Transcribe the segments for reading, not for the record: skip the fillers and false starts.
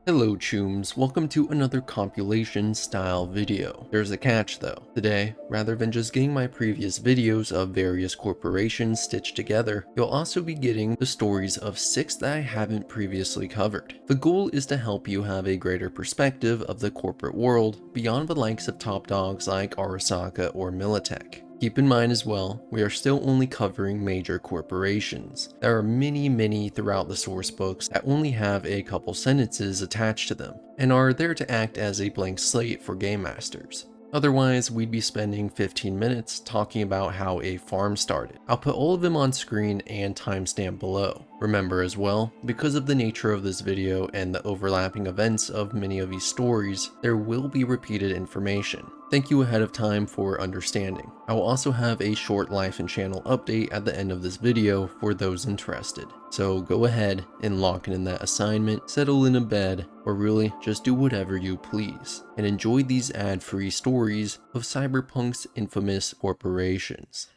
Hello chooms, welcome to another compilation style video. There's a catch though. Today, rather than just getting my previous videos of various corporations stitched together, you'll also be getting the stories of 6 that I haven't previously covered. The goal is to help you have a greater perspective of the corporate world beyond the likes of top dogs like Arasaka or Militech. Keep in mind as well, we are still only covering major corporations. There are many throughout the source books that only have a couple sentences attached to them, and are there to act as a blank slate for game masters. Otherwise, we'd be spending 15 minutes talking about how a farm started. I'll put all of them on screen and timestamp below. Remember as well, because of the nature of this video and the overlapping events of many of these stories, there will be repeated information. Thank you ahead of time for understanding. I will also have a short life and channel update at the end of this video for those interested. So go ahead and lock in that assignment, settle in a bed, or really just do whatever you please, and enjoy these ad-free stories of Cyberpunk's infamous corporations.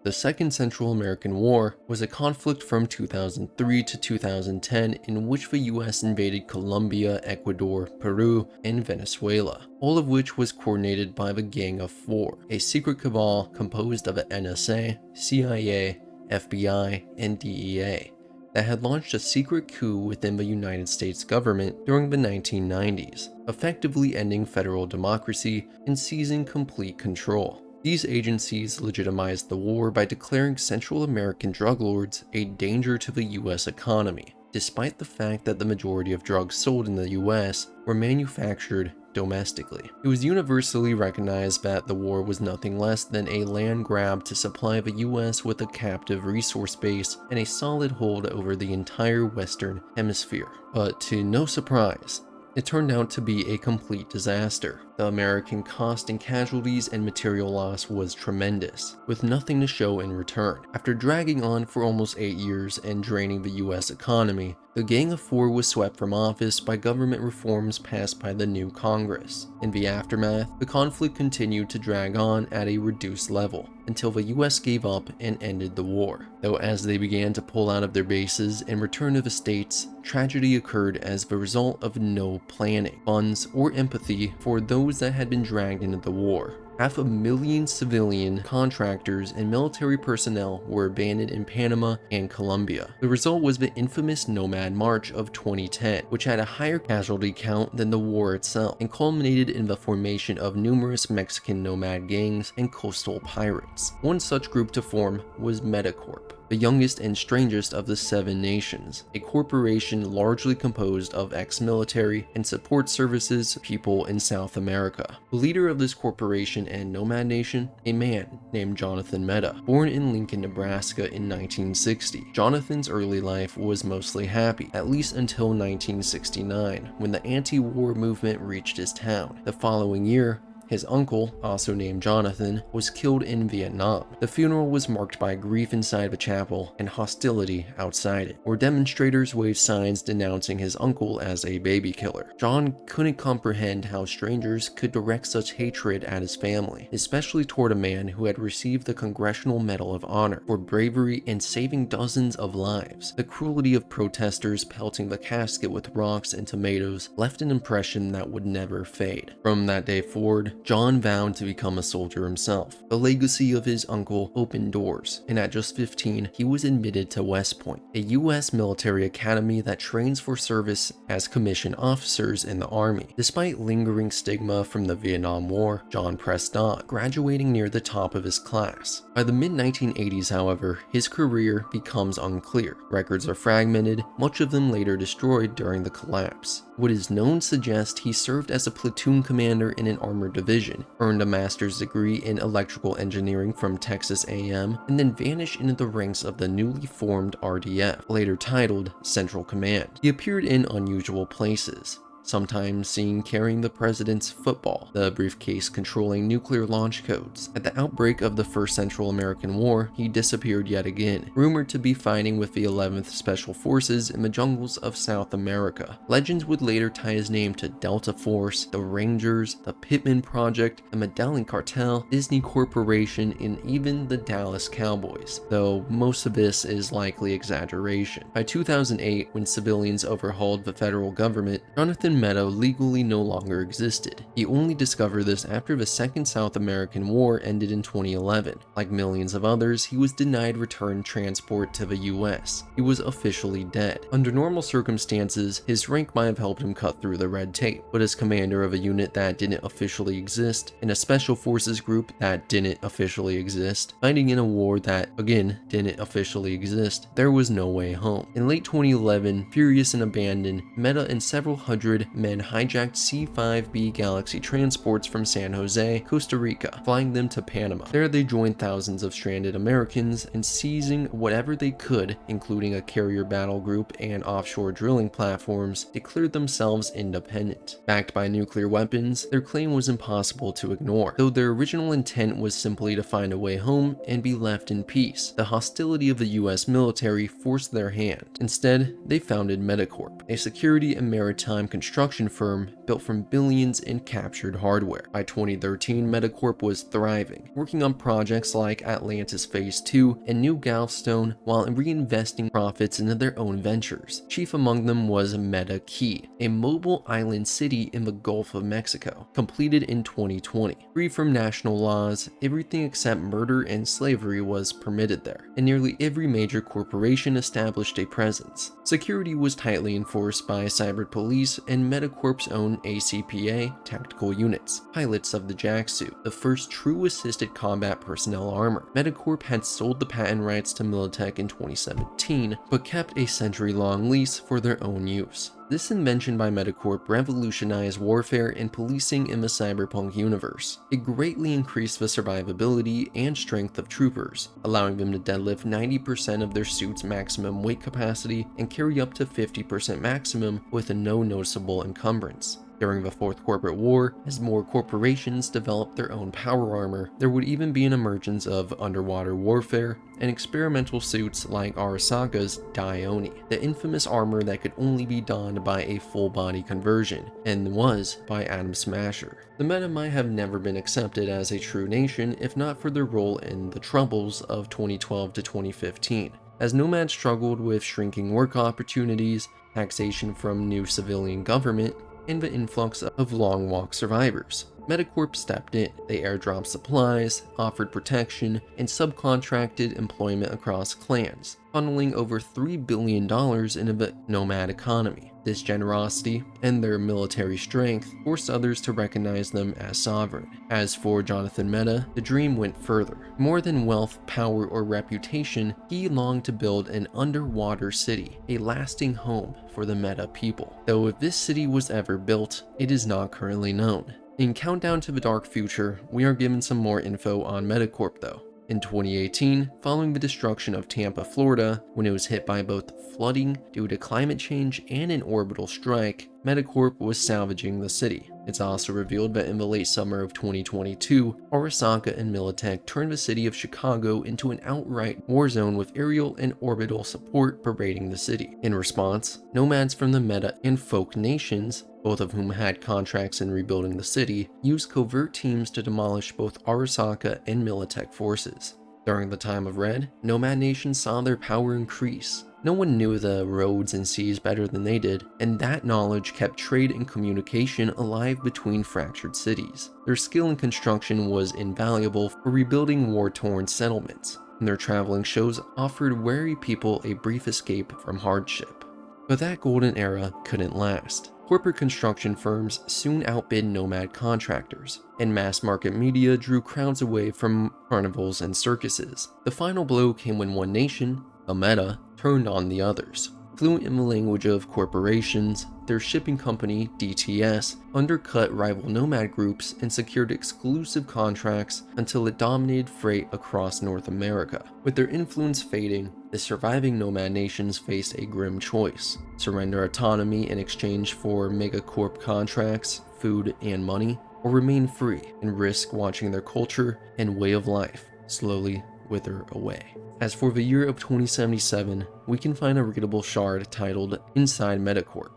The Second Central American War was a conflict from 2003 to 2010 in which the US invaded Colombia, Ecuador, Peru, and Venezuela, all of which was coordinated by the Gang of Four, a secret cabal composed of the NSA, CIA, FBI, and DEA that had launched a secret coup within the United States government during the 1990s, effectively ending federal democracy and seizing complete control. These agencies legitimized the war by declaring Central American drug lords a danger to the US economy, despite the fact that the majority of drugs sold in the US were manufactured domestically. It was universally recognized that the war was nothing less than a land grab to supply the US with a captive resource base and a solid hold over the entire Western Hemisphere. But to no surprise, it turned out to be a complete disaster. The American cost in casualties and material loss was tremendous, with nothing to show in return. After dragging on for almost 8 years and draining the US economy, the Gang of Four was swept from office by government reforms passed by the new Congress. In the aftermath, the conflict continued to drag on at a reduced level, until the US gave up and ended the war. Though as they began to pull out of their bases and return to the States, tragedy occurred as the result of no planning, funds, or empathy for those that had been dragged into the war. 500,000 civilian contractors and military personnel were abandoned in Panama and Colombia. The result was the infamous Nomad March of 2010, which had a higher casualty count than the war itself, and culminated in the formation of numerous Mexican nomad gangs and coastal pirates. One such group to form was Metacorp, the youngest and strangest of the 7 nations, a corporation largely composed of ex-military and support services people in South America. The leader of this corporation and nomad nation, a man named Jonathan Meta, born in Lincoln, Nebraska in 1960. Jonathan's early life was mostly happy, at least until 1969, when the anti-war movement reached his town. The following year, his uncle, also named Jonathan, was killed in Vietnam. The funeral was marked by grief inside the chapel and hostility outside it, where demonstrators waved signs denouncing his uncle as a baby killer. John couldn't comprehend how strangers could direct such hatred at his family, especially toward a man who had received the Congressional Medal of Honor for bravery and saving dozens of lives. The cruelty of protesters pelting the casket with rocks and tomatoes left an impression that would never fade. From that day forward, John vowed to become a soldier himself. The legacy of his uncle opened doors, and at just 15, he was admitted to West Point, a US military academy that trains for service as commissioned officers in the Army. Despite lingering stigma from the Vietnam War, John pressed on, graduating near the top of his class. By the mid-1980s, however, his career becomes unclear. Records are fragmented, much of them later destroyed during the collapse. What is known suggests he served as a platoon commander in an armored division, earned a master's degree in electrical engineering from Texas A&M, and then vanished into the ranks of the newly formed RDF, later titled Central Command. He appeared in unusual places, sometimes seen carrying the president's football, the briefcase controlling nuclear launch codes. At the outbreak of the First Central American War, he disappeared yet again, rumored to be fighting with the 11th Special Forces in the jungles of South America. Legends would later tie his name to Delta Force, the Rangers, the Pittman Project, the Medellin Cartel, Disney Corporation, and even the Dallas Cowboys, though most of this is likely exaggeration. By 2008, when civilians overhauled the federal government, Jonathan Meadow legally no longer existed. He only discovered this after the Second South American War ended in 2011. Like millions of others, he was denied return transport to the US. He was officially dead. Under normal circumstances, his rank might have helped him cut through the red tape, but as commander of a unit that didn't officially exist, in a special forces group that didn't officially exist, fighting in a war that, again, didn't officially exist, there was no way home. In late 2011, furious and abandoned, Meta and several hundred men hijacked C-5B Galaxy transports from San Jose, Costa Rica, flying them to Panama. There they joined thousands of stranded Americans and seizing whatever they could, including a carrier battle group and offshore drilling platforms, declared themselves independent. Backed by nuclear weapons, their claim was impossible to ignore. Though their original intent was simply to find a way home and be left in peace, the hostility of the US military forced their hand. Instead, they founded Metacorp, a security and maritime construction firm built from billions in captured hardware. By 2013, Metacorp was thriving, working on projects like Atlantis Phase 2 and New Galveston while reinvesting profits into their own ventures. Chief among them was Meta Key, a mobile island city in the Gulf of Mexico, completed in 2020. Free from national laws, everything except murder and slavery was permitted there, and nearly every major corporation established a presence. Security was tightly enforced by cyber police and Metacorp's own ACPA tactical units, pilots of the Jack suit, the first true assisted combat personnel armor. Metacorp had sold the patent rights to Militech in 2017, but kept a century-long lease for their own use. This invention by Metacorp revolutionized warfare and policing in the cyberpunk universe. It greatly increased the survivability and strength of troopers, allowing them to deadlift 90% of their suit's maximum weight capacity and carry up to 50% maximum with no noticeable encumbrance. During the Fourth Corporate War, as more corporations developed their own power armor, there would even be an emergence of underwater warfare and experimental suits like Arasaka's Dione, the infamous armor that could only be donned by a full-body conversion, and was by Atom Smasher. The Meta might have never been accepted as a true nation if not for their role in the Troubles of 2012 to 2015. As Nomad struggled with shrinking work opportunities, taxation from new civilian government, and the influx of Long Walk survivors, Metacorp stepped in. They airdropped supplies, offered protection, and subcontracted employment across clans, funneling over $3 billion into the nomad economy. This generosity and their military strength forced others to recognize them as sovereign. As for Jonathan Meta, the dream went further. More than wealth, power, or reputation, he longed to build an underwater city, a lasting home for the Meta people. Though if this city was ever built, it is not currently known. In Countdown to the Dark Future, we are given some more info on Metacorp though. In 2018, following the destruction of Tampa, Florida, when it was hit by both flooding due to climate change and an orbital strike, Metacorp was salvaging the city. It's also revealed that in the late summer of 2022, Arasaka and Militech turned the city of Chicago into an outright war zone with aerial and orbital support parading the city. In response, nomads from the Meta and Folk nations, both of whom had contracts in rebuilding the city, used covert teams to demolish both Arasaka and Militech forces. During the time of Red, nomad nations saw their power increase. No one knew the roads and seas better than they did, and that knowledge kept trade and communication alive between fractured cities. Their skill in construction was invaluable for rebuilding war-torn settlements, and their traveling shows offered weary people a brief escape from hardship. But that golden era couldn't last. Corporate construction firms soon outbid nomad contractors, and mass market media drew crowds away from carnivals and circuses. The final blow came when one nation, the Meta, turned on the others. Fluent in the language of corporations, their shipping company, DTS, undercut rival nomad groups and secured exclusive contracts until it dominated freight across North America. With their influence fading, the surviving nomad nations faced a grim choice: surrender autonomy in exchange for megacorp contracts, food, and money, or remain free and risk watching their culture and way of life slowly wither away. As for the year of 2077, we can find a readable shard titled Inside Metacorp.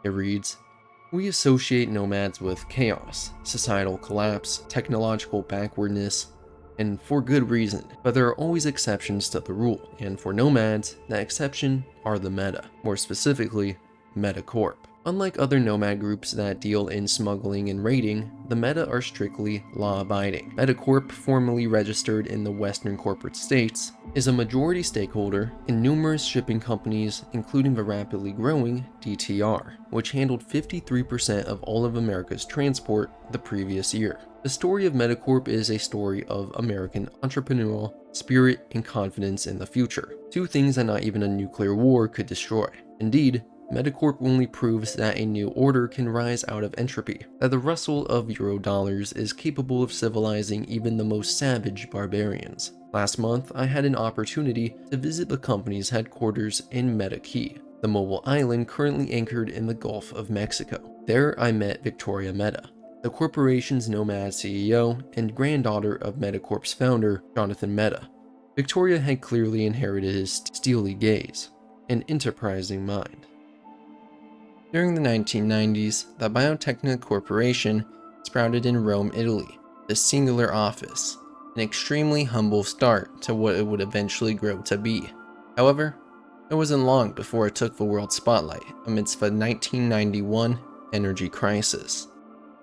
It reads, "We associate nomads with chaos, societal collapse, technological backwardness, and for good reason, but there are always exceptions to the rule, and for nomads, that exception are the meta, more specifically, Metacorp. Unlike other nomad groups that deal in smuggling and raiding, the meta are strictly law-abiding. Metacorp, formerly registered in the Western corporate states, is a majority stakeholder in numerous shipping companies, including the rapidly growing DTR, which handled 53% of all of America's transport the previous year. The story of Metacorp is a story of American entrepreneurial spirit and confidence in the future, two things that not even a nuclear war could destroy. Indeed, Metacorp only proves that a new order can rise out of entropy, that the rustle of Eurodollars is capable of civilizing even the most savage barbarians. Last month, I had an opportunity to visit the company's headquarters in Meta Key, the mobile island currently anchored in the Gulf of Mexico. There I met Victoria Meta, the corporation's nomad CEO and granddaughter of Metacorp's founder, Jonathan Meta. Victoria had clearly inherited his steely gaze, an enterprising mind. During the 1990s, the Biotechnica Corporation sprouted in Rome, Italy, a singular office, an extremely humble start to what it would eventually grow to be. However, it wasn't long before it took the world spotlight amidst the 1991 energy crisis.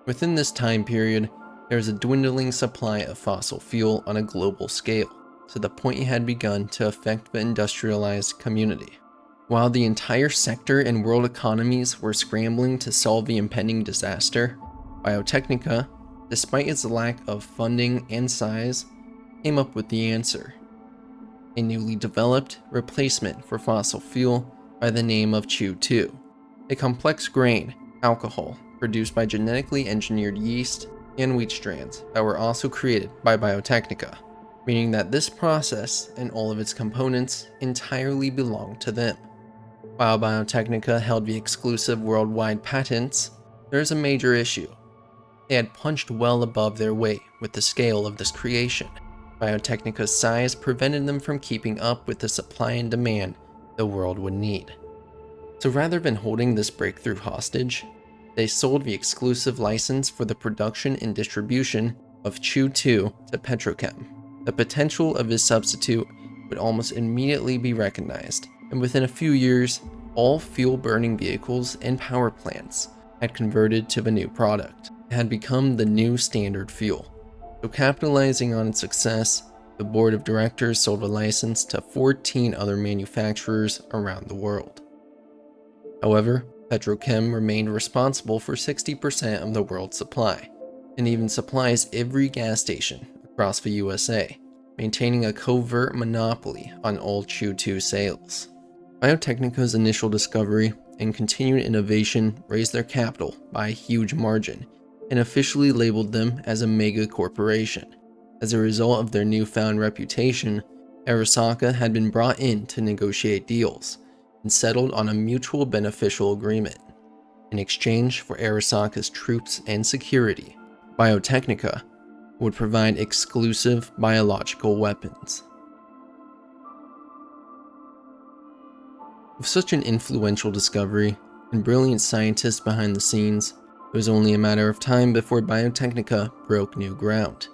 Within this time period, there was a dwindling supply of fossil fuel on a global scale, to the point it had begun to affect the industrialized community. While the entire sector and world economies were scrambling to solve the impending disaster, Biotechnica, despite its lack of funding and size, came up with the answer: a newly developed replacement for fossil fuel by the name of Chew-2, a complex grain, alcohol, produced by genetically engineered yeast and wheat strands that were also created by Biotechnica, meaning that this process and all of its components entirely belonged to them. While Biotechnica held the exclusive worldwide patents, there is a major issue. They had punched well above their weight with the scale of this creation. Biotechnica's size prevented them from keeping up with the supply and demand the world would need. So rather than holding this breakthrough hostage, they sold the exclusive license for the production and distribution of Chew-2 to Petrochem. The potential of this substitute would almost immediately be recognized, and within a few years, all fuel-burning vehicles and power plants had converted to the new product. It had become the new standard fuel. So capitalizing on its success, the board of directors sold a license to 14 other manufacturers around the world. However, Petrochem remained responsible for 60% of the world's supply, and even supplies every gas station across the USA, maintaining a covert monopoly on all Chew-2 sales. Biotechnica's initial discovery and continued innovation raised their capital by a huge margin and officially labeled them as a mega corporation. As a result of their newfound reputation, Arasaka had been brought in to negotiate deals and settled on a mutual beneficial agreement. In exchange for Arasaka's troops and security, Biotechnica would provide exclusive biological weapons. With such an influential discovery and brilliant scientists behind the scenes, it was only a matter of time before Biotechnica broke new ground.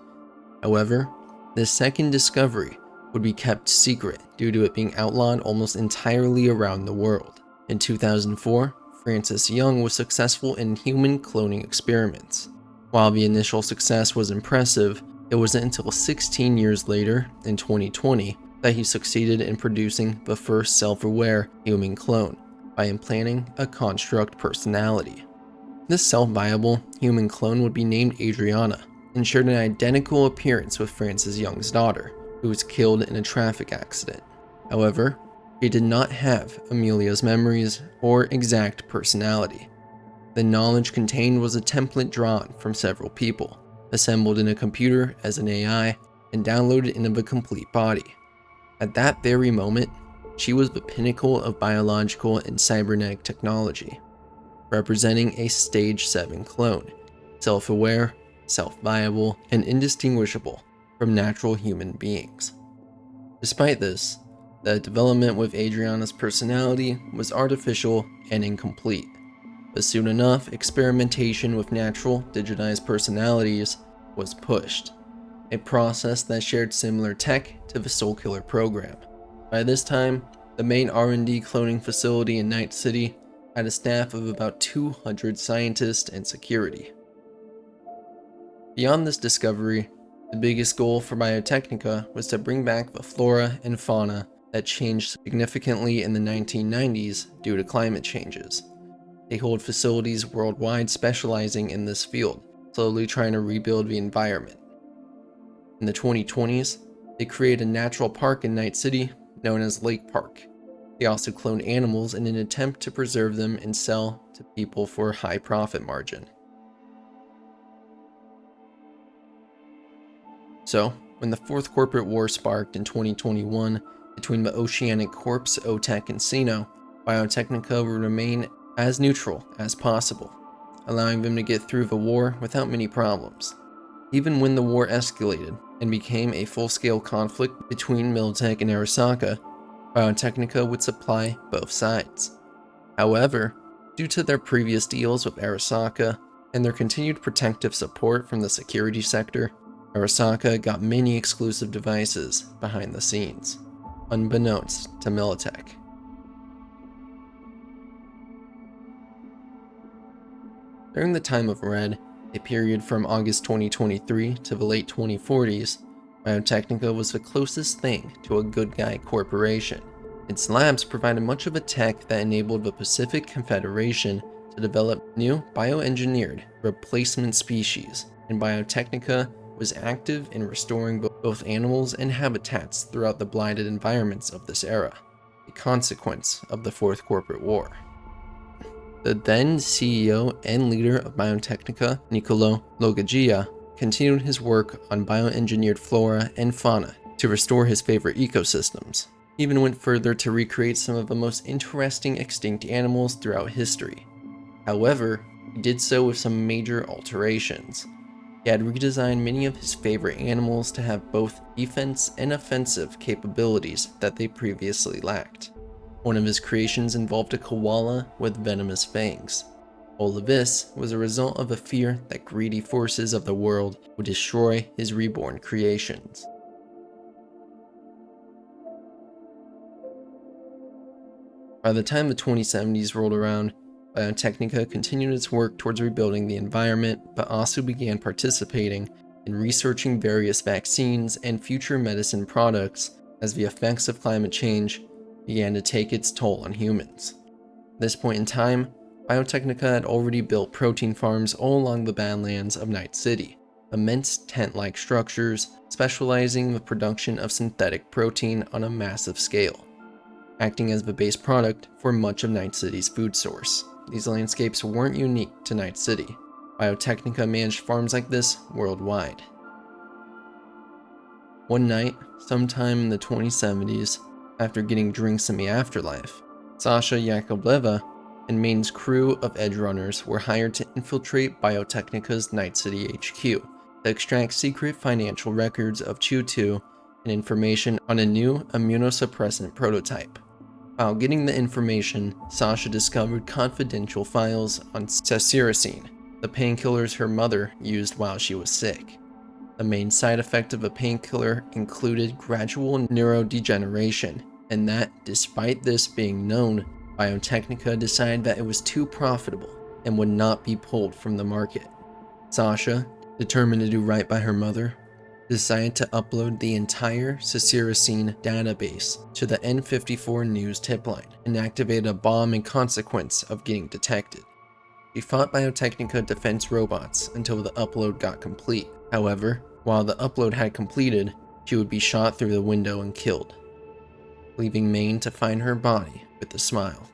However, this second discovery would be kept secret due to it being outlawed almost entirely around the world. In 2004, Francis Young was successful in human cloning experiments. While the initial success was impressive, it wasn't until 16 years later, in 2020, that he succeeded in producing the first self-aware human clone by implanting a construct personality. This self-viable human clone would be named Adriana and shared an identical appearance with Francis Young's daughter, who was killed in a traffic accident. However, She did not have Amelia's memories or exact personality. The knowledge contained was a template drawn from several people, assembled in a computer as an AI, and downloaded into a complete body. At that very moment, she was the pinnacle of biological and cybernetic technology, representing a Stage 7 clone, self-aware, self-viable, and indistinguishable from natural human beings. Despite this, the development with Adriana's personality was artificial and incomplete, but soon enough, experimentation with natural, digitized personalities was pushed, a process that shared similar tech to the Soulkiller program. By this time, the main R&D cloning facility in Night City had a staff of about 200 scientists and security. Beyond this discovery, the biggest goal for Biotechnica was to bring back the flora and fauna that changed significantly in the 1990s due to climate changes. They hold facilities worldwide specializing in this field, slowly trying to rebuild the environment. In the 2020s, they created a natural park in Night City known as Lake Park. They also cloned animals in an attempt to preserve them and sell to people for a high profit margin. So, when the fourth corporate war sparked in 2021 between the Oceanic Corps, OTEC, and Sino, Biotechnica would remain as neutral as possible, allowing them to get through the war without many problems. Even when the war escalated and became a full-scale conflict between Militech and Arasaka, Biotechnica would supply both sides. However, due to their previous deals with Arasaka and their continued protective support from the security sector, Arasaka got many exclusive devices behind the scenes, unbeknownst to Militech. During the time of Red, a period from August 2023 to the late 2040s, Biotechnica was the closest thing to a good guy corporation. Its labs provided much of the tech that enabled the Pacific Confederation to develop new bioengineered replacement species, and Biotechnica was active in restoring both animals and habitats throughout the blighted environments of this era, a consequence of the Fourth Corporate War. The then CEO and leader of Biotechnica, Niccolò Loggia, continued his work on bioengineered flora and fauna to restore his favorite ecosystems. He even went further to recreate some of the most interesting extinct animals throughout history. However, he did so with some major alterations. He had redesigned many of his favorite animals to have both defense and offensive capabilities that they previously lacked. One of his creations involved a koala with venomous fangs. All of this was a result of a fear that greedy forces of the world would destroy his reborn creations. By the time the 2070s rolled around, Biotechnica continued its work towards rebuilding the environment, but also began participating in researching various vaccines and future medicine products as the effects of climate change began to take its toll on humans. At this point in time, Biotechnica had already built protein farms all along the Badlands of Night City, immense tent-like structures specializing in the production of synthetic protein on a massive scale, acting as the base product for much of Night City's food source. These landscapes weren't unique to Night City. Biotechnica managed farms like this worldwide. One night, sometime in the 2070s, after getting drinks in the afterlife, Sasha Yakovleva and Maine's crew of Edgerunners were hired to infiltrate Biotechnica's Night City HQ to extract secret financial records of Chu-2 and information on a new immunosuppressant prototype. While getting the information, Sasha discovered confidential files on cetirizine, the painkillers her mother used while she was sick. The main side effect of a painkiller included gradual neurodegeneration, and that, despite this being known, Biotechnica decided that it was too profitable and would not be pulled from the market. Sasha, determined to do right by her mother, decided to upload the entire cetirizine database to the N54 News tip line and activated a bomb in consequence of getting detected. She fought Biotechnica defense robots until the upload got complete. However, while the upload had completed, she would be shot through the window and killed. leaving Maine to find her body with a smile.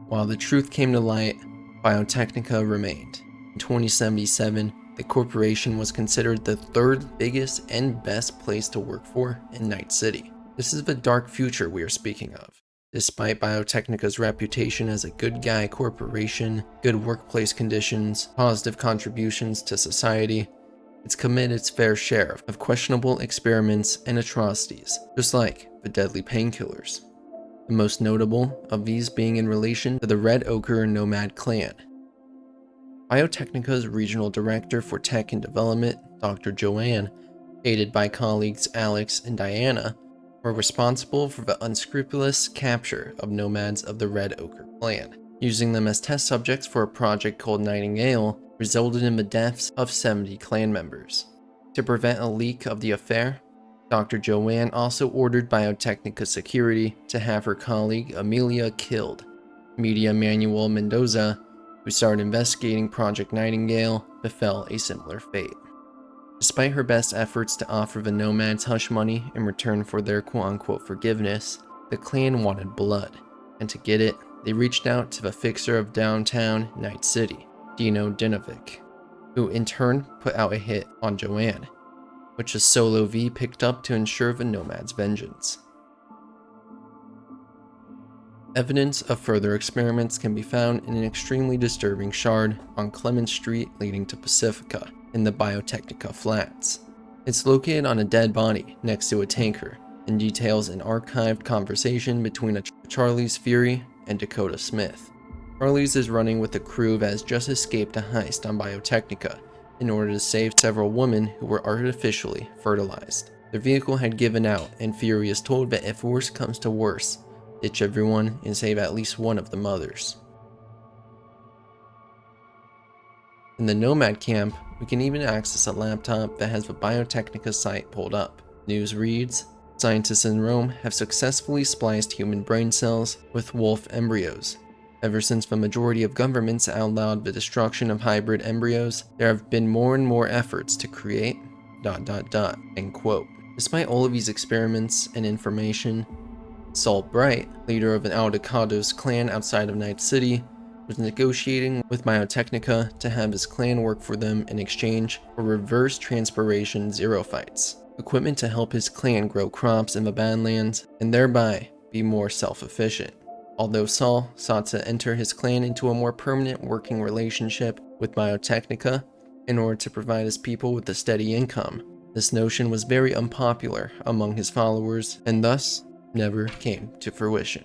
While the truth came to light, Biotechnica remained. In 2077, the corporation was considered the third biggest and best place to work for in Night City. This is the dark future we are speaking of. Despite Biotechnica's reputation as a good guy corporation, good workplace conditions, positive contributions to society, it's committed its fair share of questionable experiments and atrocities, just like the deadly painkillers. The most notable of these being in relation to the Red Ochre Nomad clan. Biotechnica's regional director for tech and development, Dr. Joanne, aided by colleagues Alex and Diana, were responsible for the unscrupulous capture of nomads of the Red Ochre clan. Using them as test subjects for a project called Nightingale resulted in the deaths of 70 clan members. To prevent a leak of the affair, Dr. Joanne also ordered Biotechnica security to have her colleague Amelia killed. Media Manuel Mendoza, who started investigating Project Nightingale, befell a similar fate. Despite her best efforts to offer the nomads hush money in return for their quote-unquote forgiveness, the clan wanted blood, and to get it, they reached out to the fixer of downtown Night City, Dino Dinovic, who in turn put out a hit on Joanne, which a solo V picked up to ensure the nomads' vengeance. Evidence of further experiments can be found in an extremely disturbing shard on Clement Street leading to Pacifica, in the Biotechnica Flats. It's located on a dead body next to a tanker and details an archived conversation between a Charlie's Fury and Dakota Smith. Charlie's is running with a crew that has just escaped a heist on Biotechnica in order to save several women who were artificially fertilized. Their vehicle had given out, and Fury is told that if worse comes to worse, ditch everyone and save at least one of the mothers. In the Nomad camp, we can even access a laptop that has the Biotechnica site pulled up. News reads, scientists in Rome have successfully spliced human brain cells with wolf embryos. Ever since the majority of governments outlawed the destruction of hybrid embryos, there have been more and more efforts to create ... end quote. Despite all of these experiments and information, Saul Bright, leader of an Aldecados clan outside of Night City, was negotiating with Biotechnica to have his clan work for them in exchange for reverse transpiration xerophytes, equipment to help his clan grow crops in the Badlands and thereby be more self-efficient. Although Saul sought to enter his clan into a more permanent working relationship with Biotechnica in order to provide his people with a steady income, this notion was very unpopular among his followers and thus never came to fruition.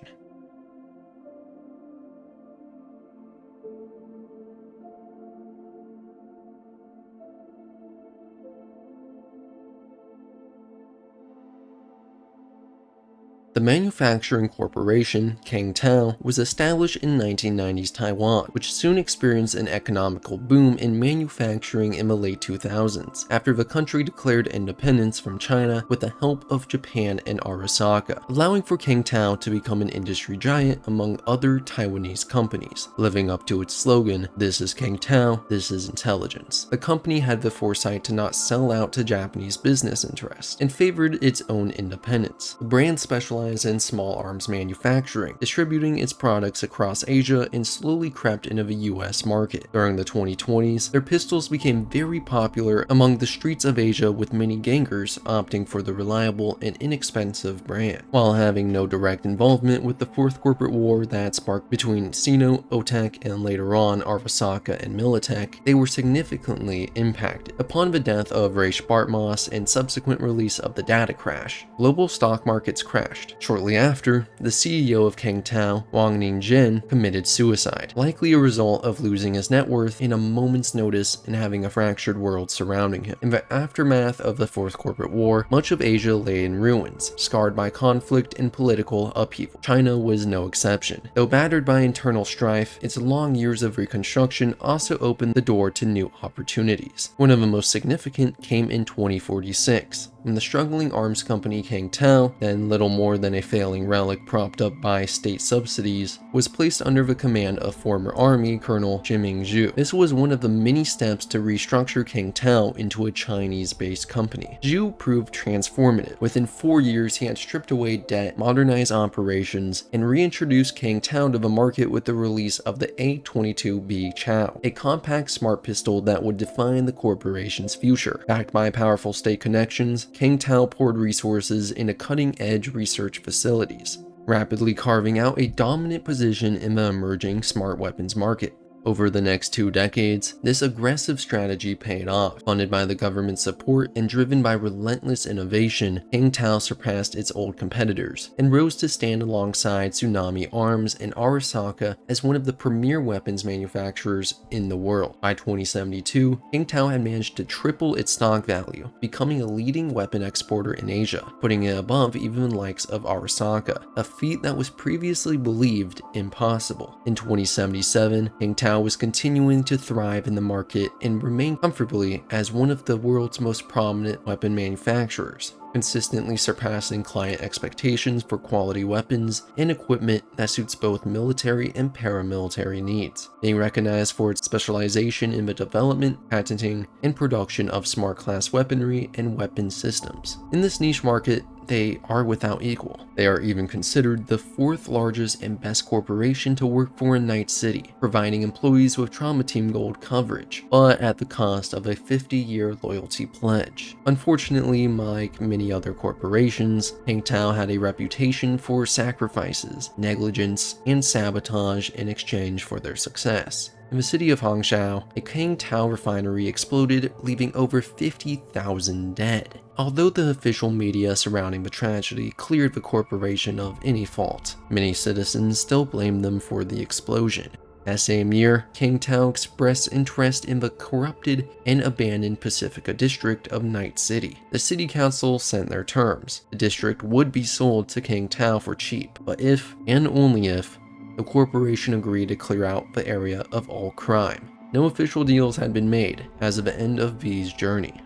The manufacturing corporation, KangTao, was established in 1990s Taiwan, which soon experienced an economical boom in manufacturing in the late 2000s, after the country declared independence from China with the help of Japan and Arasaka, allowing for KangTao to become an industry giant among other Taiwanese companies, living up to its slogan, "This is KangTao, this is intelligence." The company had the foresight to not sell out to Japanese business interests, and favored its own independence. The brand specialized in small arms manufacturing, distributing its products across Asia and slowly crept into the US market. During the 2020s, their pistols became very popular among the streets of Asia, with many gangers opting for the reliable and inexpensive brand. While having no direct involvement with the Fourth Corporate War that sparked between Sino, OTEC, and later on Arasaka and Militech, they were significantly impacted. Upon the death of Rache Bartmoss and subsequent release of the data crash, global stock markets crashed. Shortly after, the CEO of KangTao, Wang Ningjin, committed suicide, likely a result of losing his net worth in a moment's notice and having a fractured world surrounding him. In the aftermath of the Fourth Corporate War, much of Asia lay in ruins, scarred by conflict and political upheaval. China was no exception. Though battered by internal strife, its long years of reconstruction also opened the door to new opportunities. One of the most significant came in 2046, when the struggling arms company KangTao, then little more than a failing relic propped up by state subsidies, was placed under the command of former Army Colonel Jiming Zhu. This was one of the many steps to restructure KangTao into a Chinese-based company. Zhu proved transformative. Within 4 years, he had stripped away debt, modernized operations, and reintroduced KangTao to the market with the release of the A22B Chao, a compact smart pistol that would define the corporation's future. Backed by powerful state connections, KangTao poured resources into cutting-edge research facilities, rapidly carving out a dominant position in the emerging smart weapons market. Over the next 2 decades, this aggressive strategy paid off. Funded by the government's support and driven by relentless innovation, KangTao surpassed its old competitors and rose to stand alongside Tsunami Arms and Arasaka as one of the premier weapons manufacturers in the world. By 2072, KangTao had managed to triple its stock value, becoming a leading weapon exporter in Asia, putting it above even the likes of Arasaka, a feat that was previously believed impossible. In 2077, KangTao was continuing to thrive in the market and remain comfortably as one of the world's most prominent weapon manufacturers, consistently surpassing client expectations for quality weapons and equipment that suits both military and paramilitary needs, being recognized for its specialization in the development, patenting, and production of smart class weaponry and weapon systems. In this niche market, they are without equal. They are even considered the 4th largest and best corporation to work for in Night City, providing employees with Trauma Team Gold coverage, but at the cost of a 50-year loyalty pledge. Unfortunately, like many other corporations, KangTao had a reputation for sacrifices, negligence, and sabotage in exchange for their success. In the city of Hangzhou, a KangTao refinery exploded, leaving over 50,000 dead. Although the official media surrounding the tragedy cleared the corporation of any fault, many citizens still blame them for the explosion. That same year, KangTao expressed interest in the corrupted and abandoned Pacifica district of Night City. The city council sent their terms. The district would be sold to KangTao for cheap, but if, and only if, the corporation agreed to clear out the area of all crime. No official deals had been made as of the end of V's journey.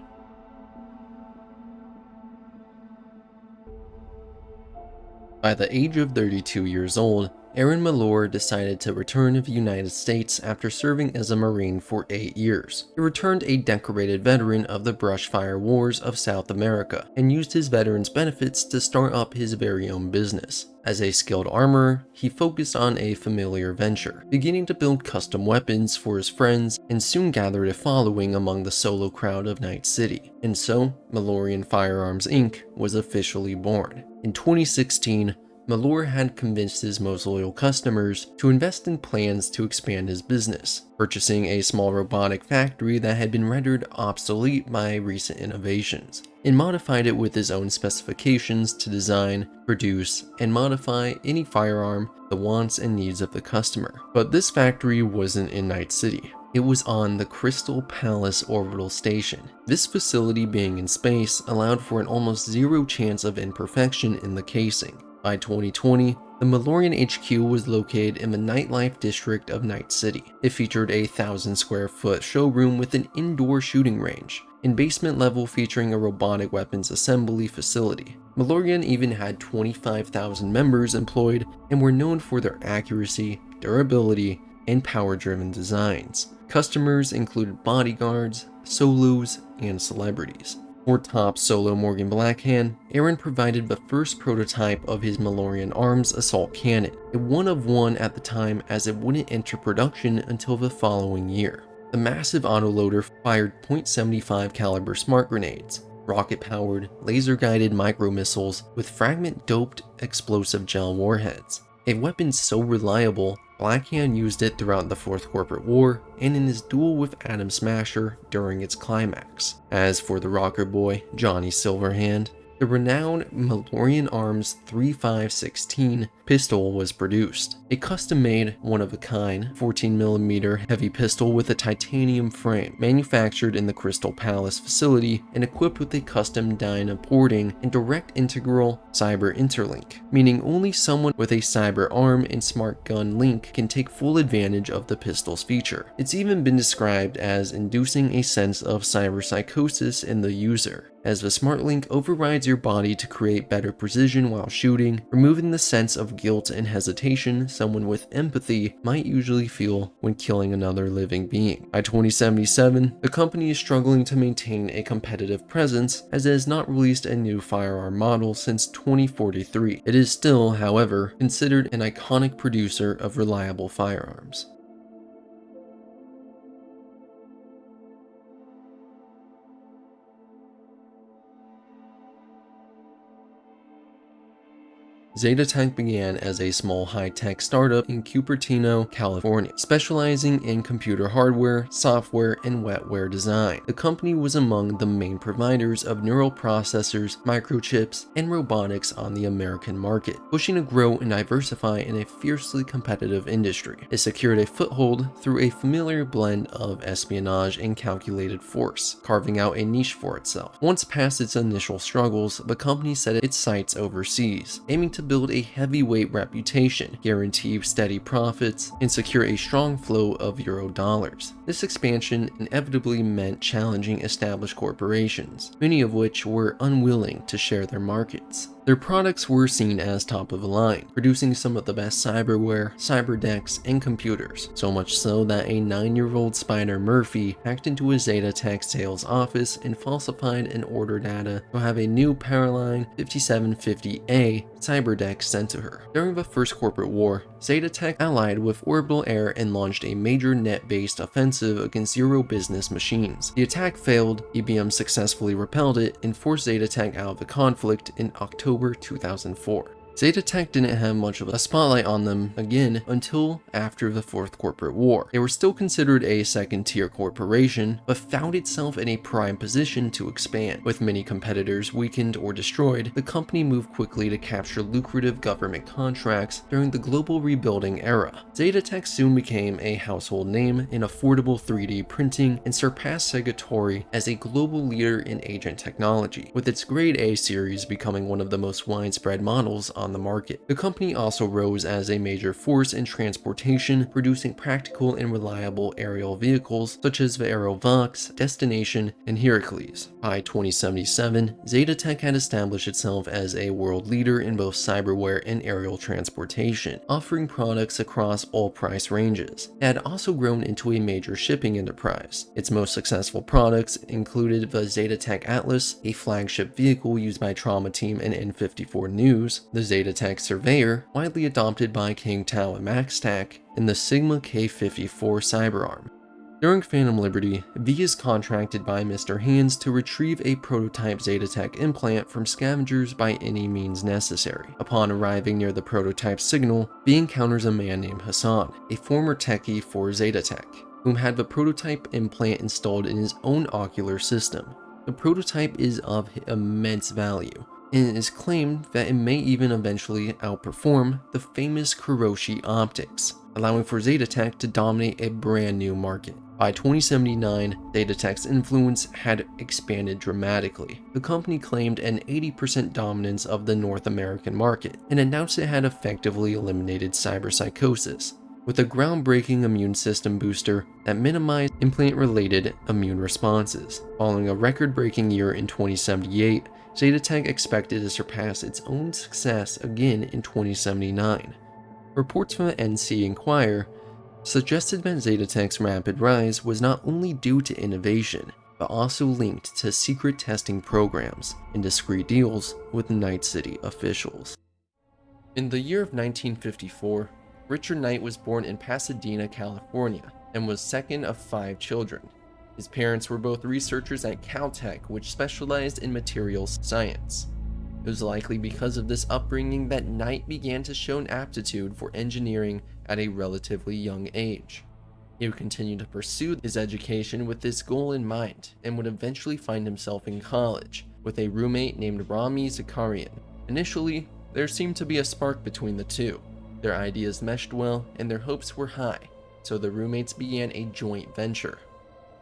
By the age of 32 years old, Aaron Malorian decided to return to the United States after serving as a Marine for 8 years. He returned a decorated veteran of the brushfire wars of South America and used his veteran's benefits to start up his very own business. As a skilled armorer, he focused on a familiar venture, beginning to build custom weapons for his friends and soon gathered a following among the solo crowd of Night City. And so, Malorian Firearms Inc. was officially born. In 2016, Malorian had convinced his most loyal customers to invest in plans to expand his business, purchasing a small robotic factory that had been rendered obsolete by recent innovations, and modified it with his own specifications to design, produce, and modify any firearm the wants and needs of the customer. But this factory wasn't in Night City. It was on the Crystal Palace orbital station. This facility being in space allowed for an almost zero chance of imperfection in the casing. By 2020, the Malorian HQ was located in the nightlife district of Night City. It featured a 1,000 square foot showroom with an indoor shooting range, and basement level featuring a robotic weapons assembly facility. Malorian even had 25,000 members employed and were known for their accuracy, durability, and power-driven designs. Customers included bodyguards, solos, and celebrities. For top solo Morgan Blackhand, Aaron provided the first prototype of his Malorian Arms assault cannon, a one-of-one at the time as it wouldn't enter production until the following year. The massive autoloader fired .75 caliber smart grenades, rocket-powered, laser-guided micro-missiles with fragment-doped explosive gel warheads. A weapon so reliable, Blackhand used it throughout the Fourth Corporate War and in his duel with Atom Smasher during its climax. As for the rocker boy, Johnny Silverhand, the renowned Malorian Arms 3516 pistol was produced. A custom-made, one-of-a-kind 14mm heavy pistol with a titanium frame, manufactured in the Crystal Palace facility and equipped with a custom dyna porting and direct integral cyber interlink, meaning only someone with a cyber arm and smart gun link can take full advantage of the pistol's feature. It's even been described as inducing a sense of cyber psychosis in the user. as the smart link overrides your body to create better precision while shooting, removing the sense of guilt and hesitation someone with empathy might usually feel when killing another living being. By 2077, the company is struggling to maintain a competitive presence as it has not released a new firearm model since 2043. It is still, however, considered an iconic producer of reliable firearms. ZetaTech began as a small high-tech startup in Cupertino, California, specializing in computer hardware, software, and wetware design. The company was among the main providers of neural processors, microchips, and robotics on the American market, pushing to grow and diversify in a fiercely competitive industry. It secured a foothold through a familiar blend of espionage and calculated force, carving out a niche for itself. Once past its initial struggles, the company set its sights overseas, aiming to build a heavyweight reputation, guarantee steady profits, and secure a strong flow of euro dollars. This expansion inevitably meant challenging established corporations, many of which were unwilling to share their markets. Their products were seen as top of the line, producing some of the best cyberware, cyberdecks, and computers, so much so that a 9-year-old Spider Murphy hacked into a ZetaTech sales office and falsified an order data to have a new Paraline 5750A cyberdeck sent to her. During the first corporate war, ZetaTech allied with Orbital Air and launched a major net-based offensive against Zero business machines. The attack failed, IBM successfully repelled it, and forced ZetaTech out of the conflict in October 2004. ZetaTech didn't have much of a spotlight on them again until after the Fourth Corporate War. They were still considered a second-tier corporation, but found itself in a prime position to expand. With many competitors weakened or destroyed, the company moved quickly to capture lucrative government contracts during the global rebuilding era. ZetaTech soon became a household name in affordable 3D printing and surpassed Segatori as a global leader in agent technology, with its Grade A series becoming one of the most widespread models on the market. The company also rose as a major force in transportation, producing practical and reliable aerial vehicles such as the Aerovox, Destination, and Heracles. By 2077, ZetaTech had established itself as a world leader in both cyberware and aerial transportation, offering products across all price ranges. It had also grown into a major shipping enterprise. Its most successful products included the ZetaTech Atlas, a flagship vehicle used by Trauma Team and N54 News, the ZetaTech Surveyor, widely adopted by KangTao and MaxTac, and the Sigma K54 Cyberarm. During Phantom Liberty, V is contracted by Mr. Hands to retrieve a prototype ZetaTech implant from scavengers by any means necessary. Upon arriving near the prototype signal, V encounters a man named Hassan, a former techie for ZetaTech, whom had the prototype implant installed in his own ocular system. The prototype is of immense value, and it is claimed that it may even eventually outperform the famous Kiroshi optics, allowing for ZetaTech to dominate a brand new market. By 2079, ZetaTech's influence had expanded dramatically. The company claimed an 80% dominance of the North American market and announced it had effectively eliminated cyberpsychosis with a groundbreaking immune system booster that minimized implant-related immune responses. Following a record-breaking year in 2078, ZetaTech expected to surpass its own success again in 2079. Reports from the NC Inquirer suggested that ZetaTech's rapid rise was not only due to innovation, but also linked to secret testing programs and discreet deals with Night City officials. In the year of 1954, Richard Knight was born in Pasadena, California, and was second of 5 children. His parents were both researchers at Caltech, which specialized in materials science. It was likely because of this upbringing that Knight began to show an aptitude for engineering at a relatively young age. He would continue to pursue his education with this goal in mind, and would eventually find himself in college with a roommate named Rami Zakarian. Initially, there seemed to be a spark between the two. Their ideas meshed well, and their hopes were high, so the roommates began a joint venture.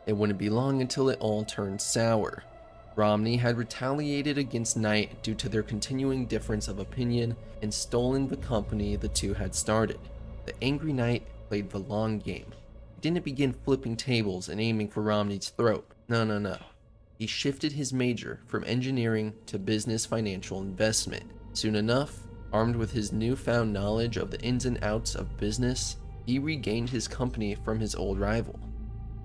It wouldn't be long until it all turned sour. Romney had retaliated against Knight due to their continuing difference of opinion and stolen the company the two had started. The angry Knight played the long game. He didn't begin flipping tables and aiming for Romney's throat. No. he shifted his major from engineering to business financial investment. Soon enough, armed with his newfound knowledge of the ins and outs of business, he regained his company from his old rival.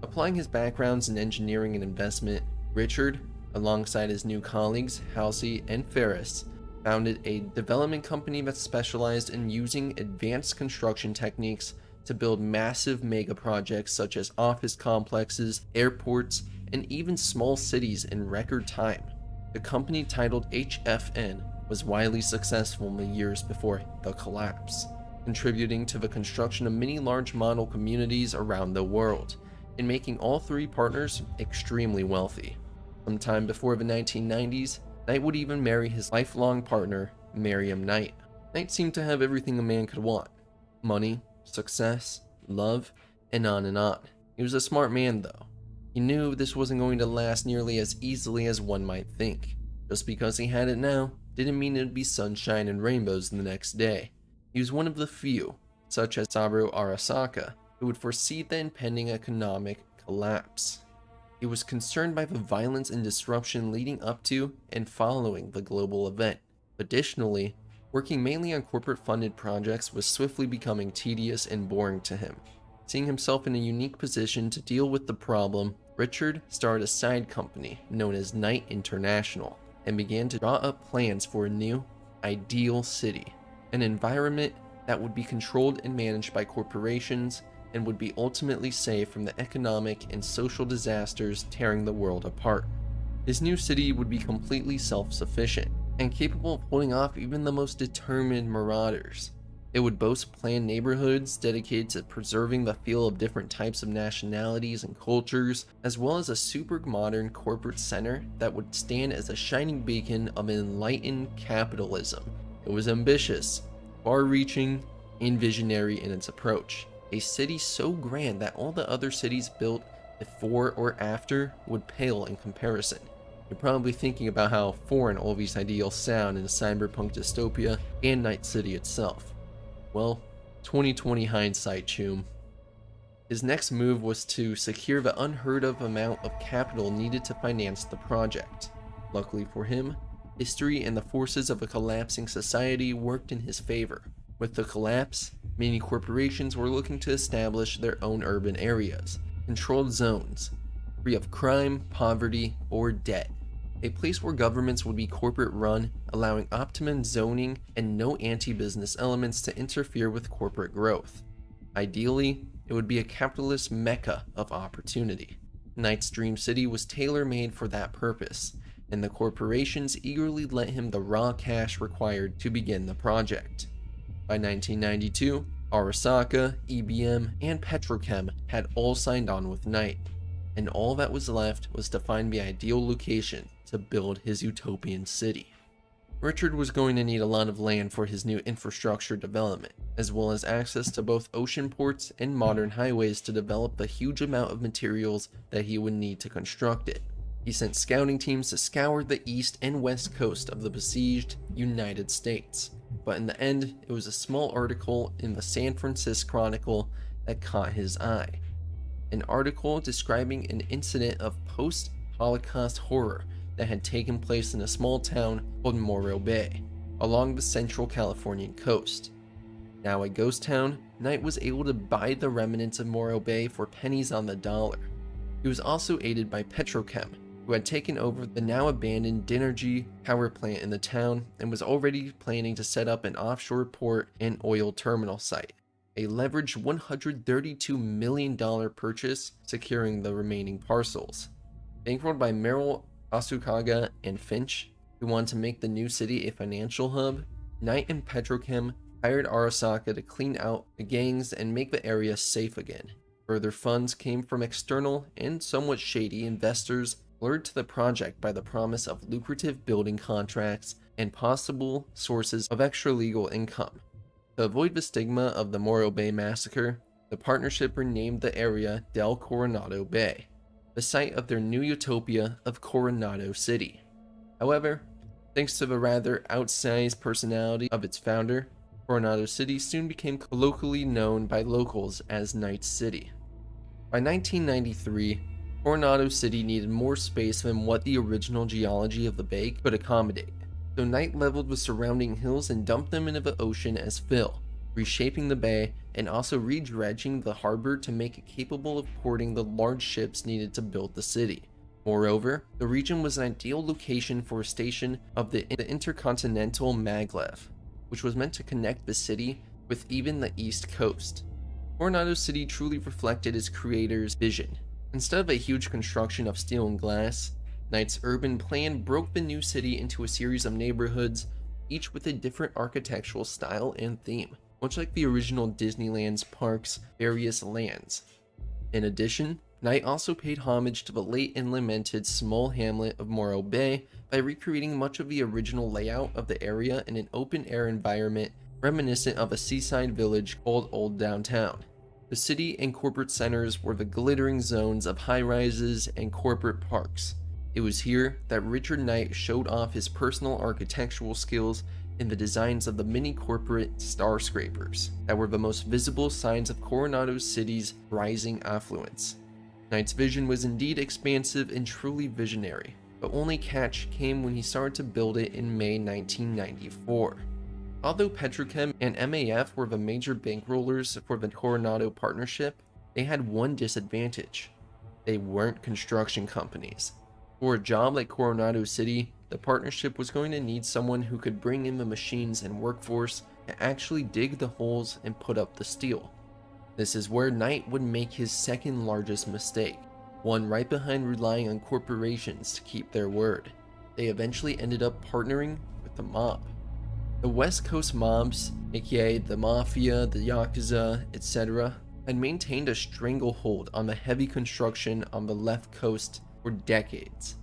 Applying his backgrounds in engineering and investment, Richard, alongside his new colleagues Halsey and Ferris, founded a development company that specialized in using advanced construction techniques to build massive mega projects such as office complexes, airports, and even small cities in record time. The company, titled HFN, was widely successful in the years before the collapse, contributing to the construction of many large model communities around the world, and making all three partners extremely wealthy. Sometime before the 1990s, Knight would even marry his lifelong partner, Miriam Knight. Knight seemed to have everything a man could want: money, success, love, and on and on. He was a smart man though. He knew this wasn't going to last nearly as easily as one might think. Just because he had it now didn't mean it'd be sunshine and rainbows the next day. He was one of the few, such as Saburo Arasaka, who would foresee the impending economic collapse. He was concerned by the violence and disruption leading up to and following the global event. Additionally, working mainly on corporate-funded projects was swiftly becoming tedious and boring to him. Seeing himself in a unique position to deal with the problem, Richard started a side company known as Knight International and began to draw up plans for a new, ideal city, an environment that would be controlled and managed by corporations and would be ultimately saved from the economic and social disasters tearing the world apart. His new city would be completely self-sufficient and capable of holding off even the most determined marauders. It would boast planned neighborhoods dedicated to preserving the feel of different types of nationalities and cultures, as well as a super modern corporate center that would stand as a shining beacon of enlightened capitalism. It was ambitious, far-reaching, and visionary in its approach. A city so grand that all the other cities built before or after would pale in comparison. You're probably thinking about how foreign all these ideals sound in a cyberpunk dystopia and Night City itself. Well, 2020 hindsight, Choom. His next move was to secure the unheard of amount of capital needed to finance the project. Luckily for him, history and the forces of a collapsing society worked in his favor. With the collapse, many corporations were looking to establish their own urban areas, controlled zones, free of crime, poverty, or debt. A place where governments would be corporate run, allowing optimum zoning and no anti-business elements to interfere with corporate growth. Ideally, it would be a capitalist mecca of opportunity. Knight's dream city was tailor-made for that purpose, and the corporations eagerly lent him the raw cash required to begin the project. By 1992, Arasaka, EBM, and Petrochem had all signed on with Knight, and all that was left was to find the ideal location to build his utopian city. Richard was going to need a lot of land for his new infrastructure development, as well as access to both ocean ports and modern highways to develop the huge amount of materials that he would need to construct it. He sent scouting teams to scour the east and west coast of the besieged United States, but in the end, it was a small article in the San Francisco Chronicle that caught his eye. An article describing an incident of post-Holocaust horror that had taken place in a small town called Morro Bay, along the central Californian coast. Now a ghost town, Knight was able to buy the remnants of Morro Bay for pennies on the dollar. He was also aided by Petrochem, who had taken over the now abandoned Dinergy power plant in the town and was already planning to set up an offshore port and oil terminal site. A leveraged $132 million purchase, securing the remaining parcels. Bankrolled by Merrill, Asukaga, and Finch, who wanted to make the new city a financial hub, Knight and Petrochem hired Arasaka to clean out the gangs and make the area safe again. Further funds came from external and somewhat shady investors, lured to the project by the promise of lucrative building contracts and possible sources of extra-legal income. To avoid the stigma of the Morro Bay massacre, the partnership renamed the area Del Coronado Bay, the site of their new utopia of Coronado City. However, thanks to the rather outsized personality of its founder, Coronado City soon became colloquially known by locals as Night City. By 1993, Coronado City needed more space than what the original geology of the bay could accommodate, so Knight leveled the surrounding hills and dumped them into the ocean as fill, reshaping the bay and also redredging the harbor to make it capable of porting the large ships needed to build the city. Moreover, the region was an ideal location for a station of the intercontinental maglev, which was meant to connect the city with even the east coast. Coronado City truly reflected its creator's vision. Instead of a huge construction of steel and glass, Knight's urban plan broke the new city into a series of neighborhoods, each with a different architectural style and theme, much like the original Disneyland's parks' various lands. In addition, Knight also paid homage to the late and lamented small hamlet of Morro Bay by recreating much of the original layout of the area in an open-air environment reminiscent of a seaside village called Old Downtown. The city and corporate centers were the glittering zones of high-rises and corporate parks. It was here that Richard Knight showed off his personal architectural skills in the designs of the mini-corporate skyscrapers that were the most visible signs of Coronado City's rising affluence. Knight's vision was indeed expansive and truly visionary, but only catch came when he started to build it in May 1994. Although Petrochem and MAF were the major bankrollers for the Coronado partnership, they had one disadvantage: they weren't construction companies. For a job like Coronado City, the partnership was going to need someone who could bring in the machines and workforce to actually dig the holes and put up the steel. This is where Knight would make his second largest mistake, one right behind relying on corporations to keep their word. They eventually ended up partnering with the mob. The West Coast mobs, aka the Mafia, the Yakuza, etc., had maintained a stranglehold on the heavy construction on the left coast for decades.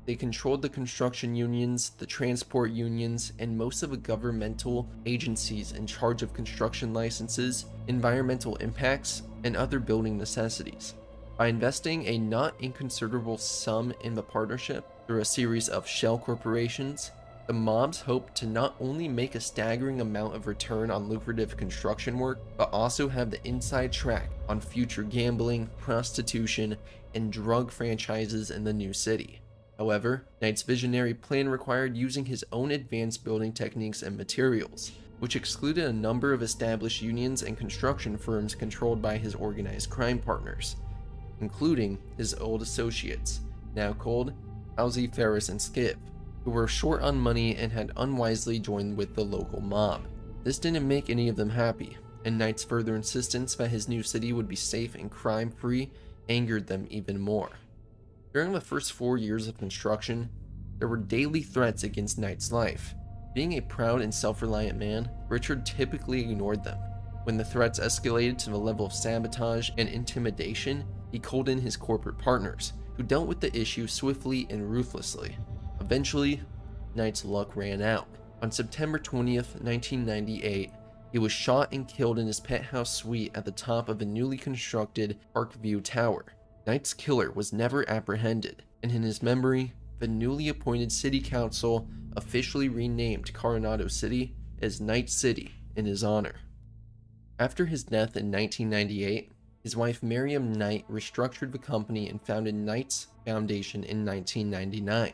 They controlled the construction unions, the transport unions, and most of the governmental agencies in charge of construction licenses, environmental impacts, and other building necessities. By investing a not inconsiderable sum in the partnership through a series of shell corporations, the mobs hoped to not only make a staggering amount of return on lucrative construction work, but also have the inside track on future gambling, prostitution, and drug franchises in the new city. However, Knight's visionary plan required using his own advanced building techniques and materials, which excluded a number of established unions and construction firms controlled by his organized crime partners, including his old associates, now called Halsey, Ferris, and Skiv, who were short on money and had unwisely joined with the local mob. This didn't make any of them happy, and Knight's further insistence that his new city would be safe and crime-free angered them even more. During the first 4 years of construction, there were daily threats against Knight's life. Being a proud and self-reliant man, Richard typically ignored them. When the threats escalated to the level of sabotage and intimidation, he called in his corporate partners, who dealt with the issue swiftly and ruthlessly. Eventually, Knight's luck ran out. On September 20th, 1998, he was shot and killed in his penthouse suite at the top of a newly constructed Parkview Tower. Knight's killer was never apprehended, and in his memory, the newly appointed city council officially renamed Coronado City as Knight City in his honor. After his death in 1998, his wife Miriam Knight restructured the company and founded Knight's Foundation in 1999.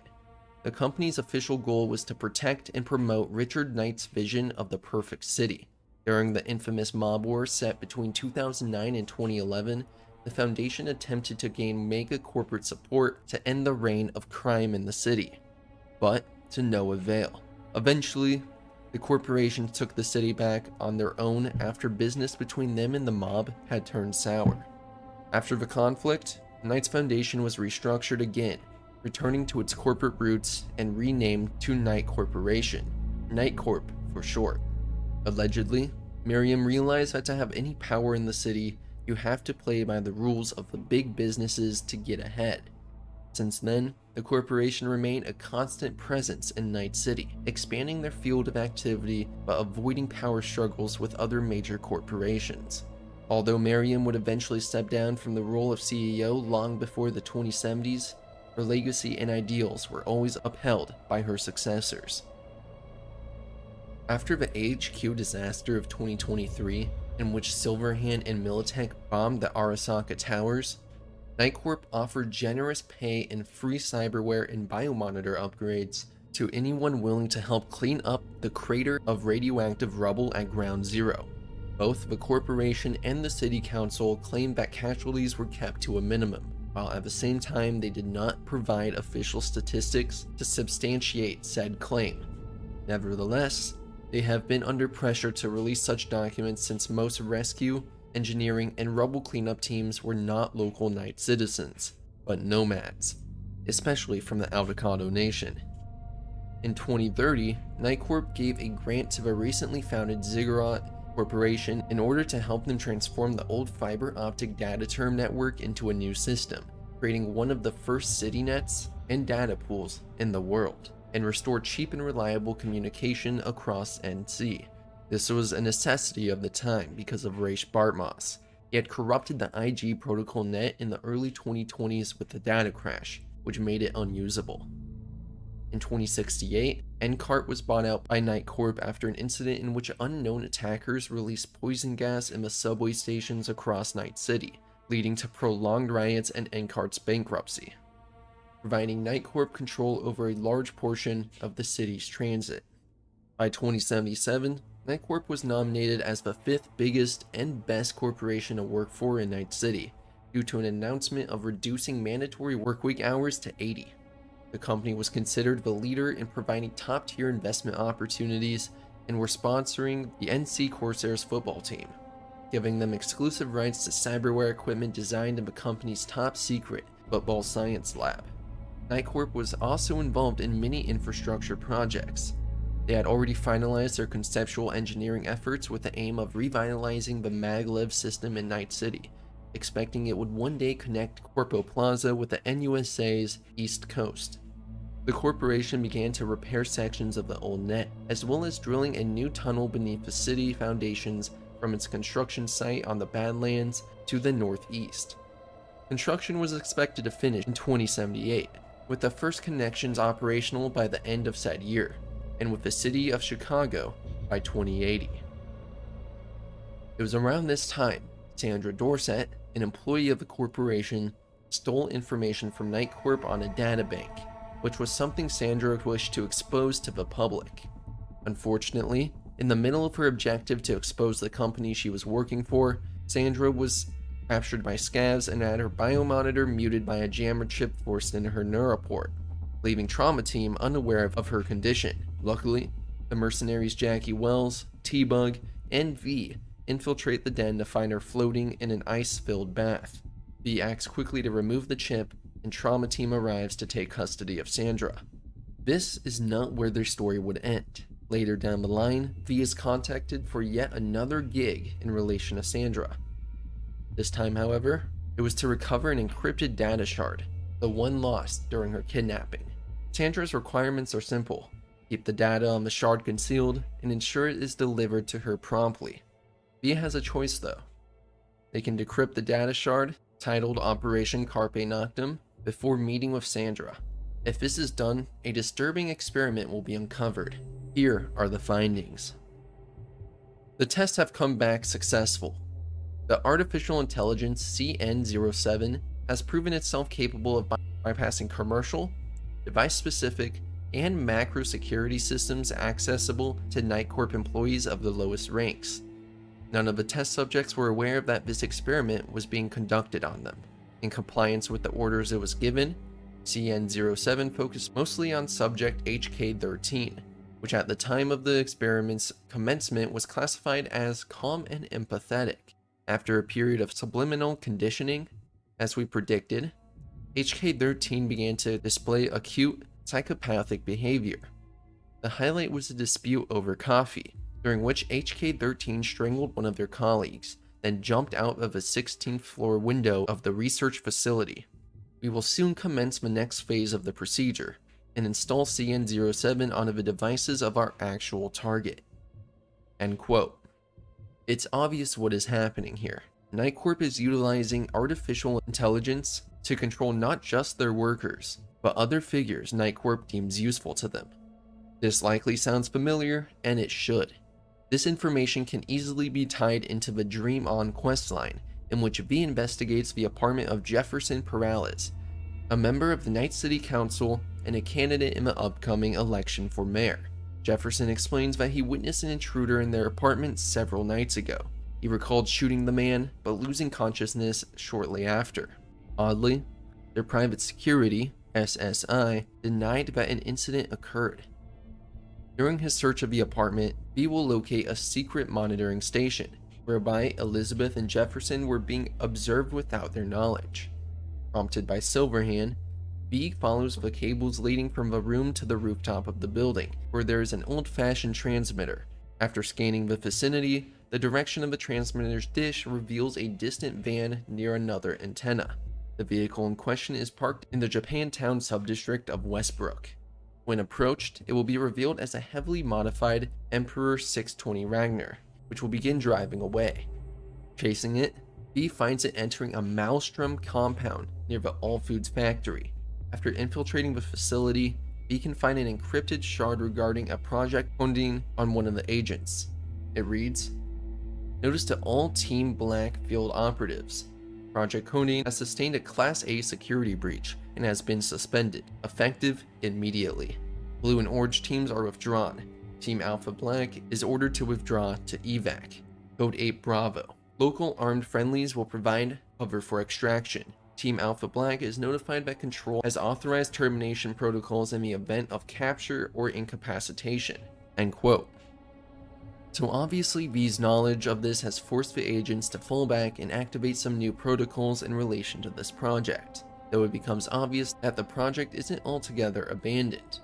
The company's official goal was to protect and promote Richard Knight's vision of the perfect city. During the infamous mob war set between 2009 and 2011, the Foundation attempted to gain mega corporate support to end the reign of crime in the city, but to no avail. Eventually, the corporation took the city back on their own after business between them and the mob had turned sour. After the conflict, Knight's Foundation was restructured again, returning to its corporate roots and renamed to Knight Corporation, Knight Corp for short. Allegedly, Miriam realized that to have any power in the city, you have to play by the rules of the big businesses to get ahead. Since then, the corporation remained a constant presence in Knight City, expanding their field of activity but avoiding power struggles with other major corporations. Although Miriam would eventually step down from the role of CEO long before the 2070s, her legacy and ideals were always upheld by her successors. After the HQ disaster of 2023, in which Silverhand and Militech bombed the Arasaka towers, Nightcorp offered generous pay and free cyberware and biomonitor upgrades to anyone willing to help clean up the crater of radioactive rubble at Ground Zero. Both the corporation and the city council claimed that casualties were kept to a minimum, while at the same time they did not provide official statistics to substantiate said claim. Nevertheless, they have been under pressure to release such documents since most rescue, engineering, and rubble cleanup teams were not local Night citizens, but nomads, especially from the Avocado Nation. In 2030, Nightcorp gave a grant to the recently founded Ziggurat Corporation in order to help them transform the old fiber optic data term network into a new system, creating one of the first city nets and data pools in the world, and restore cheap and reliable communication across NC. This was a necessity of the time because of Rache Bartmoss. He had corrupted the IG protocol net in the early 2020s with a data crash, which made it unusable. In 2068, NCART was bought out by Nightcorp after an incident in which unknown attackers released poison gas in the subway stations across Night City, leading to prolonged riots and NCART's bankruptcy, providing Nightcorp control over a large portion of the city's transit. By 2077, Nightcorp was nominated as the 5th biggest and best corporation to work for in Night City, due to an announcement of reducing mandatory workweek hours to 80. The company was considered the leader in providing top-tier investment opportunities and were sponsoring the NC Corsairs football team, giving them exclusive rights to cyberware equipment designed in the company's top-secret football science lab. Nightcorp was also involved in many infrastructure projects. They had already finalized their conceptual engineering efforts with the aim of revitalizing the maglev system in Night City, expecting it would one day connect Corpo Plaza with the NUSA's East Coast. The corporation began to repair sections of the old net, as well as drilling a new tunnel beneath the city foundations from its construction site on the Badlands to the northeast. Construction was expected to finish in 2078, with the first connections operational by the end of said year, and with the city of Chicago by 2080. It was around this time Sandra Dorsett, an employee of the corporation, stole information from Nightcorp on a databank, which was something Sandra wished to expose to the public. Unfortunately, in the middle of her objective to expose the company she was working for, Sandra was captured by scavs and had her biomonitor muted by a jammer chip forced into her neuroport, leaving Trauma Team unaware of her condition. Luckily, the mercenaries Jackie Wells, T-Bug, and V infiltrate the den to find her floating in an ice-filled bath. V acts quickly to remove the chip, and Trauma Team arrives to take custody of Sandra. This is not where their story would end. Later down the line, V is contacted for yet another gig in relation to Sandra. This time, however, it was to recover an encrypted data shard, the one lost during her kidnapping. Sandra's requirements are simple: keep the data on the shard concealed and ensure it is delivered to her promptly. V has a choice though. They can decrypt the data shard, titled Operation Carpe Noctem, before meeting with Sandra. If this is done, a disturbing experiment will be uncovered. Here are the findings. The tests have come back successful. The artificial intelligence CN07 has proven itself capable of bypassing commercial, device-specific, and macro security systems accessible to Nightcorp employees of the lowest ranks. None of the test subjects were aware that this experiment was being conducted on them. In compliance with the orders it was given, CN07 focused mostly on subject HK13, which at the time of the experiment's commencement was classified as calm and empathetic. After a period of subliminal conditioning, as we predicted, HK13 began to display acute psychopathic behavior. The highlight was a dispute over coffee, during which HK13 strangled one of their colleagues, then jumped out of a 16th floor window of the research facility. We will soon commence the next phase of the procedure, and install CN07 onto the devices of our actual target." End quote. It's obvious what is happening here. Nightcorp is utilizing artificial intelligence to control not just their workers, but other figures Nightcorp deems useful to them. This likely sounds familiar, and it should. This information can easily be tied into the Dream On questline in which V investigates the apartment of Jefferson Perales, a member of the Night City Council and a candidate in the upcoming election for mayor. Jefferson explains that he witnessed an intruder in their apartment several nights ago. He recalled shooting the man, but losing consciousness shortly after. Oddly, their private security, SSI, denied that an incident occurred. During his search of the apartment, V will locate a secret monitoring station, whereby Elizabeth and Jefferson were being observed without their knowledge. Prompted by Silverhand, V follows the cables leading from the room to the rooftop of the building, where there is an old-fashioned transmitter. After scanning the vicinity, the direction of the transmitter's dish reveals a distant van near another antenna. The vehicle in question is parked in the Japantown subdistrict of Westbrook. When approached, it will be revealed as a heavily modified Emperor 620 Ragnar, which will begin driving away. Chasing it, V finds it entering a Maelstrom compound near the All Foods factory. After infiltrating the facility, V can find an encrypted shard regarding a project funding on one of the agents. It reads, "Notice to all Team Black field operatives. Project Conan has sustained a Class A security breach and has been suspended, effective immediately. Blue and Orange teams are withdrawn. Team Alpha Black is ordered to withdraw to evac. Code 8 Bravo. Local armed friendlies will provide cover for extraction. Team Alpha Black is notified that Control has authorized termination protocols in the event of capture or incapacitation." End quote. So obviously V's knowledge of this has forced the agents to fall back and activate some new protocols in relation to this project, though it becomes obvious that the project isn't altogether abandoned.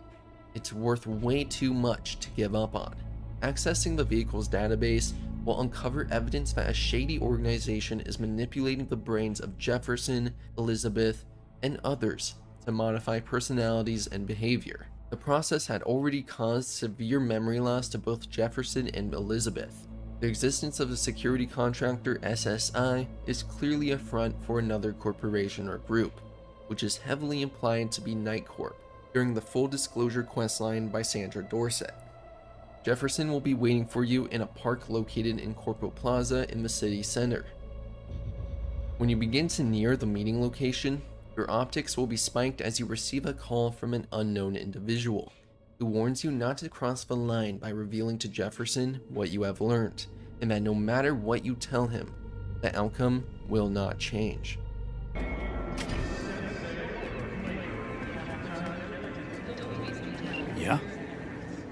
It's worth way too much to give up on. Accessing the vehicle's database will uncover evidence that a shady organization is manipulating the brains of Jefferson, Elizabeth, and others to modify personalities and behavior. The process had already caused severe memory loss to both Jefferson and Elizabeth. The existence of the security contractor SSI is clearly a front for another corporation or group, which is heavily implied to be Night Corp during the full disclosure questline by Sandra Dorset. Jefferson will be waiting for you in a park located in Corpo Plaza in the city center. When you begin to near the meeting location, your optics will be spiked as you receive a call from an unknown individual who warns you not to cross the line by revealing to Jefferson what you have learned, and that no matter what you tell him, the outcome will not change. Yeah?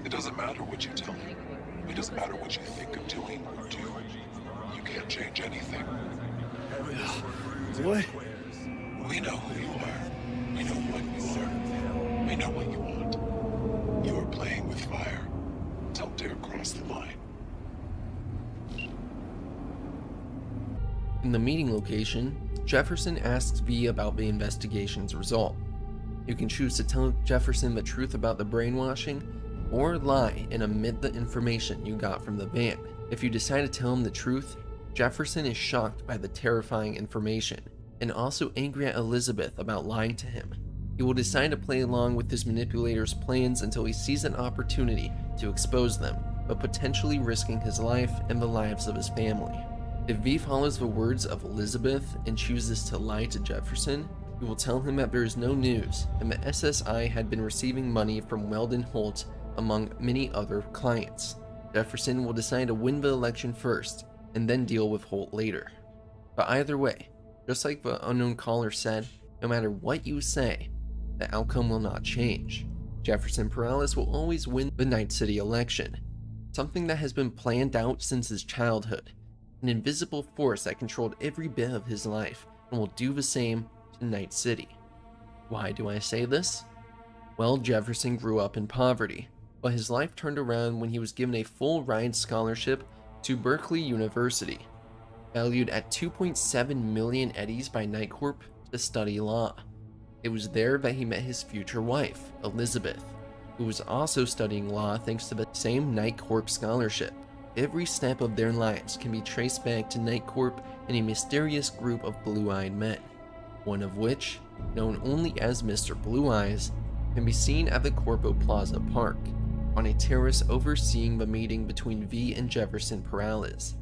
It doesn't matter what you tell me. It doesn't matter what you think of doing or do. You can't change anything. What? We know who you are. We know what you are. We know what you want. You are playing with fire. Don't dare cross the line. In the meeting location, Jefferson asks V about the investigation's result. You can choose to tell Jefferson the truth about the brainwashing, or lie and omit the information you got from the van. If you decide to tell him the truth, Jefferson is shocked by the terrifying information, and also angry at Elizabeth about lying to him. He will decide to play along with his manipulator's plans until he sees an opportunity to expose them, but potentially risking his life and the lives of his family. If V follows the words of Elizabeth and chooses to lie to Jefferson, he will tell him that there is no news and that SSI had been receiving money from Weldon Holt among many other clients. Jefferson will decide to win the election first and then deal with Holt later. But either way, just like the unknown caller said, no matter what you say, the outcome will not change. Jefferson Perales will always win the Night City election, something that has been planned out since his childhood, an invisible force that controlled every bit of his life and will do the same to Night City. Why do I say this? Well, Jefferson grew up in poverty, but his life turned around when he was given a full-ride scholarship to Berkeley University, valued at 2.7 million eddies by Night Corp, to study law. It was there that he met his future wife, Elizabeth, who was also studying law thanks to the same Night Corp scholarship. Every step of their lives can be traced back to Night Corp and a mysterious group of blue-eyed men, one of which, known only as Mr. Blue Eyes, can be seen at the Corpo Plaza Park, on a terrace overseeing the meeting between V and Jefferson Perales.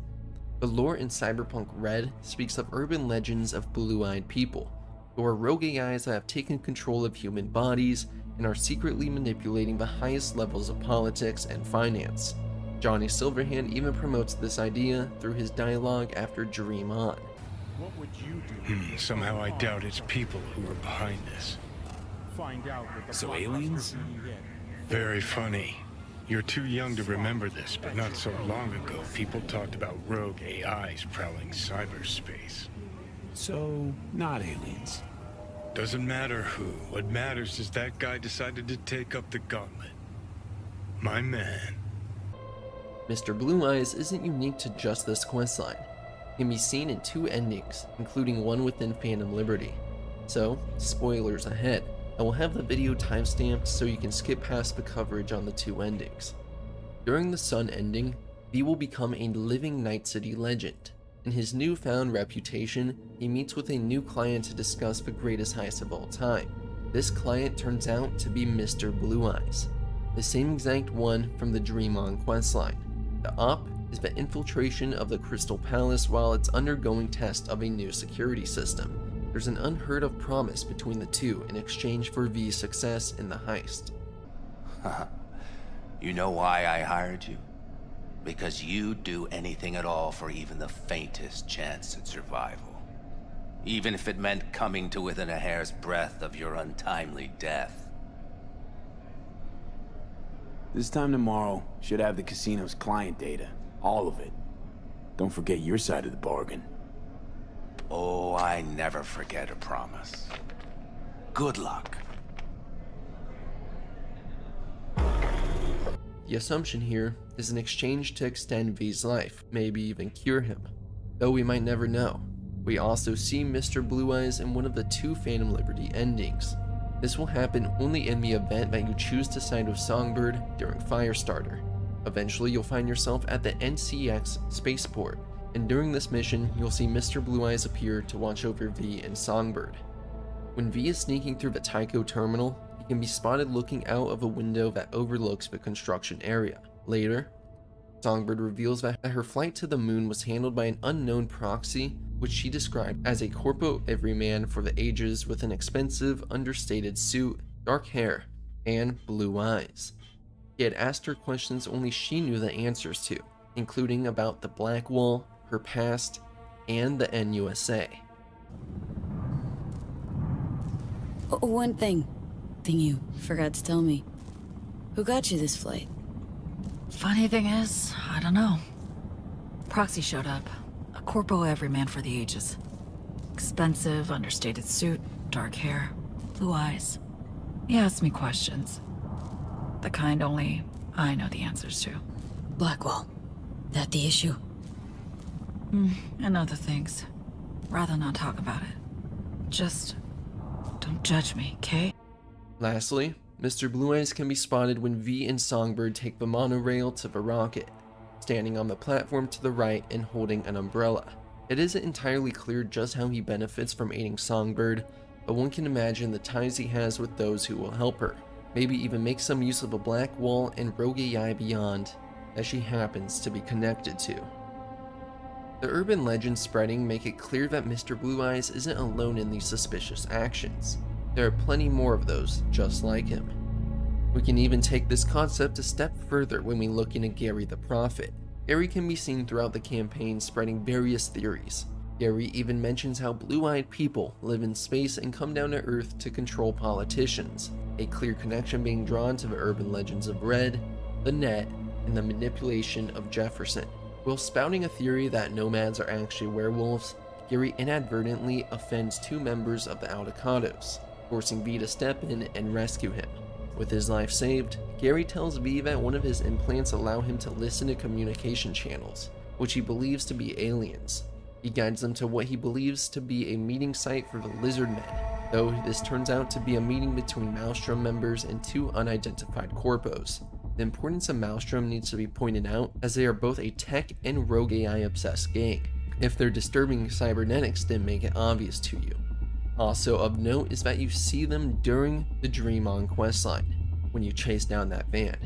The lore in Cyberpunk Red speaks of urban legends of blue-eyed people, who are rogue AIs that have taken control of human bodies and are secretly manipulating the highest levels of politics and finance. Johnny Silverhand even promotes this idea through his dialogue after Dream On. What would you do? Somehow I doubt it's people who are behind this. Find out what the So aliens? Very funny. You're too young to remember this, but not so long ago, people talked about rogue AIs prowling cyberspace. So, not aliens. Doesn't matter who. What matters is that guy decided to take up the gauntlet. My man. Mr. Blue Eyes isn't unique to just this questline. It can be seen in 2 endings, including one within Phantom Liberty. So, spoilers ahead. I will have the video timestamped so you can skip past the coverage on the 2 endings. During the Sun ending, V will become a living Night City legend. In his newfound reputation, he meets with a new client to discuss the greatest heist of all time. This client turns out to be Mr. Blue Eyes, the same exact one from the Dream On questline. The op is the infiltration of the Crystal Palace while it's undergoing test of a new security system. There's an unheard of promise between the two in exchange for V's success in the heist. You know why I hired you? Because you'd do anything at all for even the faintest chance at survival. Even if it meant coming to within a hair's breadth of your untimely death. This time tomorrow, should have the casino's client data. All of it. Don't forget your side of the bargain. Oh, I never forget a promise. Good luck. The assumption here is an exchange to extend V's life, maybe even cure him. Though we might never know. We also see Mr. Blue Eyes in one of the 2 Phantom Liberty endings. This will happen only in the event that you choose to side with Songbird during Firestarter. Eventually you'll find yourself at the NCX spaceport, and during this mission you'll see Mr. Blue Eyes appear to watch over V and Songbird. When V is sneaking through the Tycho terminal, he can be spotted looking out of a window that overlooks the construction area. Later, Songbird reveals that her flight to the moon was handled by an unknown proxy, which she described as a corpo everyman for the ages with an expensive, understated suit, dark hair, and blue eyes. He had asked her questions only she knew the answers to, including about the BlackWall, her past, and the NUSA. One thing you forgot to tell me. Who got you this flight? Funny thing is, I don't know. Proxy showed up. A corpo everyman for the ages. Expensive, understated suit, dark hair, blue eyes. He asked me questions. The kind only I know the answers to. BlackWall. That the issue? And other things. Rather not talk about it. Just don't judge me, okay? Lastly, Mr. Blue Eyes can be spotted when V and Songbird take the monorail to the rocket, standing on the platform to the right and holding an umbrella. It isn't entirely clear just how he benefits from aiding Songbird, but one can imagine the ties he has with those who will help her, maybe even make some use of a BlackWall and rogue AI beyond that she happens to be connected to. The urban legends spreading make it clear that Mr. Blue Eyes isn't alone in these suspicious actions. There are plenty more of those just like him. We can even take this concept a step further when we look into Gary the Prophet. Gary can be seen throughout the campaign spreading various theories. Gary even mentions how blue-eyed people live in space and come down to Earth to control politicians, a clear connection being drawn to the urban legends of Red, the Net, and the manipulation of Jefferson. While spouting a theory that nomads are actually werewolves, Gary inadvertently offends 2 members of the Aldecados, forcing V to step in and rescue him. With his life saved, Gary tells V that one of his implants allow him to listen to communication channels, which he believes to be aliens. He guides them to what he believes to be a meeting site for the Lizard Men, though this turns out to be a meeting between Maelstrom members and 2 unidentified corpos. The importance of Maelstrom needs to be pointed out, as they are both a tech and rogue AI obsessed gang, if their disturbing cybernetics didn't make it obvious to you. Also of note is that you see them during the Dream On questline, when you chase down that van.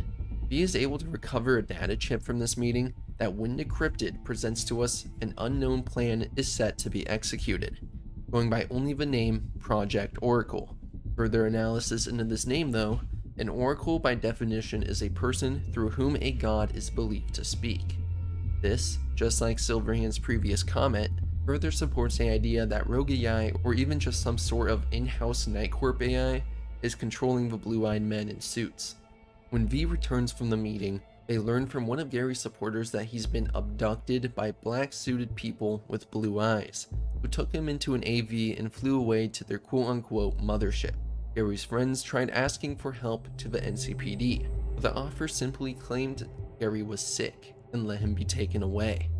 V is able to recover a data chip from this meeting, that when decrypted presents to us an unknown plan is set to be executed, going by only the name Project Oracle. Further analysis into this name though, an oracle by definition is a person through whom a god is believed to speak. This, just like Silverhand's previous comment, further supports the idea that Rogue AI, or even just some sort of in-house Night Corp AI, is controlling the blue-eyed men in suits. When V returns from the meeting, they learn from one of Gary's supporters that he's been abducted by black-suited people with blue eyes, who took him into an AV and flew away to their quote-unquote mothership. Gary's friends tried asking for help to the NCPD, but the offer simply claimed Gary was sick and let him be taken away.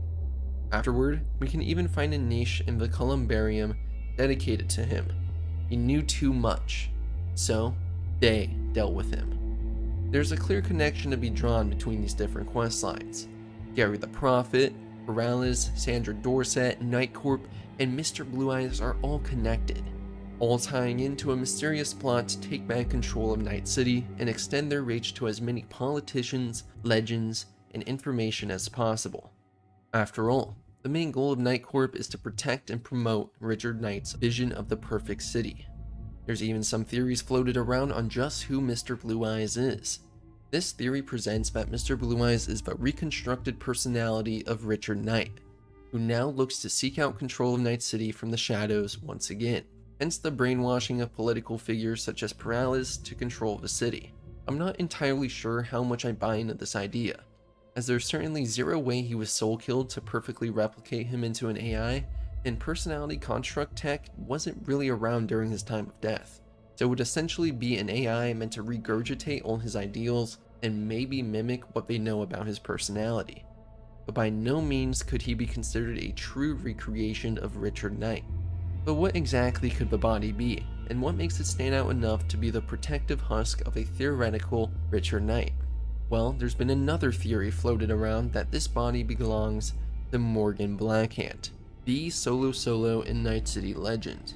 Afterward, we can even find a niche in the columbarium dedicated to him. He knew too much, so they dealt with him. There's a clear connection to be drawn between these different quest lines. Gary the Prophet, Perales, Sandra Dorset, Night Corp, and Mr. Blue Eyes are all connected, all tying into a mysterious plot to take back control of Night City and extend their reach to as many politicians, legends, and information as possible. After all, the main goal of Night Corp is to protect and promote Richard Knight's vision of the perfect city. There's even some theories floated around on just who Mr. Blue Eyes is. This theory presents that Mr. Blue Eyes is the reconstructed personality of Richard Knight, who now looks to seek out control of Night City from the shadows once again, hence the brainwashing of political figures such as Perales to control the city. I'm not entirely sure how much I buy into this idea, as there's certainly zero way he was soul killed to perfectly replicate him into an AI, and personality construct tech wasn't really around during his time of death, so it would essentially be an AI meant to regurgitate all his ideals and maybe mimic what they know about his personality. But by no means could he be considered a true recreation of Richard Knight. But what exactly could the body be, and what makes it stand out enough to be the protective husk of a theoretical Richard Knight? Well, there's been another theory floated around that this body belongs to Morgan Blackhand, the solo in Night City legend.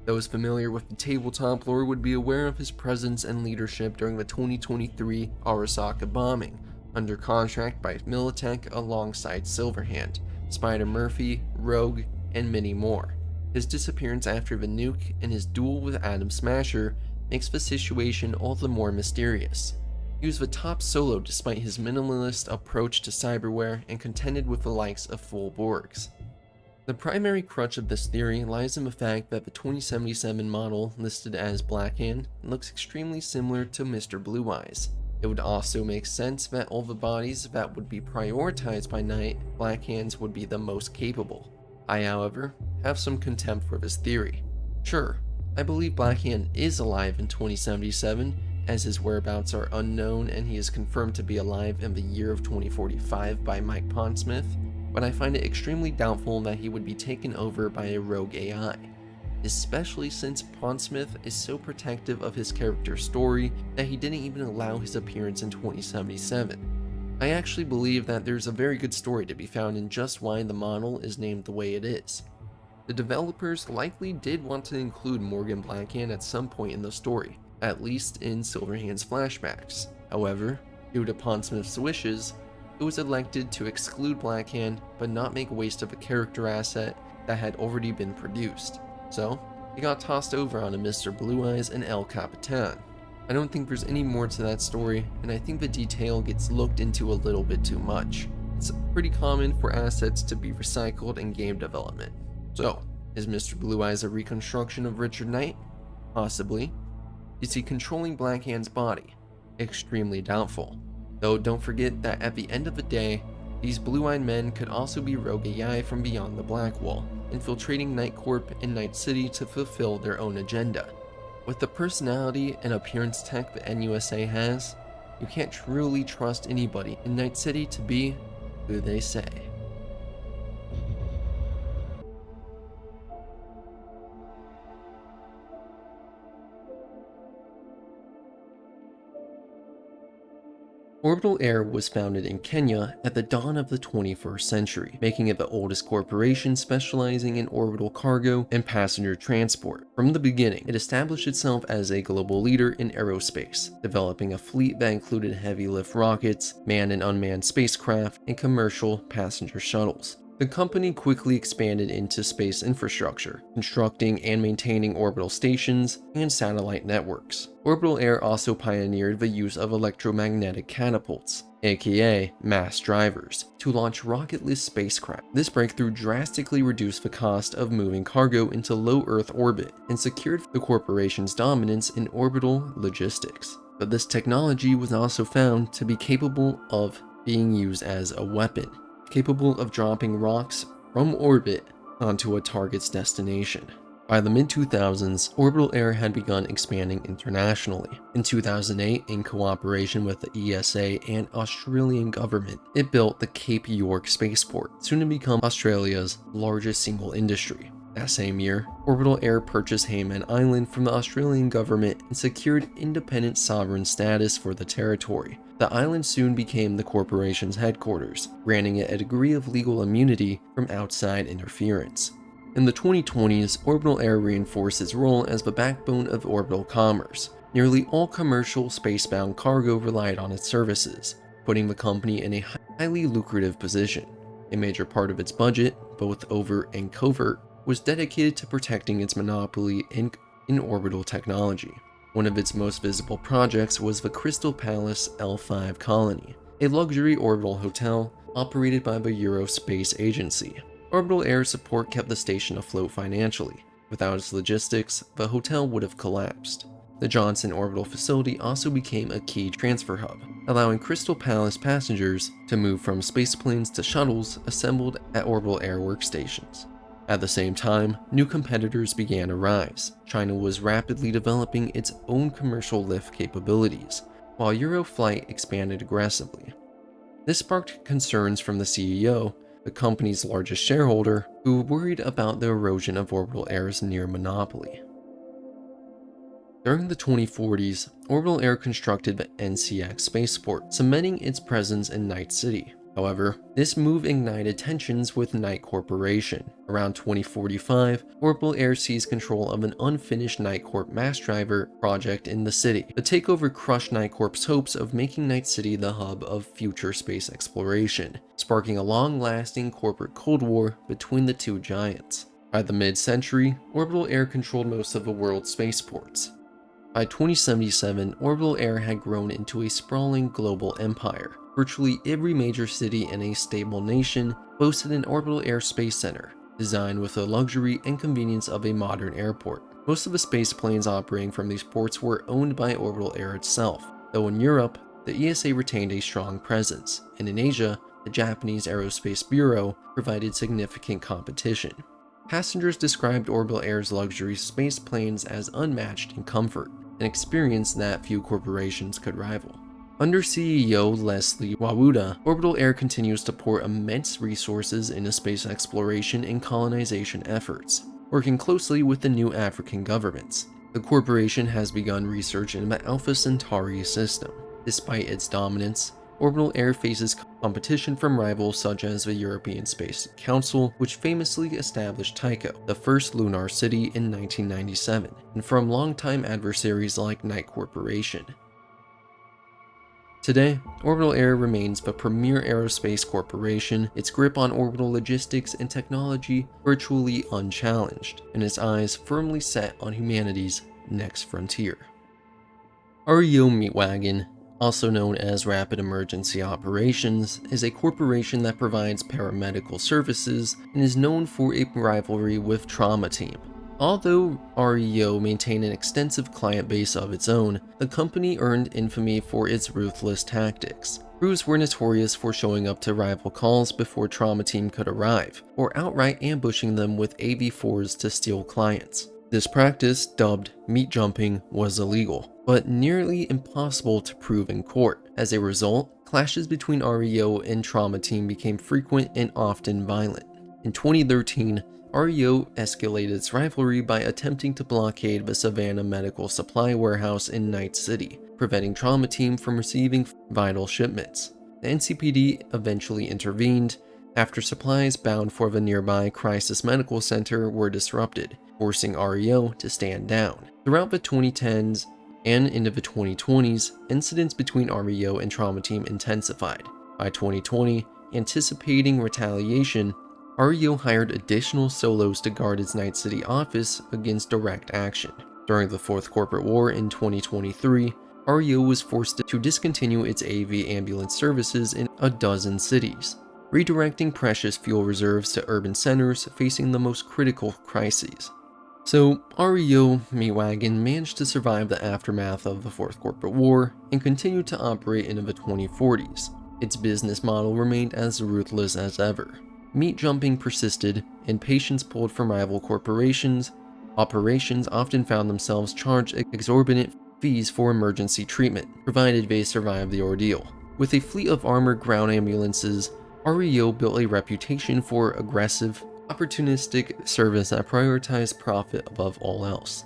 Those familiar with the tabletop lore would be aware of his presence and leadership during the 2023 Arasaka bombing, under contract by Militech alongside Silverhand, Spider Murphy, Rogue, and many more. His disappearance after the nuke and his duel with Atom Smasher makes the situation all the more mysterious. He was the top solo despite his minimalist approach to cyberware and contended with the likes of full Borgs. The primary crutch of this theory lies in the fact that the 2077 model listed as Blackhand looks extremely similar to Mr. Blue Eyes. It would also make sense that all the bodies that would be prioritized by Knight, Blackhands would be the most capable. I, however, have some contempt for this theory. Sure, I believe Blackhand is alive in 2077, as his whereabouts are unknown and he is confirmed to be alive in the year of 2045 by Mike Pondsmith, but I find it extremely doubtful that he would be taken over by a rogue AI, especially since Pondsmith is so protective of his character's story that he didn't even allow his appearance in 2077. I actually believe that there's a very good story to be found in just why the model is named the way it is. The developers likely did want to include Morgan Blackhand at some point in the story, at least in Silverhand's flashbacks. However, due to Pondsmith's wishes, it was elected to exclude Blackhand but not make waste of a character asset that had already been produced. So, it got tossed over onto Mr. Blue Eyes and El Capitan. I don't think there's any more to that story, and I think the detail gets looked into a little bit too much. It's pretty common for assets to be recycled in game development. So, is Mr. Blue Eyes a reconstruction of Richard Knight? Possibly. Is he controlling Blackhand's body? Extremely doubtful. Though don't forget that at the end of the day, these blue-eyed men could also be rogue AI from beyond the BlackWall, infiltrating Night Corp and Night City to fulfill their own agenda. With the personality and appearance tech that NUSA has, you can't truly trust anybody in Night City to be who they say. Orbital Air was founded in Kenya at the dawn of the 21st century, making it the oldest corporation specializing in orbital cargo and passenger transport. From the beginning, it established itself as a global leader in aerospace, developing a fleet that included heavy-lift rockets, manned and unmanned spacecraft, and commercial passenger shuttles. The company quickly expanded into space infrastructure, constructing and maintaining orbital stations and satellite networks. Orbital Air also pioneered the use of electromagnetic catapults, aka mass drivers, to launch rocketless spacecraft. This breakthrough drastically reduced the cost of moving cargo into low Earth orbit and secured the corporation's dominance in orbital logistics. But this technology was also found to be capable of being used as a weapon, capable of dropping rocks from orbit onto a target's destination. By the mid-2000s, Orbital Air had begun expanding internationally. In 2008, in cooperation with the ESA and Australian government, it built the Cape York spaceport, soon to become Australia's largest single industry. That same year, Orbital Air purchased Hayman Island from the Australian government and secured independent sovereign status for the territory. The island soon became the corporation's headquarters, granting it a degree of legal immunity from outside interference. In the 2020s, Orbital Air reinforced its role as the backbone of orbital commerce. Nearly all commercial spacebound cargo relied on its services, putting the company in a highly lucrative position. A major part of its budget, both overt and covert, was dedicated to protecting its monopoly in orbital technology. One of its most visible projects was the Crystal Palace L5 colony, a luxury orbital hotel operated by the Eurospace Agency. Orbital Air's support kept the station afloat financially. Without its logistics, the hotel would have collapsed. The Johnson Orbital Facility also became a key transfer hub, allowing Crystal Palace passengers to move from spaceplanes to shuttles assembled at Orbital Air workstations. At the same time, new competitors began to rise. China was rapidly developing its own commercial lift capabilities, while Euroflight expanded aggressively. This sparked concerns from the CEO, the company's largest shareholder, who worried about the erosion of Orbital Air's near monopoly. During the 2040s, Orbital Air constructed the NCX spaceport, cementing its presence in Night City. However, this move ignited tensions with Knight Corporation. Around 2045, Orbital Air seized control of an unfinished Knight Corp mass driver project in the city. The takeover crushed Knight Corp's hopes of making Night City the hub of future space exploration, sparking a long-lasting corporate Cold War between the two giants. By the mid-century, Orbital Air controlled most of the world's spaceports. By 2077, Orbital Air had grown into a sprawling global empire. Virtually every major city in a stable nation boasted an Orbital Air Space Center, designed with the luxury and convenience of a modern airport. Most of the space planes operating from these ports were owned by Orbital Air itself, though in Europe, the ESA retained a strong presence, and in Asia, the Japanese Aerospace Bureau provided significant competition. Passengers described Orbital Air's luxury space planes as unmatched in comfort, an experience that few corporations could rival. Under CEO Leslie Wawuda, Orbital Air continues to pour immense resources into space exploration and colonization efforts, working closely with the new African governments. The corporation has begun research in the Alpha Centauri system. Despite its dominance, Orbital Air faces competition from rivals such as the European Space Council, which famously established Tycho, the first lunar city, in 1997, and from longtime adversaries like Knight Corporation. Today, Orbital Air remains the premier aerospace corporation, its grip on orbital logistics and technology virtually unchallenged, and its eyes firmly set on humanity's next frontier. REO Meatwagon, also known as Rapid Emergency Operations, is a corporation that provides paramedical services and is known for a rivalry with Trauma Team. Although REO maintained an extensive client base of its own, the company earned infamy for its ruthless tactics. Crews were notorious for showing up to rival calls before Trauma Team could arrive, or outright ambushing them with AV-4s to steal clients. This practice, dubbed meat jumping, was illegal, but nearly impossible to prove in court. As a result, clashes between REO and Trauma Team became frequent and often violent. In 2013, REO escalated its rivalry by attempting to blockade the Savannah Medical Supply Warehouse in Night City, preventing Trauma Team from receiving vital shipments. The NCPD eventually intervened after supplies bound for the nearby Crisis Medical Center were disrupted, forcing REO to stand down. Throughout the 2010s and into the 2020s, incidents between REO and Trauma Team intensified. By 2020, anticipating retaliation, REO hired additional solos to guard its Night City office against direct action. During the Fourth Corporate War in 2023, REO was forced to discontinue its AV ambulance services in a dozen cities, redirecting precious fuel reserves to urban centers facing the most critical crises. So, REO Meatwagon managed to survive the aftermath of the Fourth Corporate War and continued to operate into the 2040s. Its business model remained as ruthless as ever. Meat jumping persisted, and patients pulled from rival corporations. Operations often found themselves charged exorbitant fees for emergency treatment, provided they survived the ordeal. With a fleet of armored ground ambulances, REO built a reputation for aggressive, opportunistic service that prioritized profit above all else.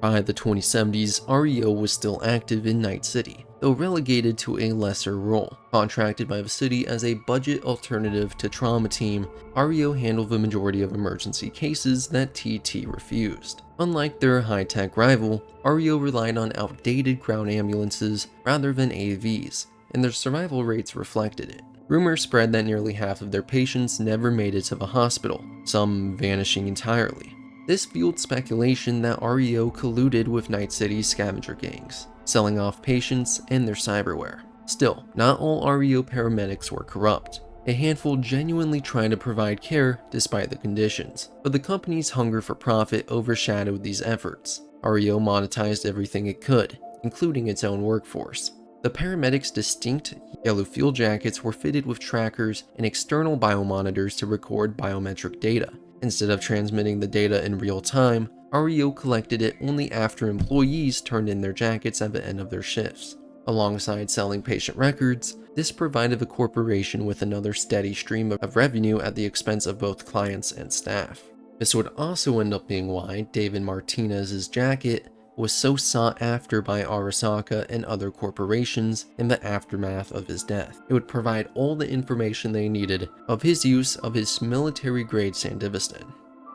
By the 2070s, REO was still active in Night City, though relegated to a lesser role. Contracted by the city as a budget alternative to Trauma Team, REO handled the majority of emergency cases that TT refused. Unlike their high-tech rival, REO relied on outdated ground ambulances rather than AVs, and their survival rates reflected it. Rumors spread that nearly half of their patients never made it to the hospital, some vanishing entirely. This fueled speculation that REO colluded with Night City's scavenger gangs, selling off patients and their cyberware. Still, not all REO paramedics were corrupt. A handful genuinely tried to provide care despite the conditions, but the company's hunger for profit overshadowed these efforts. REO monetized everything it could, including its own workforce. The paramedics' distinct yellow field jackets were fitted with trackers and external biomonitors to record biometric data. Instead of transmitting the data in real time, REO collected it only after employees turned in their jackets at the end of their shifts. Alongside selling patient records, this provided the corporation with another steady stream of revenue at the expense of both clients and staff. This would also end up being why David Martinez's jacket was so sought after by Arasaka and other corporations in the aftermath of his death. It would provide all the information they needed of his use of his military-grade Sandevistan.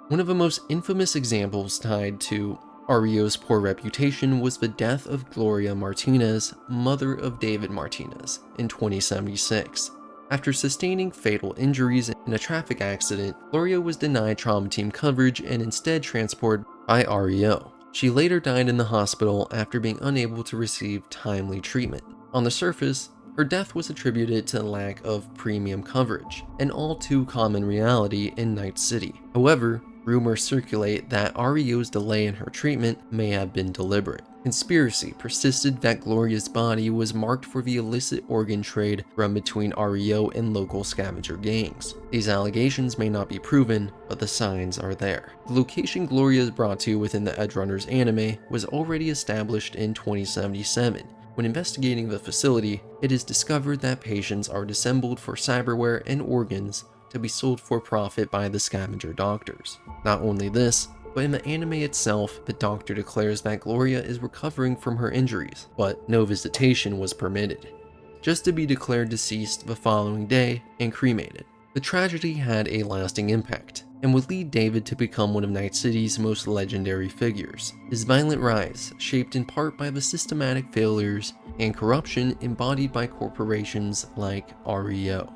One of the most infamous examples tied to REO's poor reputation was the death of Gloria Martinez, mother of David Martinez, in 2076. After sustaining fatal injuries in a traffic accident, Gloria was denied Trauma Team coverage and instead transported by REO. She later died in the hospital after being unable to receive timely treatment. On the surface, her death was attributed to the lack of premium coverage, an all too common reality in Night City. However, rumors circulate that REO's delay in her treatment may have been deliberate. Conspiracy persisted that Gloria's body was marked for the illicit organ trade run between REO and local scavenger gangs. These allegations may not be proven, but the signs are there. The location Gloria is brought to within the Edgerunners anime was already established in 2077. When investigating the facility, it is discovered that patients are dissembled for cyberware and organs to be sold for profit by the scavenger doctors. Not only this, but in the anime itself, the doctor declares that Gloria is recovering from her injuries, but no visitation was permitted, just to be declared deceased the following day and cremated. The tragedy had a lasting impact, and would lead David to become one of Night City's most legendary figures. His violent rise, shaped in part by the systematic failures and corruption embodied by corporations like REO.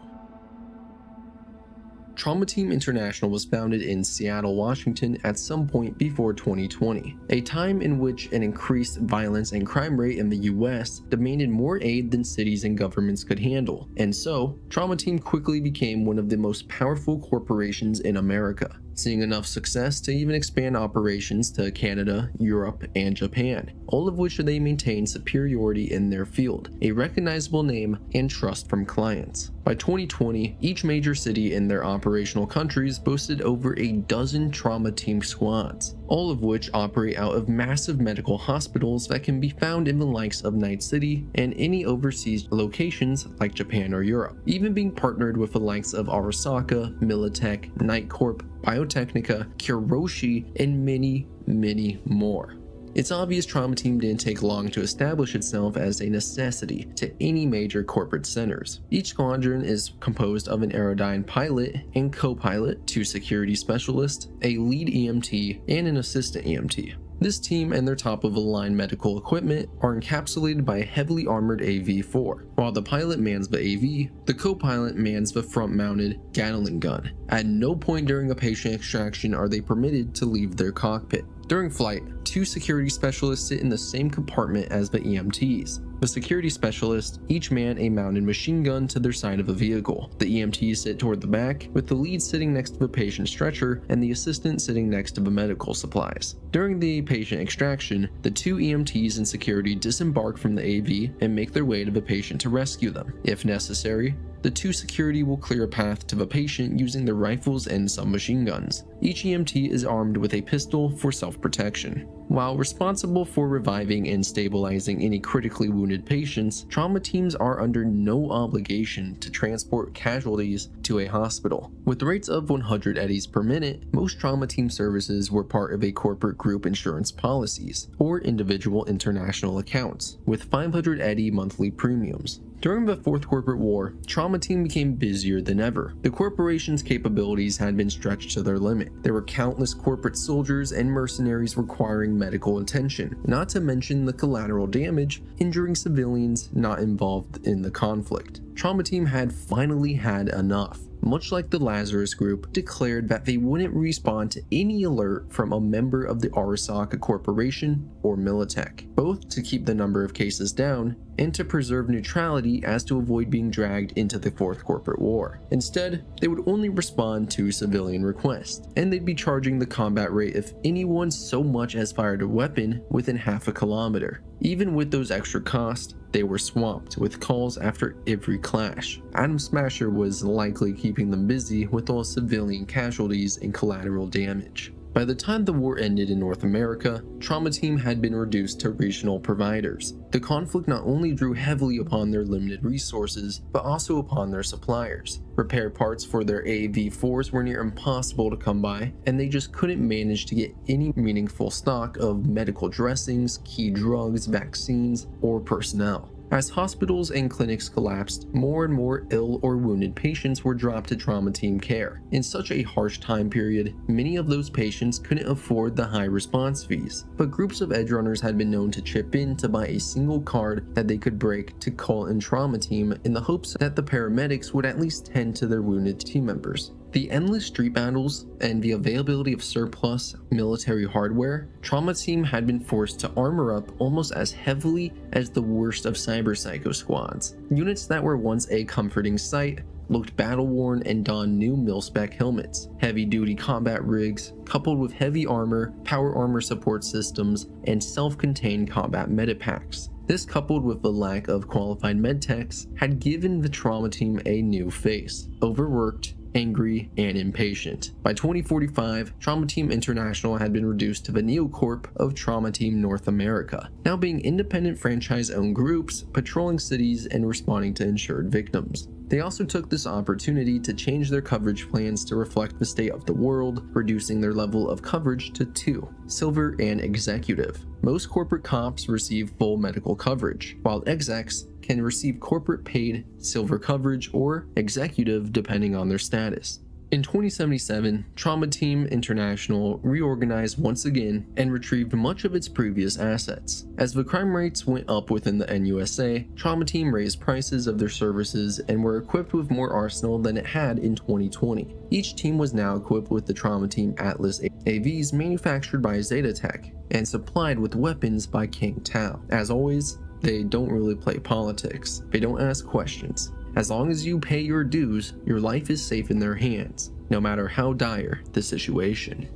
Trauma Team International was founded in Seattle, Washington at some point before 2020, a time in which an increased violence and crime rate in the US demanded more aid than cities and governments could handle, and so Trauma Team quickly became one of the most powerful corporations in America, seeing enough success to even expand operations to Canada, Europe, and Japan, all of which they maintain superiority in their field, a recognizable name, and trust from clients. By 2020, each major city in their operational countries boasted over a dozen Trauma Team squads, all of which operate out of massive medical hospitals that can be found in the likes of Night City and any overseas locations like Japan or Europe, even being partnered with the likes of Arasaka, Militech, Corp, Biotechnica, Kiroshi, and many, many more. It's obvious Trauma Team didn't take long to establish itself as a necessity to any major corporate centers. Each squadron is composed of an Aerodyne pilot and co-pilot, 2 security specialists, a lead EMT, and an assistant EMT. This team and their top-of-the-line medical equipment are encapsulated by a heavily armored AV-4. While the pilot mans the AV, the co-pilot mans the front-mounted Gatling gun. At no point during a patient extraction are they permitted to leave their cockpit. During flight, 2 security specialists sit in the same compartment as the EMTs. The security specialists each man a mounted machine gun to their side of the vehicle. The EMTs sit toward the back, with the lead sitting next to the patient stretcher and the assistant sitting next to the medical supplies. During the patient extraction, the 2 EMTs and security disembark from the AV and make their way to the patient to rescue them. If necessary, the 2 security will clear a path to the patient using their rifles and submachine guns. Each EMT is armed with a pistol for self-protection. While responsible for reviving and stabilizing any critically wounded patients, trauma teams are under no obligation to transport casualties to a hospital. With rates of 100 eddies per minute, most trauma team services were part of a corporate group insurance policies or individual international accounts, with 500 eddy monthly premiums. During the Fourth Corporate War, Trauma Team became busier than ever. The corporation's capabilities had been stretched to their limit. There were countless corporate soldiers and mercenaries requiring medical attention, not to mention the collateral damage, injuring civilians not involved in the conflict. Trauma Team had finally had enough. Much like the Lazarus group, declared that they wouldn't respond to any alert from a member of the Arasaka Corporation or Militech, both to keep the number of cases down and to preserve neutrality as to avoid being dragged into the Fourth Corporate War. Instead, they would only respond to civilian requests, and they'd be charging the combat rate if anyone so much as fired a weapon within half a kilometer. Even with those extra costs, they were swamped with calls after every clash. Atom Smasher was likely keeping them busy with all civilian casualties and collateral damage. By the time the war ended in North America, Trauma Team had been reduced to regional providers. The conflict not only drew heavily upon their limited resources, but also upon their suppliers. Repair parts for their AV-4s were near impossible to come by, and they just couldn't manage to get any meaningful stock of medical dressings, key drugs, vaccines, or personnel. As hospitals and clinics collapsed, more and more ill or wounded patients were dropped to trauma team care. In such a harsh time period, many of those patients couldn't afford the high response fees, but groups of edge runners had been known to chip in to buy a single card that they could break to call in trauma team in the hopes that the paramedics would at least tend to their wounded team members. The endless street battles and the availability of surplus military hardware, Trauma Team had been forced to armor up almost as heavily as the worst of cyber psycho squads. Units that were once a comforting sight looked battle-worn and donned new mil-spec helmets, heavy-duty combat rigs, coupled with heavy armor, power armor support systems, and self-contained combat medipacks. This, coupled with the lack of qualified medtechs, had given the Trauma Team a new face: overworked, angry, and impatient. By 2045, Trauma Team International had been reduced to the Neo-Corp of Trauma Team North America, now being independent franchise-owned groups patrolling cities and responding to insured victims. They also took this opportunity to change their coverage plans to reflect the state of the world, reducing their level of coverage to 2, Silver and Executive. Most corporate cops receive full medical coverage, while execs can receive corporate paid Silver coverage or Executive depending on their status. In 2077, Trauma Team International reorganized once again and retrieved much of its previous assets. As the crime rates went up within the NUSA, Trauma Team raised prices of their services and were equipped with more arsenal than it had in 2020. Each team was now equipped with the Trauma Team Atlas AVs manufactured by ZetaTech and supplied with weapons by KangTao. As always, they don't really play politics. They don't ask questions. As long as you pay your dues, your life is safe in their hands, no matter how dire the situation.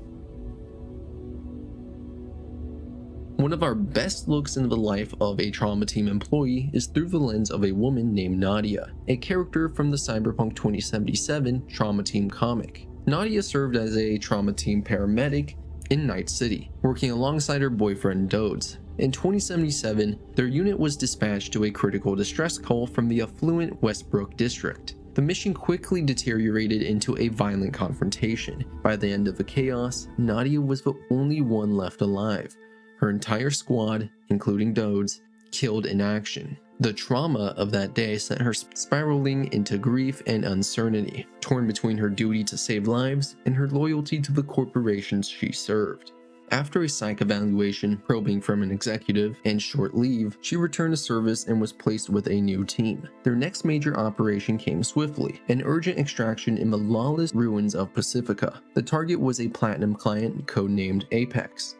One of our best looks into the life of a Trauma Team employee is through the lens of a woman named Nadia, a character from the Cyberpunk 2077 Trauma Team comic. Nadia served as a Trauma Team paramedic in Night City, working alongside her boyfriend Dodes. In 2077, their unit was dispatched to a critical distress call from the affluent Westbrook district. The mission quickly deteriorated into a violent confrontation. By the end of the chaos, Nadia was the only one left alive. Her entire squad, including Dodes, killed in action. The trauma of that day sent her spiraling into grief and uncertainty, torn between her duty to save lives and her loyalty to the corporations she served. After a psych evaluation, probing from an executive, and short leave, she returned to service and was placed with a new team. Their next major operation came swiftly, an urgent extraction in the lawless ruins of Pacifica. The target was a platinum client codenamed Apex,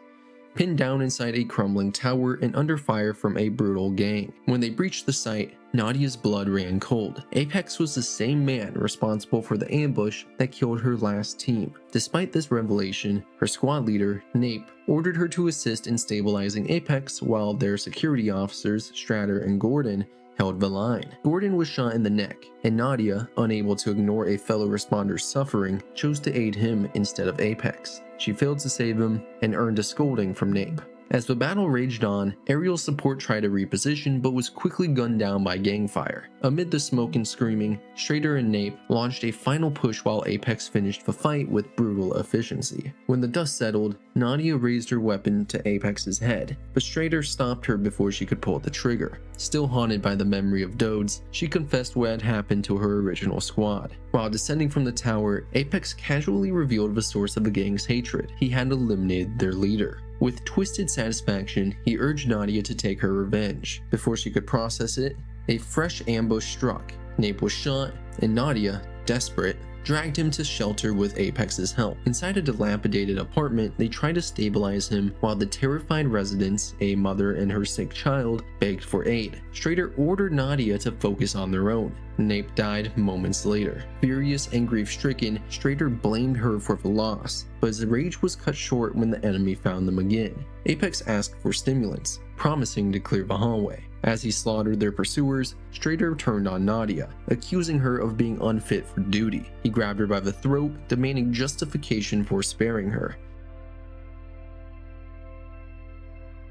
pinned down inside a crumbling tower and under fire from a brutal gang. When they breached the site, Nadia's blood ran cold. Apex was the same man responsible for the ambush that killed her last team. Despite this revelation, her squad leader, Nape, ordered her to assist in stabilizing Apex while their security officers, Stratter and Gordon, held the line. Gordon was shot in the neck, and Nadia, unable to ignore a fellow responder's suffering, chose to aid him instead of Apex. She failed to save him and earned a scolding from Nape. As the battle raged on, aerial support tried to reposition but was quickly gunned down by gang fire. Amid the smoke and screaming, Strader and Nape launched a final push while Apex finished the fight with brutal efficiency. When the dust settled, Nadia raised her weapon to Apex's head, but Strader stopped her before she could pull the trigger. Still haunted by the memory of Dodes, she confessed what had happened to her original squad. While descending from the tower, Apex casually revealed the source of the gang's hatred. He had eliminated their leader. With twisted satisfaction, he urged Nadia to take her revenge. Before she could process it, a fresh ambush struck. Nape was shot, and Nadia, desperate, dragged him to shelter with Apex's help. Inside a dilapidated apartment, they tried to stabilize him while the terrified residents, a mother and her sick child, begged for aid. Strader ordered Nadia to focus on their own. Nape died moments later. Furious and grief-stricken, Strader blamed her for the loss, but his rage was cut short when the enemy found them again. Apex asked for stimulants, promising to clear the hallway. As he slaughtered their pursuers, Strader turned on Nadia, accusing her of being unfit for duty. He grabbed her by the throat, demanding justification for sparing her.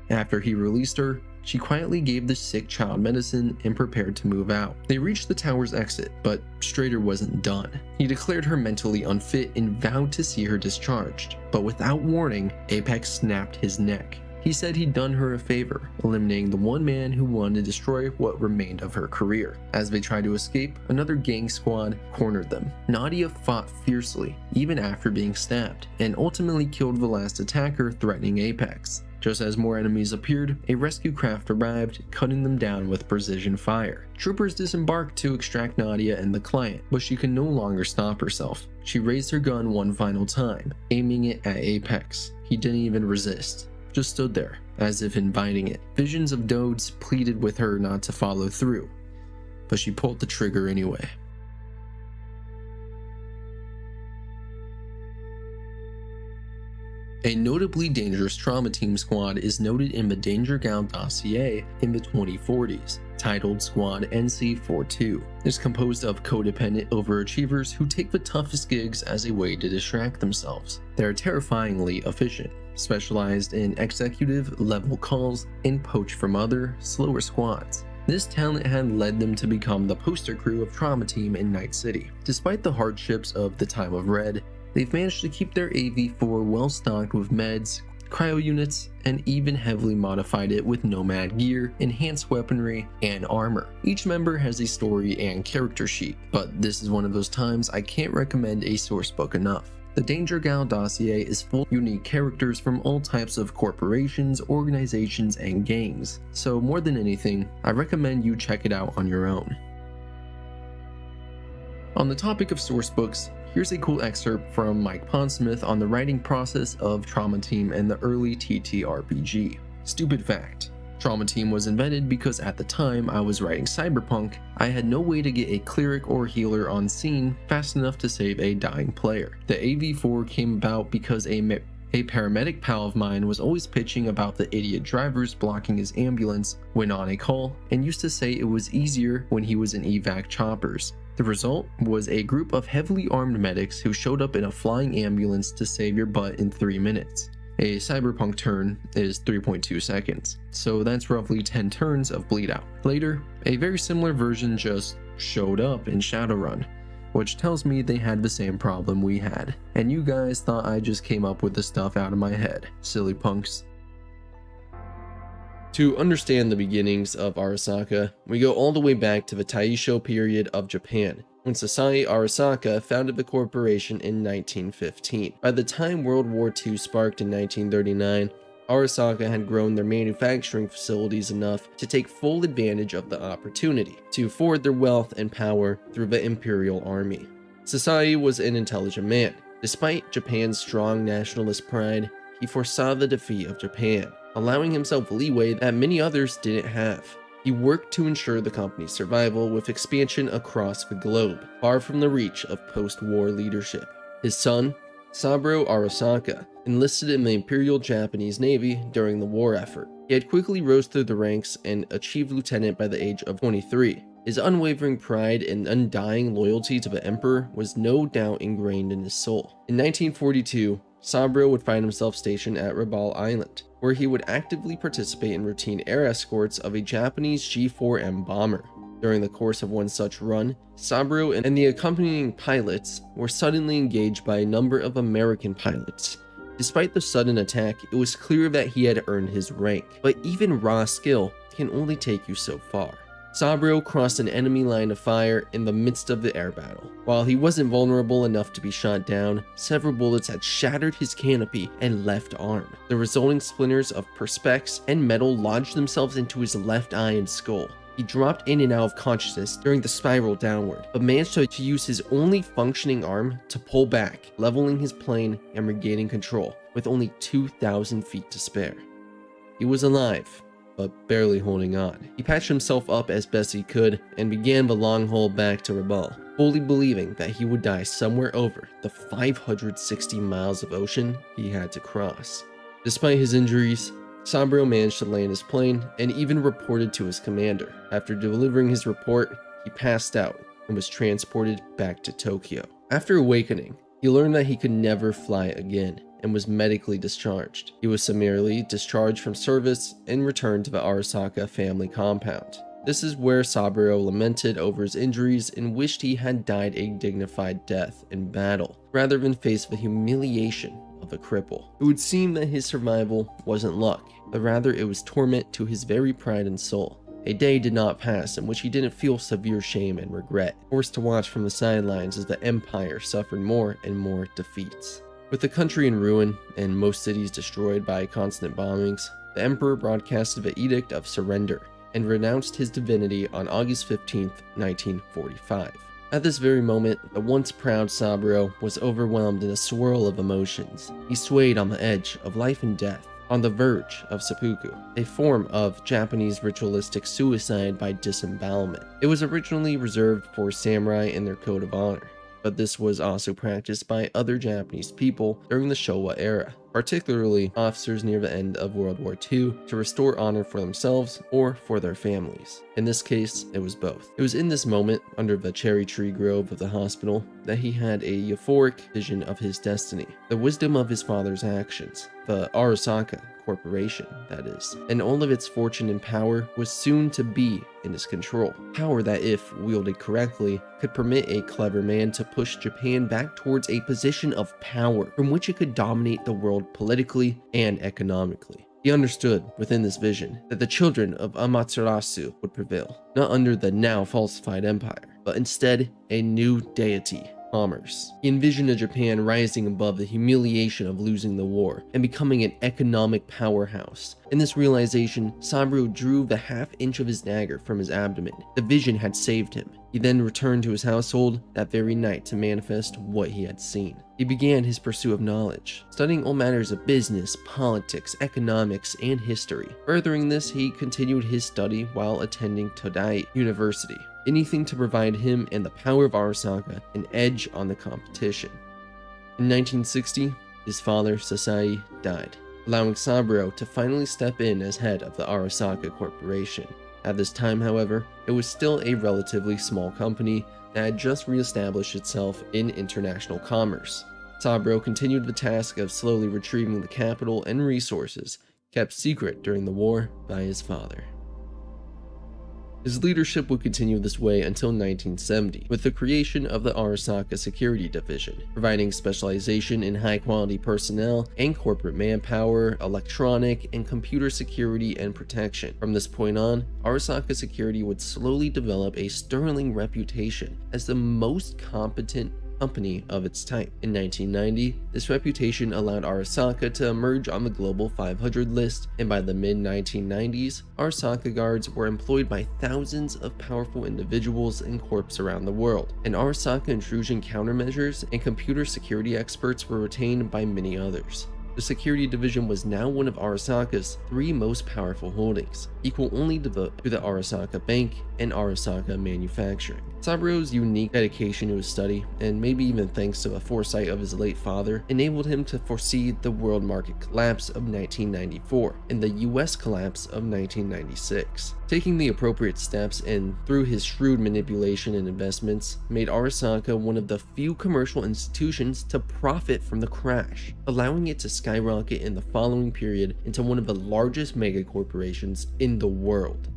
After he released her, she quietly gave the sick child medicine and prepared to move out. They reached the tower's exit, but Strader wasn't done. He declared her mentally unfit and vowed to see her discharged. But without warning, Apex snapped his neck. He said he'd done her a favor, eliminating the one man who wanted to destroy what remained of her career. As they tried to escape, another gang squad cornered them. Nadia fought fiercely, even after being stabbed, and ultimately killed the last attacker threatening Apex. Just as more enemies appeared, a rescue craft arrived, cutting them down with precision fire. Troopers disembarked to extract Nadia and the client, but she could no longer stop herself. She raised her gun one final time, aiming it at Apex. He didn't even resist, just stood there, as if inviting it. Visions of Dodes pleaded with her not to follow through, but she pulled the trigger anyway. A notably dangerous trauma team squad is noted in the Danger Gal dossier in the 2040s, titled Squad NC-42. It's composed of codependent overachievers who take the toughest gigs as a way to distract themselves. They're terrifyingly efficient, specialized in executive-level calls, and poach from other, slower squads. This talent had led them to become the poster crew of Trauma Team in Night City. Despite the hardships of the time of Red, they've managed to keep their AV-4 well stocked with meds, cryo units, and even heavily modified it with nomad gear, enhanced weaponry, and armor. Each member has a story and character sheet, but this is one of those times I can't recommend a sourcebook enough. The Danger Gal dossier is full of unique characters from all types of corporations, organizations, and gangs, so more than anything, I recommend you check it out on your own. On the topic of sourcebooks, here's a cool excerpt from Mike Pondsmith on the writing process of Trauma Team and the early TTRPG. Stupid fact: Trauma Team was invented because at the time I was writing Cyberpunk, I had no way to get a cleric or healer on scene fast enough to save a dying player. The AV4 came about because a paramedic pal of mine was always pitching about the idiot drivers blocking his ambulance when on a call, and used to say it was easier when he was in evac choppers. The result was a group of heavily armed medics who showed up in a flying ambulance to save your butt in 3 minutes. A cyberpunk turn is 3.2 seconds, so that's roughly 10 turns of bleed out. Later, a very similar version just showed up in Shadowrun, which tells me they had the same problem we had. And you guys thought I just came up with the stuff out of my head, silly punks. To understand the beginnings of Arasaka, we go all the way back to the Taisho period of Japan, when Sasai Arasaka founded the corporation in 1915. By the time World War II sparked in 1939, Arasaka had grown their manufacturing facilities enough to take full advantage of the opportunity to forward their wealth and power through the Imperial Army. Sasai was an intelligent man. Despite Japan's strong nationalist pride, he foresaw the defeat of Japan, allowing himself leeway that many others didn't have. He worked to ensure the company's survival with expansion across the globe, far from the reach of post-war leadership. His son, Saburo Arasaka, enlisted in the Imperial Japanese Navy during the war effort. He had quickly rose through the ranks and achieved lieutenant by the age of 23. His unwavering pride and undying loyalty to the Emperor was no doubt ingrained in his soul. In 1942, Saburo would find himself stationed at Rabaul Island, where he would actively participate in routine air escorts of a Japanese G4M bomber. During the course of one such run, Saburo and the accompanying pilots were suddenly engaged by a number of American pilots. Despite the sudden attack, it was clear that he had earned his rank, but even raw skill can only take you so far. Saburo crossed an enemy line of fire in the midst of the air battle. While he wasn't vulnerable enough to be shot down, several bullets had shattered his canopy and left arm. The resulting splinters of perspex and metal lodged themselves into his left eye and skull. He dropped in and out of consciousness during the spiral downward, but managed to use his only functioning arm to pull back, leveling his plane and regaining control, with only 2,000 feet to spare. He was alive, but barely holding on. He patched himself up as best he could and began the long haul back to Rabaul, fully believing that he would die somewhere over the 560 miles of ocean he had to cross. Despite his injuries, Saburo managed to land his plane and even reported to his commander. After delivering his report, he passed out and was transported back to Tokyo. After awakening, he learned that he could never fly again and was medically discharged. He was summarily discharged from service and returned to the Arasaka family compound. This is where Saburo lamented over his injuries and wished he had died a dignified death in battle, rather than face the humiliation of a cripple. It would seem that his survival wasn't luck, but rather it was torment to his very pride and soul. A day did not pass in which he didn't feel severe shame and regret, forced to watch from the sidelines as the Empire suffered more and more defeats. With the country in ruin and most cities destroyed by constant bombings, the Emperor broadcasted the Edict of Surrender and renounced his divinity on August 15, 1945. At this very moment, the once proud Saburo was overwhelmed in a swirl of emotions. He swayed on the edge of life and death, on the verge of seppuku, a form of Japanese ritualistic suicide by disembowelment. It was originally reserved for samurai in their code of honor, but this was also practiced by other Japanese people during the Showa era, particularly officers near the end of World War II, to restore honor for themselves or for their families. In this case, it was both. It was in this moment, under the cherry tree grove of the hospital, that he had a euphoric vision of his destiny, the wisdom of his father's actions, the Arasaka Corporation, that is, and all of its fortune and power was soon to be in his control. Power that, if wielded correctly, could permit a clever man to push Japan back towards a position of power from which it could dominate the world politically and economically. He understood within this vision that the children of Amaterasu would prevail, not under the now falsified empire, but instead a new deity, commerce. He envisioned a Japan rising above the humiliation of losing the war and becoming an economic powerhouse. In this realization, Saburo drew the half-inch of his dagger from his abdomen. The vision had saved him. He then returned to his household that very night to manifest what he had seen. He began his pursuit of knowledge, studying all matters of business, politics, economics, and history. Furthering this, he continued his study while attending Todai University, anything to provide him and the power of Arasaka an edge on the competition. In 1960, his father, Sasai, died, allowing Saburo to finally step in as head of the Arasaka Corporation. At this time, however, it was still a relatively small company that had just re-established itself in international commerce. Saburo continued the task of slowly retrieving the capital and resources kept secret during the war by his father. His leadership would continue this way until 1970, with the creation of the Arasaka Security Division, providing specialization in high-quality personnel and corporate manpower, electronic and computer security and protection. From this point on, Arasaka Security would slowly develop a sterling reputation as the most competent company of its type. In 1990, this reputation allowed Arasaka to emerge on the Global 500 list, and by the mid-1990s, Arasaka guards were employed by thousands of powerful individuals and corps around the world, and Arasaka intrusion countermeasures and computer security experts were retained by many others. The security division was now one of Arasaka's 3 most powerful holdings, equal only to the Arasaka Bank and Arasaka Manufacturing. Saburo's unique dedication to his study, and maybe even thanks to the foresight of his late father, enabled him to foresee the world market collapse of 1994 and the US collapse of 1996. Taking the appropriate steps and, through his shrewd manipulation and investments, made Arasaka one of the few commercial institutions to profit from the crash, allowing it to skyrocket in the following period into one of the largest megacorporations in the world.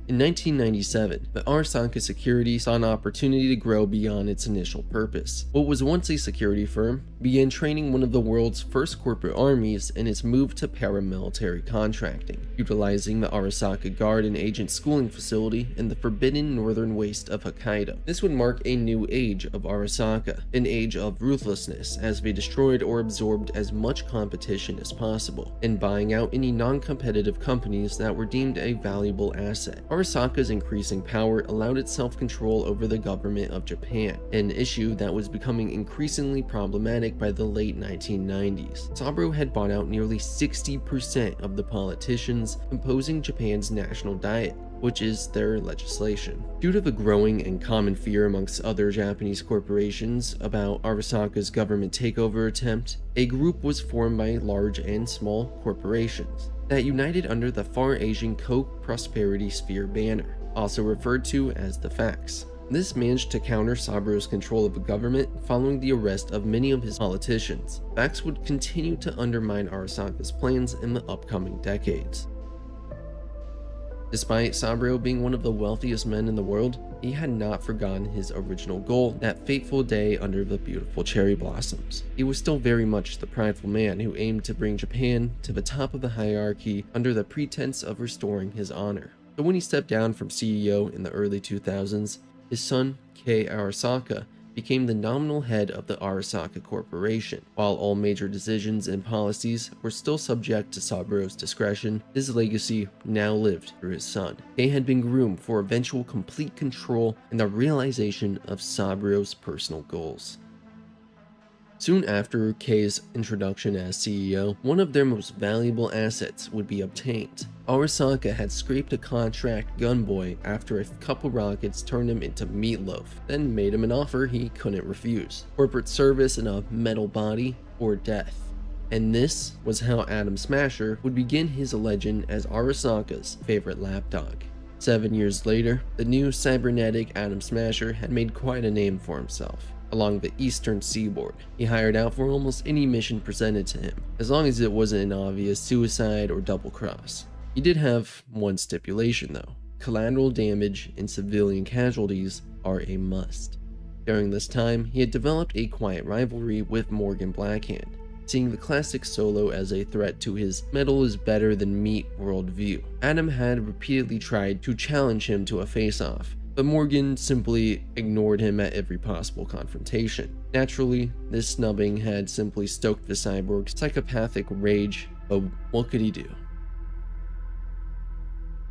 In 1997, the Arasaka Security saw an opportunity to grow beyond its initial purpose. What was once a security firm began training one of the world's first corporate armies in its move to paramilitary contracting, utilizing the Arasaka Guard and Agent Schooling Facility in the forbidden northern waste of Hokkaido. This would mark a new age of Arasaka, an age of ruthlessness as they destroyed or absorbed as much competition as possible, and buying out any non-competitive companies that were deemed a valuable asset. Arasaka's increasing power allowed it self-control over the government of Japan, an issue that was becoming increasingly problematic by the late 1990s. Saburo had bought out nearly 60% of the politicians composing Japan's national diet, which is their legislation. Due to the growing and common fear amongst other Japanese corporations about Arasaka's government takeover attempt, a group was formed by large and small corporations that united under the Far Asian Co-Prosperity Sphere banner, also referred to as the FACS. This managed to counter Saburo's control of the government following the arrest of many of his politicians. FACS would continue to undermine Arasaka's plans in the upcoming decades. Despite Saburo being one of the wealthiest men in the world, he had not forgotten his original goal that fateful day under the beautiful cherry blossoms. He was still very much the prideful man who aimed to bring Japan to the top of the hierarchy under the pretense of restoring his honor. But when he stepped down from CEO in the early 2000s, his son, Kei Arasaka, became the nominal head of the Arasaka Corporation. While all major decisions and policies were still subject to Saburo's discretion, his legacy now lived through his son. Kei had been groomed for eventual complete control and the realization of Saburo's personal goals. Soon after Kei's introduction as CEO, one of their most valuable assets would be obtained. Arasaka had scraped a contract gunboy after a couple rockets turned him into meatloaf, then made him an offer he couldn't refuse: corporate service in a metal body or death. And this was how Atom Smasher would begin his legend as Arasaka's favorite lapdog. 7 years later, the new cybernetic Atom Smasher had made quite a name for himself. Along the eastern seaboard, he hired out for almost any mission presented to him, as long as it wasn't an obvious suicide or double cross. He did have one stipulation though: collateral damage and civilian casualties are a must. During this time, he had developed a quiet rivalry with Morgan Blackhand, seeing the classic Solo as a threat to his metal is better than meat worldview. Adam had repeatedly tried to challenge him to a face-off, but Morgan simply ignored him at every possible confrontation. Naturally, this snubbing had simply stoked the cyborg's psychopathic rage, but what could he do?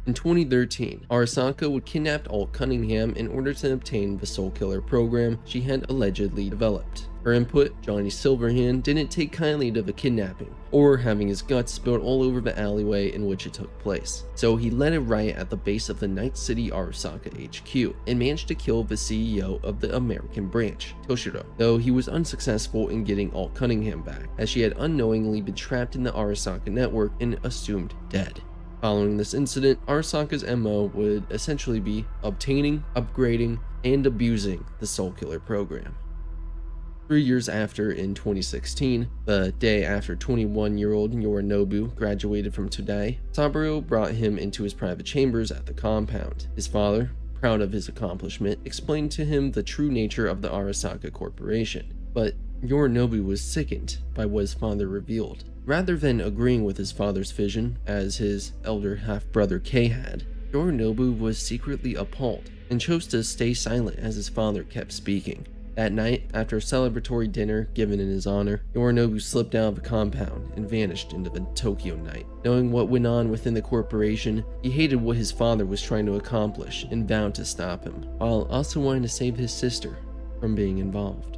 In 2013, Arasaka would kidnap Alt Cunningham in order to obtain the Soul Killer program she had allegedly developed. Her input, Johnny Silverhand, didn't take kindly to the kidnapping, or having his guts spilled all over the alleyway in which it took place. So he led a riot at the base of the Night City Arasaka HQ, and managed to kill the CEO of the American branch, Toshiro, though he was unsuccessful in getting Alt Cunningham back, as she had unknowingly been trapped in the Arasaka network and assumed dead. Following this incident, Arasaka's MO would essentially be obtaining, upgrading, and abusing the Soul Killer program. 3 years after, in 2016, the day after 21-year-old Yorinobu graduated from Todai, Saburo brought him into his private chambers at the compound. His father, proud of his accomplishment, explained to him the true nature of the Arasaka Corporation, but Yorinobu was sickened by what his father revealed. Rather than agreeing with his father's vision, as his elder half-brother Kei had, Yorinobu was secretly appalled and chose to stay silent as his father kept speaking. That night, after a celebratory dinner given in his honor, Yorinobu slipped out of the compound and vanished into the Tokyo night. Knowing what went on within the corporation, he hated what his father was trying to accomplish and vowed to stop him, while also wanting to save his sister from being involved.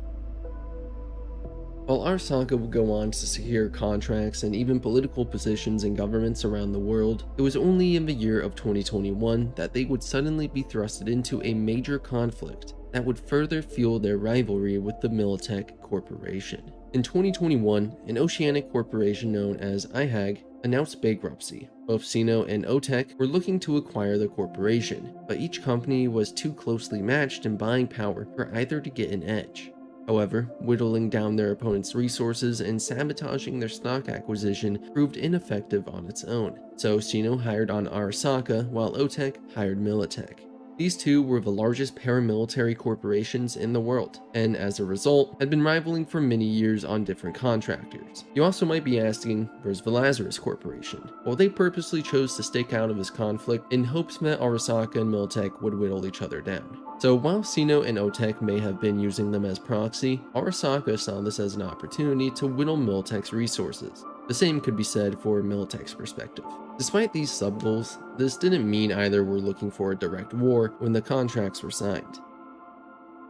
While Arasaka would go on to secure contracts and even political positions in governments around the world, it was only in the year of 2021 that they would suddenly be thrusted into a major conflict that would further fuel their rivalry with the Militech Corporation. In 2021, an oceanic corporation known as IHAG announced bankruptcy. Both Sino and OTEC were looking to acquire the corporation, but each company was too closely matched in buying power for either to get an edge. However, whittling down their opponent's resources and sabotaging their stock acquisition proved ineffective on its own, so Sino hired on Arasaka while OTEC hired Militech. These two were the largest paramilitary corporations in the world, and as a result, had been rivaling for many years on different contractors. You also might be asking, where's the Lazarus Corporation? Well, they purposely chose to stick out of this conflict in hopes that Arasaka and Militech would whittle each other down. So while Sino and OTEC may have been using them as proxy, Arasaka saw this as an opportunity to whittle Militech's resources. The same could be said for Militech's perspective. Despite these sub-goals, this didn't mean either were looking for a direct war when the contracts were signed.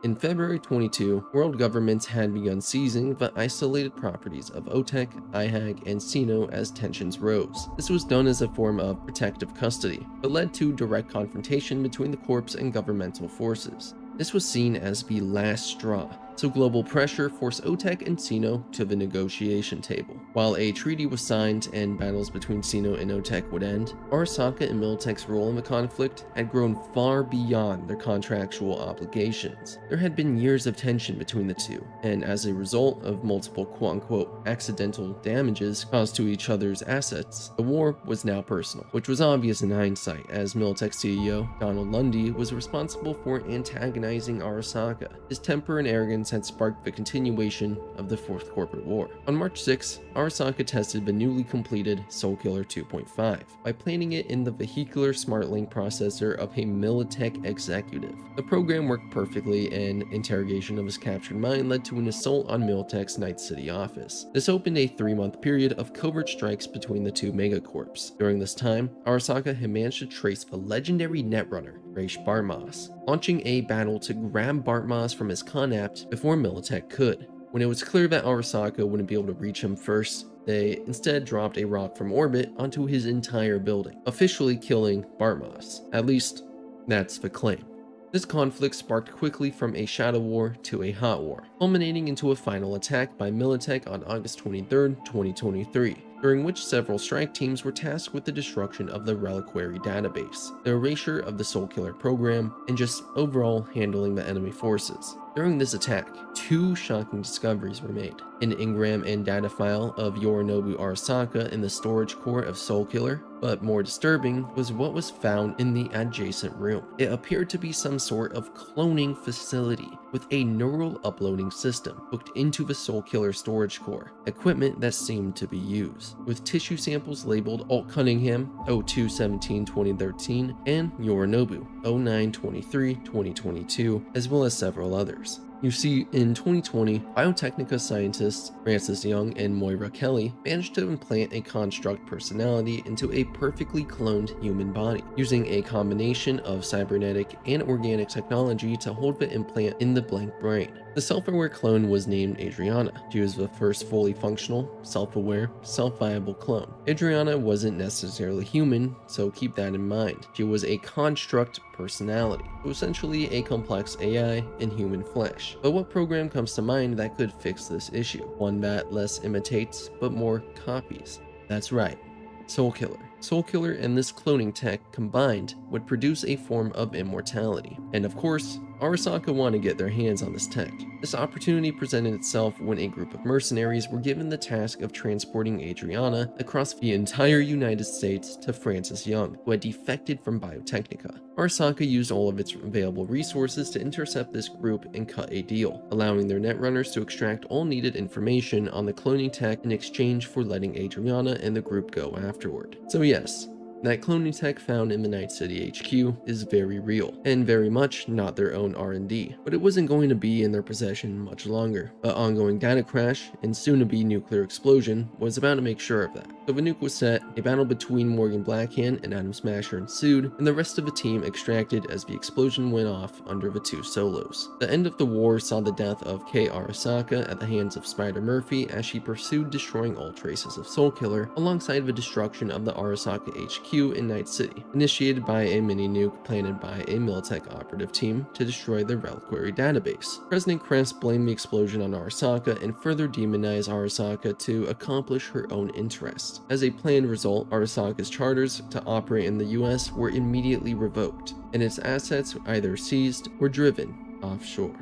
In February 22, world governments had begun seizing the isolated properties of OTEC, IHAG, and Sino as tensions rose. This was done as a form of protective custody, but led to direct confrontation between the Corps and governmental forces. This was seen as the last straw, so global pressure forced OTEC and Sino to the negotiation table. While a treaty was signed and battles between Sino and OTEC would end, Arasaka and Militech's role in the conflict had grown far beyond their contractual obligations. There had been years of tension between the two, and as a result of multiple quote-unquote accidental damages caused to each other's assets, the war was now personal, which was obvious in hindsight, as Militech CEO Donald Lundy was responsible for antagonizing Arasaka. His temper and arrogance had sparked the continuation of the Fourth Corporate War. On March 6, Arasaka tested the newly completed Soulkiller 2.5 by planting it in the vehicular SmartLink processor of a Militech executive. The program worked perfectly, and interrogation of his captured mind led to an assault on Militech's Night City office. This opened a 3-month period of covert strikes between the two megacorps. During this time, Arasaka had managed to trace the legendary netrunner, Rache Bartmoss, launching a battle to grab Bartmoss from his conapt before Militech could. When it was clear that Arasaka wouldn't be able to reach him first, they instead dropped a rock from orbit onto his entire building, officially killing Bartmoss. At least, that's the claim. This conflict sparked quickly from a shadow war to a hot war, culminating into a final attack by Militech on August 23, 2023. During which several strike teams were tasked with the destruction of the Reliquary database, the erasure of the Soulkiller program, and just overall handling the enemy forces. During this attack, 2 shocking discoveries were made. An engram and data file of Yorinobu Arasaka in the storage core of Soulkiller, but more disturbing was what was found in the adjacent room. It appeared to be some sort of cloning facility with a neural uploading system hooked into the Soulkiller storage core, equipment that seemed to be used, with tissue samples labeled Alt Cunningham 02-17-2013 and Yorinobu 09-23-2022, as well as several others. You see, in 2020, Biotechnica scientists Francis Young and Moira Kelly managed to implant a construct personality into a perfectly cloned human body, using a combination of cybernetic and organic technology to hold the implant in the blank brain. The self-aware clone was named Adriana. She was the first fully functional, self-aware, self-viable clone. Adriana wasn't necessarily human, so keep that in mind. She was a construct personality, so essentially a complex AI in human flesh. But what program comes to mind that could fix this issue? One that less imitates, but more copies. That's right, Soulkiller. Soulkiller and this cloning tech combined would produce a form of immortality. And of course, Arasaka wanted to get their hands on this tech. This opportunity presented itself when a group of mercenaries were given the task of transporting Adriana across the entire United States to Francis Young, who had defected from Biotechnica. Arasaka used all of its available resources to intercept this group and cut a deal, allowing their netrunners to extract all needed information on the cloning tech in exchange for letting Adriana and the group go afterward. So yes, that cloning tech found in the Night City HQ is very real, and very much not their own R&D, but it wasn't going to be in their possession much longer. An ongoing data crash and soon-to-be nuclear explosion was about to make sure of that. So the nuke was set, a battle between Morgan Blackhand and Adam Smasher ensued, and the rest of the team extracted as the explosion went off under the two solos. The end of the war saw the death of Kei Arasaka at the hands of Spider Murphy as she pursued destroying all traces of Soulkiller, alongside the destruction of the Arasaka HQ in Night City, initiated by a mini nuke planted by a Militech operative team to destroy the reliquary database. President Kress blamed the explosion on Arasaka and further demonized Arasaka to accomplish her own interests. As a planned result, Arasaka's charters to operate in the US were immediately revoked, and its assets either seized or driven offshore.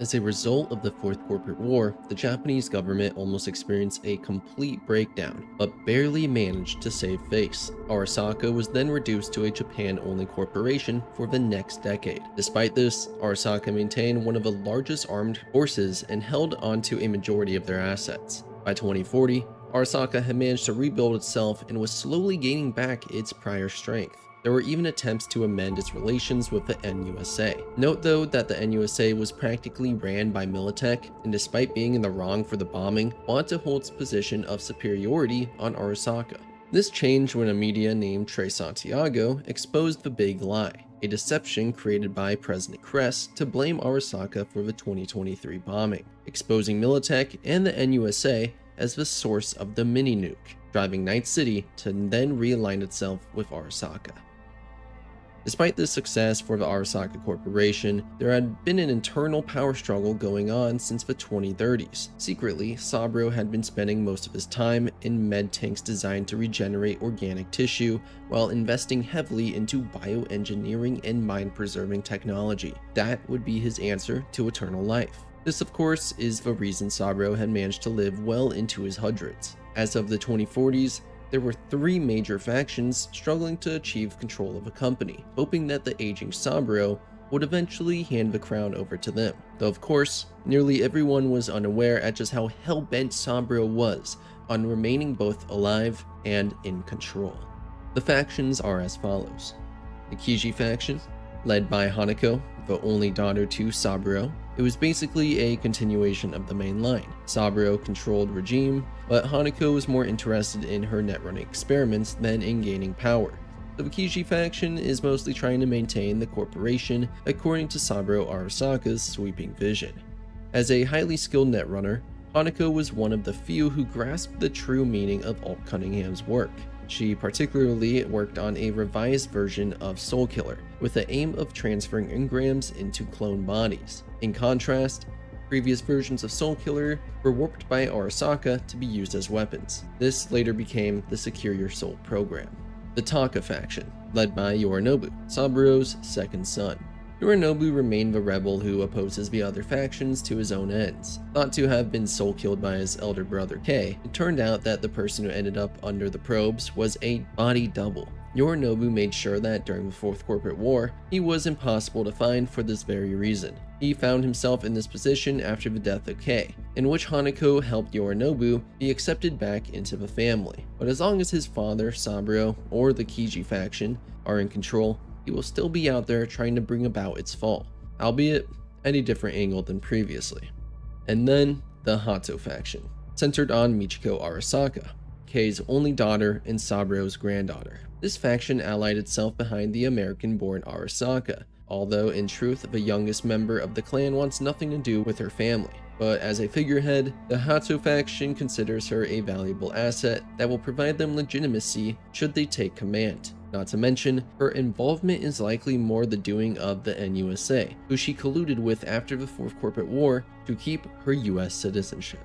As a result of the Fourth Corporate War, the Japanese government almost experienced a complete breakdown, but barely managed to save face. Arasaka was then reduced to a Japan-only corporation for the next decade. Despite this, Arasaka maintained one of the largest armed forces and held onto a majority of their assets. By 2040, Arasaka had managed to rebuild itself and was slowly gaining back its prior strength. There were even attempts to amend its relations with the NUSA. Note though that the NUSA was practically ran by Militech, and despite being in the wrong for the bombing, wanted to hold its position of superiority on Arasaka. This changed when a media named Trey Santiago exposed the big lie, a deception created by President Kress to blame Arasaka for the 2023 bombing, exposing Militech and the NUSA as the source of the mini-nuke, driving Night City to then realign itself with Arasaka. Despite this success for the Arasaka Corporation, there had been an internal power struggle going on since the 2030s. Secretly, Saburo had been spending most of his time in med tanks designed to regenerate organic tissue, while investing heavily into bioengineering and mind-preserving technology. That would be his answer to eternal life. This, of course, is the reason Saburo had managed to live well into his hundreds. As of the 2040s, there were three major factions struggling to achieve control of a company, hoping that the aging Saburo would eventually hand the crown over to them. Though of course, nearly everyone was unaware at just how hell-bent Saburo was on remaining both alive and in control. The factions are as follows. The Kiji faction, led by Hanako, the only daughter to Saburo. It was basically a continuation of the main line. Saburo controlled regime, but Hanako was more interested in her netrunning experiments than in gaining power. The Kiji faction is mostly trying to maintain the corporation according to Saburo Arasaka's sweeping vision. As a highly skilled netrunner, Hanako was one of the few who grasped the true meaning of Alt Cunningham's work. She particularly worked on a revised version of Soulkiller, with the aim of transferring engrams into clone bodies. In contrast, previous versions of Soulkiller were warped by Arasaka to be used as weapons. This later became the Secure Your Soul program. The Taka faction, led by Yorinobu, Saburo's second son. Yorinobu remained the rebel who opposes the other factions to his own ends. Thought to have been soul-killed by his elder brother Kei, it turned out that the person who ended up under the probes was a body double. Yorinobu made sure that during the Fourth Corporate War, he was impossible to find for this very reason. He found himself in this position after the death of Kei, in which Hanako helped Yorinobu be accepted back into the family. But as long as his father, Saburo, or the Kiji faction are in control, he will still be out there trying to bring about its fall, albeit at a different angle than previously. And then, the Hato faction, centered on Michiko Arasaka, Kei's only daughter and Saburo's granddaughter. This faction allied itself behind the American-born Arasaka, although in truth the youngest member of the clan wants nothing to do with her family. But as a figurehead, the Hato faction considers her a valuable asset that will provide them legitimacy should they take command. Not to mention, her involvement is likely more the doing of the NUSA, who she colluded with after the Fourth Corporate War to keep her US citizenship.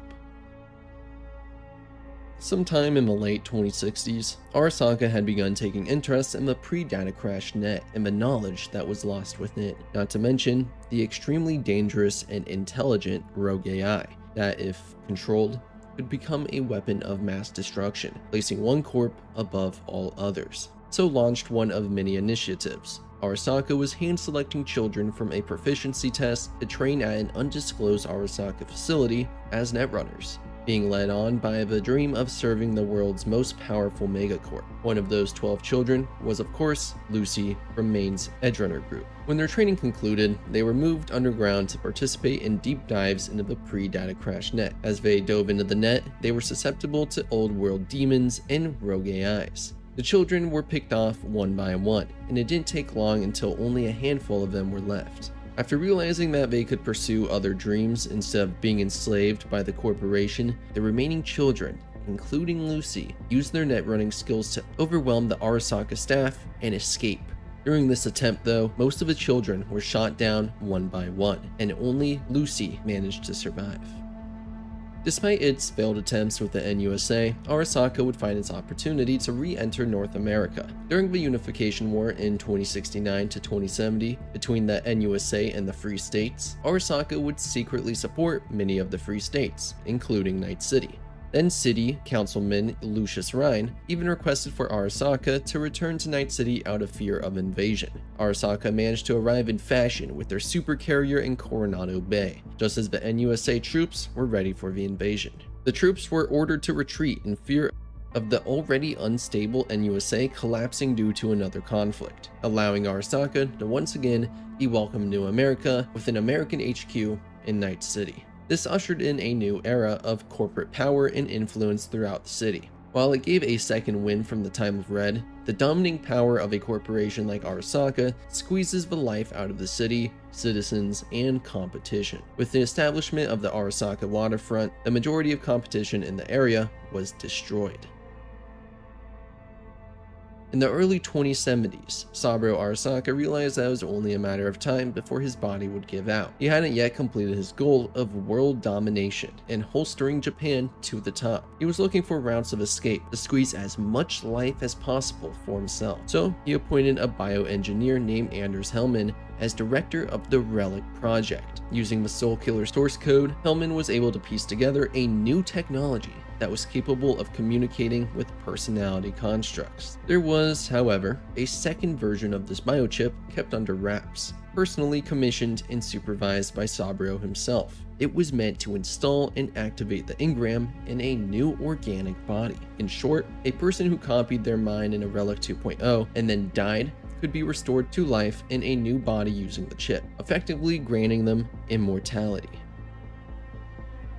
Sometime in the late 2060s, Arasaka had begun taking interest in the pre-data crash net and the knowledge that was lost within, not to mention the extremely dangerous and intelligent rogue AI that, if controlled, could become a weapon of mass destruction, placing one corp above all others. So launched one of many initiatives. Arasaka was hand-selecting children from a proficiency test to train at an undisclosed Arasaka facility as netrunners, being led on by the dream of serving the world's most powerful megacorp. One of those 12 children was, of course, Lucy from Maine's Edgerunner group. When their training concluded, they were moved underground to participate in deep dives into the pre-data crash net. As they dove into the net, they were susceptible to old world demons and rogue AIs. The children were picked off one by one, and it didn't take long until only a handful of them were left. After realizing that they could pursue other dreams instead of being enslaved by the corporation, the remaining children, including Lucy, used their net running skills to overwhelm the Arasaka staff and escape. During this attempt though, most of the children were shot down one by one, and only Lucy managed to survive. Despite its failed attempts with the NUSA, Arasaka would find its opportunity to re-enter North America. During the Unification War in 2069 to 2070 between the NUSA and the Free States, Arasaka would secretly support many of the Free States, including Night City. Then City Councilman Lucius Rhine even requested for Arasaka to return to Night City out of fear of invasion. Arasaka managed to arrive in fashion with their supercarrier in Coronado Bay, just as the NUSA troops were ready for the invasion. The troops were ordered to retreat in fear of the already unstable NUSA collapsing due to another conflict, allowing Arasaka to once again be welcomed to America with an American HQ in Night City. This ushered in a new era of corporate power and influence throughout the city. While it gave a second win from the time of Red, the dominating power of a corporation like Arasaka squeezes the life out of the city, citizens, and competition. With the establishment of the Arasaka waterfront, the majority of competition in the area was destroyed. In the early 2070s, Saburo Arasaka realized that it was only a matter of time before his body would give out. He hadn't yet completed his goal of world domination and holstering Japan to the top. He was looking for routes of escape to squeeze as much life as possible for himself. So he appointed a bioengineer named Anders Hellman as director of the Relic project. Using the Soul Killer source code, Hellman was able to piece together a new technology that was capable of communicating with personality constructs. There was, however, a second version of this biochip kept under wraps, personally commissioned and supervised by Saburo himself. It was meant to install and activate the engram in a new organic body. In short, a person who copied their mind in a Relic 2.0 and then died could be restored to life in a new body using the chip, effectively granting them immortality.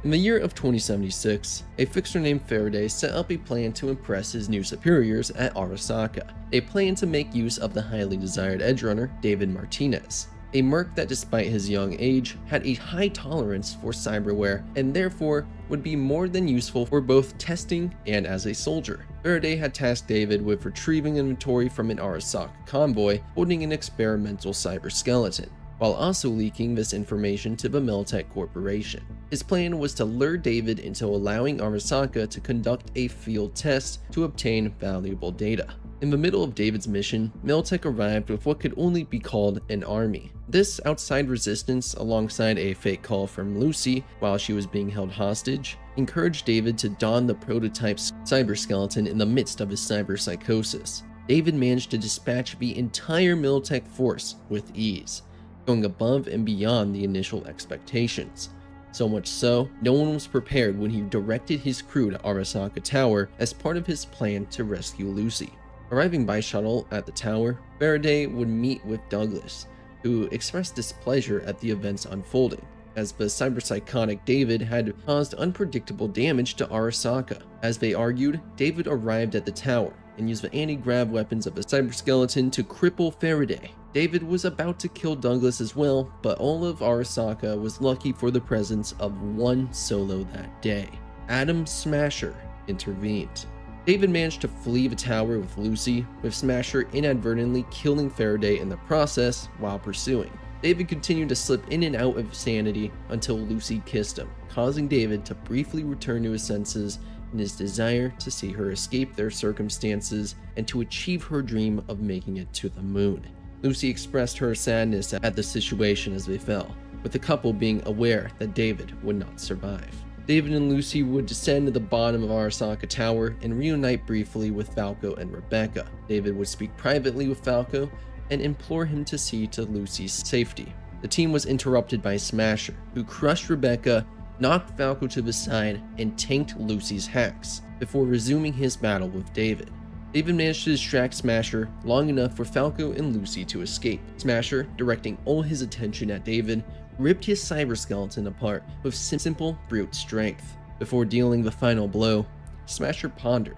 In the year of 2076, a fixer named Faraday set up a plan to impress his new superiors at Arasaka. They planned to make use of the highly desired edgerunner, David Martinez, a merc that despite his young age had a high tolerance for cyberware and therefore would be more than useful for both testing and as a soldier. Faraday had tasked David with retrieving inventory from an Arasaka convoy holding an experimental cyber skeleton, while also leaking this information to the Militech Corporation. His plan was to lure David into allowing Arasaka to conduct a field test to obtain valuable data. In the middle of David's mission, Militech arrived with what could only be called an army. This outside resistance, alongside a fake call from Lucy while she was being held hostage, encouraged David to don the prototype cyber skeleton in the midst of his cyber psychosis. David managed to dispatch the entire Militech force with ease, going above and beyond the initial expectations. So much so, no one was prepared when he directed his crew to Arasaka Tower as part of his plan to rescue Lucy. Arriving by shuttle at the tower, Faraday would meet with Douglas, who expressed displeasure at the events unfolding, as the cyberpsychotic David had caused unpredictable damage to Arasaka. As they argued, David arrived at the tower and used the anti-grav weapons of the cyberskeleton to cripple Faraday. David was about to kill Douglas as well, but all of Arasaka was lucky for the presence of one solo that day. Adam Smasher intervened. David managed to flee the tower with Lucy, with Smasher inadvertently killing Faraday in the process while pursuing. David continued to slip in and out of sanity until Lucy kissed him, causing David to briefly return to his senses in his desire to see her escape their circumstances and to achieve her dream of making it to the moon. Lucy expressed her sadness at the situation as they fell, with the couple being aware that David would not survive. David and Lucy would descend to the bottom of Arasaka Tower and reunite briefly with Falco and Rebecca. David would speak privately with Falco and implore him to see to Lucy's safety. The team was interrupted by Smasher, who crushed Rebecca, knocked Falco to the side, and tanked Lucy's hacks, before resuming his battle with David. David managed to distract Smasher long enough for Falco and Lucy to escape. Smasher, directing all his attention at David, ripped his cyber skeleton apart with simple brute strength. Before dealing the final blow, Smasher pondered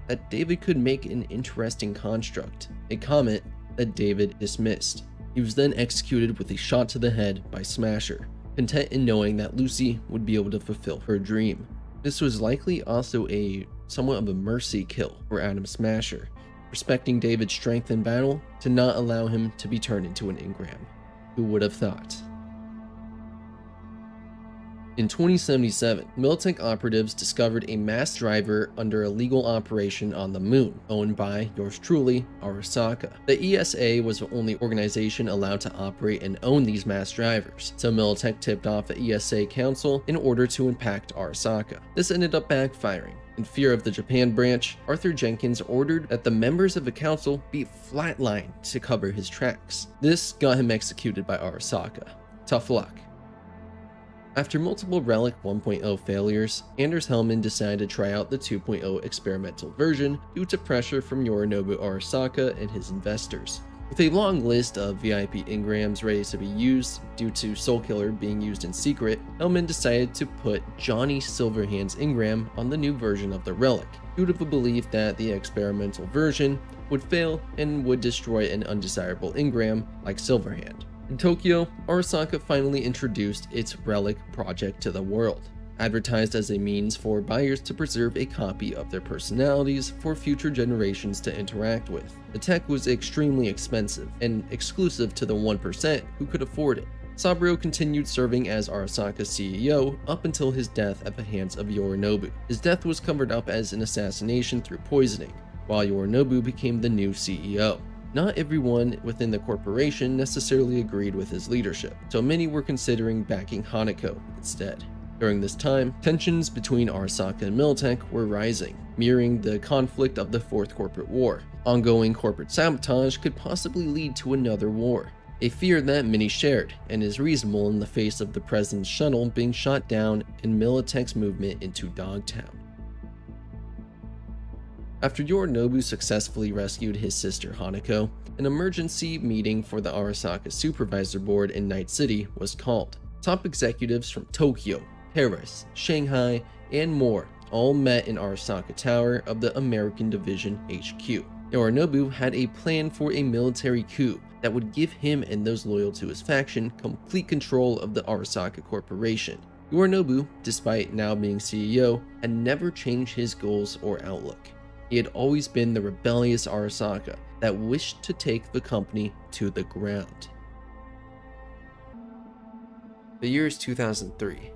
that David could make an interesting construct, a comment that David dismissed. He was then executed with a shot to the head by Smasher, content in knowing that Lucy would be able to fulfill her dream. This was likely also a somewhat of a mercy kill for Adam Smasher, respecting David's strength in battle to not allow him to be turned into an engram. Who would have thought? In 2077, Militech operatives discovered a mass driver under a legal operation on the moon, owned by yours truly, Arasaka. The ESA was the only organization allowed to operate and own these mass drivers, so Militech tipped off the ESA Council in order to impact Arasaka. This ended up backfiring. In fear of the Japan branch, Arthur Jenkins ordered that the members of the council be flatlined to cover his tracks. This got him executed by Arasaka. Tough luck. After multiple Relic 1.0 failures, Anders Hellman decided to try out the 2.0 experimental version due to pressure from Yorinobu Arasaka and his investors. With a long list of VIP engrams ready to be used due to Soulkiller being used in secret, Hellman decided to put Johnny Silverhand's engram on the new version of the Relic, due to the belief that the experimental version would fail and would destroy an undesirable engram like Silverhand. In Tokyo, Arasaka finally introduced its Relic project to the world, advertised as a means for buyers to preserve a copy of their personalities for future generations to interact with. The tech was extremely expensive and exclusive to the 1% who could afford it. Saburo continued serving as Arasaka's CEO up until his death at the hands of Yorinobu. His death was covered up as an assassination through poisoning, while Yorinobu became the new CEO. Not everyone within the corporation necessarily agreed with his leadership, so many were considering backing Hanako instead. During this time, tensions between Arasaka and Militech were rising, mirroring the conflict of the Fourth Corporate War. Ongoing corporate sabotage could possibly lead to another war, a fear that many shared, and is reasonable in the face of the President's shuttle being shot down and Militech's movement into Dogtown. After Yorinobu successfully rescued his sister Hanako, an emergency meeting for the Arasaka Supervisor Board in Night City was called. Top executives from Tokyo, Paris, Shanghai, and more all met in Arasaka Tower of the American Division HQ. Yorinobu had a plan for a military coup that would give him and those loyal to his faction complete control of the Arasaka Corporation. Yorinobu, despite now being CEO, had never changed his goals or outlook. He had always been the rebellious Arasaka that wished to take the company to the ground. The year is 2003.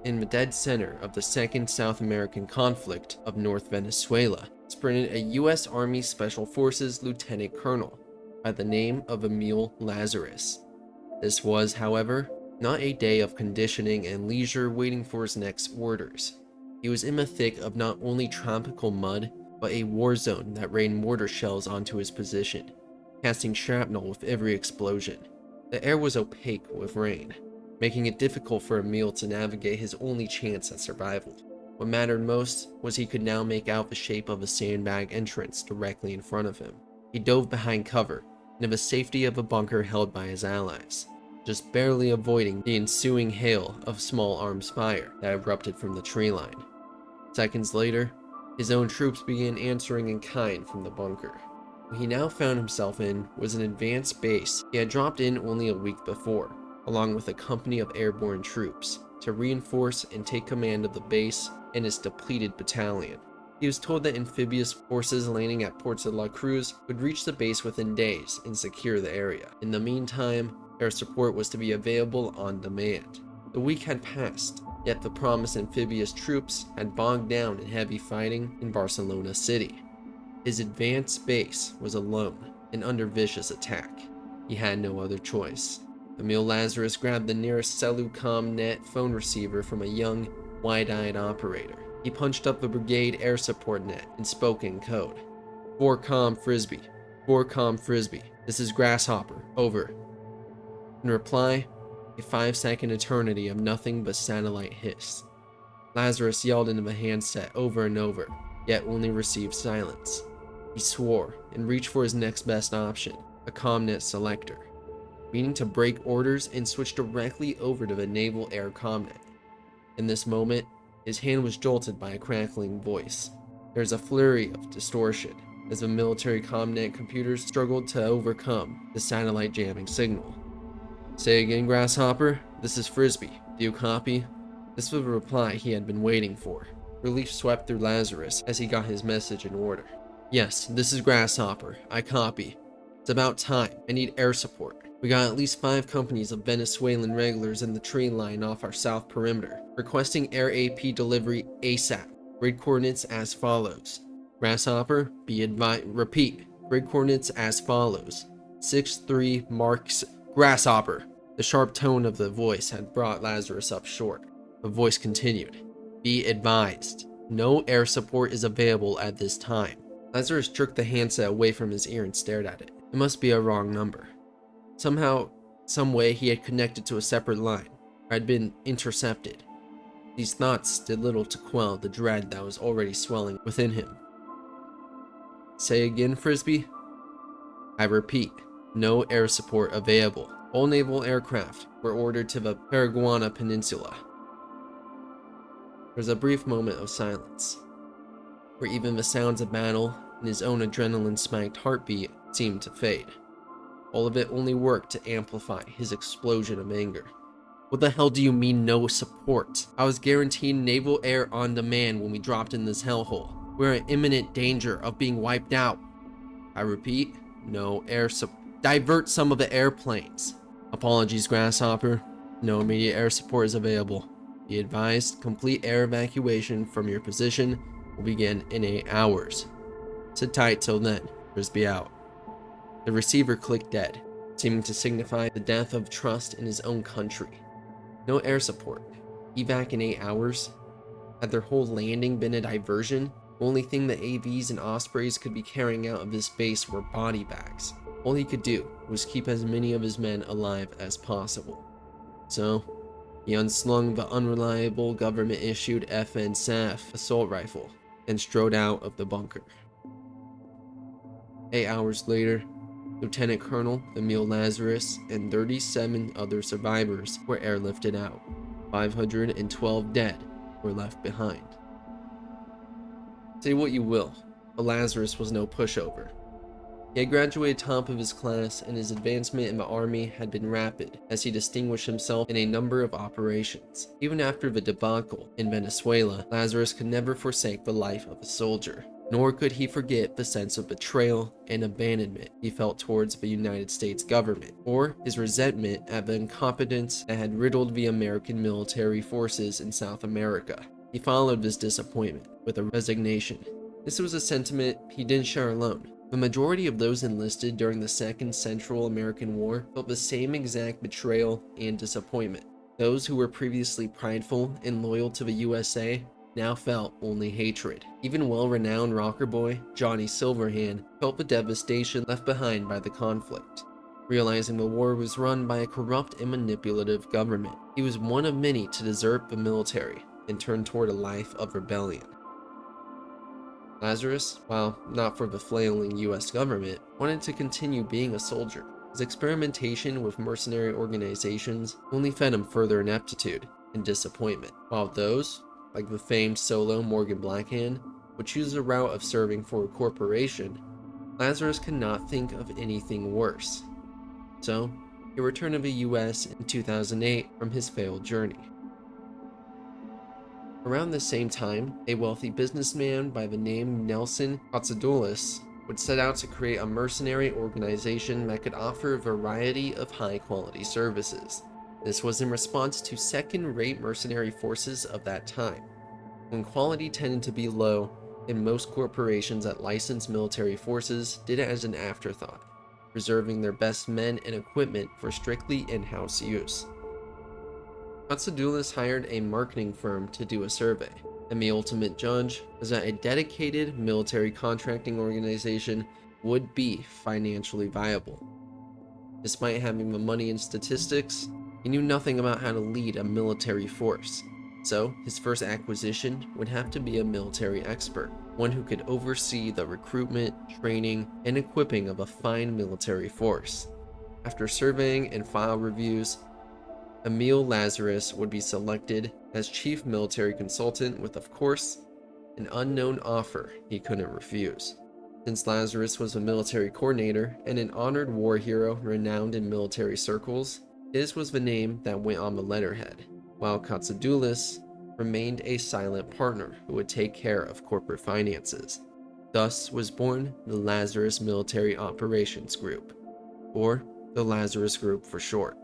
In the dead center of the Second South American conflict of North Venezuela, sprinted a U.S. Army Special Forces Lieutenant Colonel by the name of Emil Lazarus. This was, however, not a day of conditioning and leisure waiting for his next orders. He was in the thick of not only tropical mud, but a war zone that rained mortar shells onto his position, casting shrapnel with every explosion. The air was opaque with rain, making it difficult for Emil to navigate his only chance at survival. What mattered most was he could now make out the shape of a sandbag entrance directly in front of him. He dove behind cover, into the safety of a bunker held by his allies, just barely avoiding the ensuing hail of small arms fire that erupted from the tree line. Seconds later, his own troops began answering in kind from the bunker. What he now found himself in was an advanced base he had dropped in only a week before, along with a company of airborne troops, to reinforce and take command of the base and its depleted battalion. He was told that amphibious forces landing at Ports de la Cruz would reach the base within days and secure the area. In the meantime, air support was to be available on demand. The week had passed, yet the promised amphibious troops had bogged down in heavy fighting in Barcelona City. His advanced base was alone and under vicious attack. He had no other choice. Emil Lazarus grabbed the nearest CelluComm.net phone receiver from a young, wide-eyed operator. He punched up the brigade air support net and spoke in code. 4-comm Frisbee. 4-comm Frisbee. This is Grasshopper. Over. In reply, a 5-second eternity of nothing but satellite hiss. Lazarus yelled into the handset over and over, yet only received silence. He swore and reached for his next best option, a CommNet selector, meaning to break orders and switch directly over to the Naval Air CommNet. In this moment, his hand was jolted by a crackling voice. There's a flurry of distortion as the military CommNet computers struggled to overcome the satellite jamming signal. Say again, Grasshopper. This is Frisbee. Do you copy? This was the reply he had been waiting for. Relief swept through Lazarus as he got his message in order. Yes, this is Grasshopper. I copy. It's about time. I need air support. We got at least 5 companies of Venezuelan regulars in the tree line off our south perimeter, requesting air AP delivery ASAP. Grid coordinates as follows. Grasshopper, be advised. Repeat. Grid coordinates as follows. 6-3 marks. Grasshopper. The sharp tone of the voice had brought Lazarus up short. The voice continued. Be advised. No air support is available at this time. Lazarus jerked the handset away from his ear and stared at it. It must be a wrong number. Somehow, some way he had connected to a separate line, or had been intercepted. These thoughts did little to quell the dread that was already swelling within him. Say again, Frisbee? I repeat, no air support available. All naval aircraft were ordered to the Paraguana Peninsula. There was a brief moment of silence, where even the sounds of battle and his own adrenaline-spiked heartbeat seemed to fade. All of it only worked to amplify his explosion of anger. What the hell do you mean no support? I was guaranteed naval air on demand when we dropped in this hellhole. We're in imminent danger of being wiped out. I repeat, no air support. Divert some of the airplanes. Apologies, Grasshopper. No immediate air support is available. Be advised, complete air evacuation from your position will begin in 8 hours. Sit tight till then. Frisbee out. The receiver clicked dead, seeming to signify the death of trust in his own country. No air support. Evac in 8 hours? Had their whole landing been a diversion? The only thing the AVs and Ospreys could be carrying out of this base were body bags. All he could do was keep as many of his men alive as possible. So, he unslung the unreliable government-issued FN-SAF assault rifle and strode out of the bunker. 8 hours later, Lieutenant Colonel Emil Lazarus and 37 other survivors were airlifted out. 512 dead were left behind. Say what you will, but Lazarus was no pushover. He had graduated top of his class, and his advancement in the army had been rapid as he distinguished himself in a number of operations. Even after the debacle in Venezuela, Lazarus could never forsake the life of a soldier, nor could he forget the sense of betrayal and abandonment he felt towards the United States government, or his resentment at the incompetence that had riddled the American military forces in South America. He followed this disappointment with a resignation. This was a sentiment he didn't share alone. The majority of those enlisted during the Second Central American War felt the same exact betrayal and disappointment. Those who were previously prideful and loyal to the USA now felt only hatred. Even well-renowned rocker boy Johnny Silverhand felt the devastation left behind by the conflict. Realizing the war was run by a corrupt and manipulative government, he was one of many to desert the military and turn toward a life of rebellion. Lazarus, while not for the flailing US government, wanted to continue being a soldier. His experimentation with mercenary organizations only fed him further ineptitude and disappointment, while those, like the famed solo Morgan Blackhand, would choose the route of serving for a corporation. Lazarus could not think of anything worse. So, he returned to the US in 2008 from his failed journey. Around the same time, a wealthy businessman by the name Nelson Katsoulis would set out to create a mercenary organization that could offer a variety of high-quality services. This was in response to second-rate mercenary forces of that time, when quality tended to be low, and most corporations that licensed military forces did it as an afterthought, reserving their best men and equipment for strictly in-house use. Katsudulis hired a marketing firm to do a survey, and the ultimate judge was that a dedicated military contracting organization would be financially viable. Despite having the money and statistics, he knew nothing about how to lead a military force, so his first acquisition would have to be a military expert, one who could oversee the recruitment, training, and equipping of a fine military force. After surveying and file reviews, Emil Lazarus would be selected as chief military consultant with, of course, an unknown offer he couldn't refuse. Since Lazarus was a military coordinator and an honored war hero renowned in military circles, his was the name that went on the letterhead, while Katsudulis remained a silent partner who would take care of corporate finances. Thus was born the Lazarus Military Operations Group, or the Lazarus Group for short.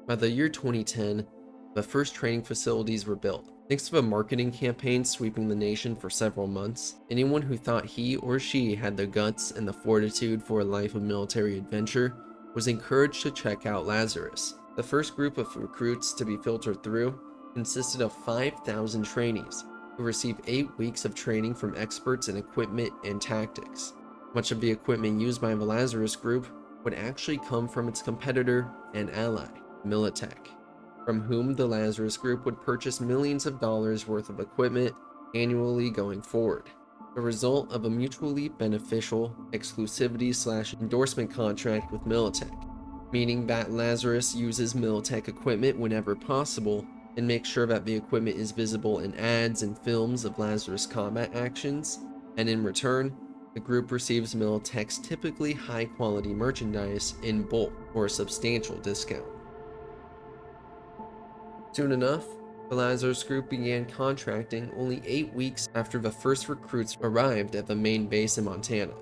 By the year 2010, the first training facilities were built. Thanks to a marketing campaign sweeping the nation for several months, anyone who thought he or she had the guts and the fortitude for a life of military adventure was encouraged to check out Lazarus. The first group of recruits to be filtered through consisted of 5,000 trainees who received 8 weeks of training from experts in equipment and tactics. Much of the equipment used by the Lazarus Group would actually come from its competitor and ally, Militech, from whom the Lazarus Group would purchase millions of dollars worth of equipment annually going forward. The result of a mutually beneficial exclusivity/endorsement contract with Militech, meaning that Lazarus uses Militech equipment whenever possible and makes sure that the equipment is visible in ads and films of Lazarus combat actions, and in return, the group receives Militech's typically high-quality merchandise in bulk for a substantial discount. Soon enough, the Lazarus Group began contracting only 8 weeks after the first recruits arrived at the main base in Montana.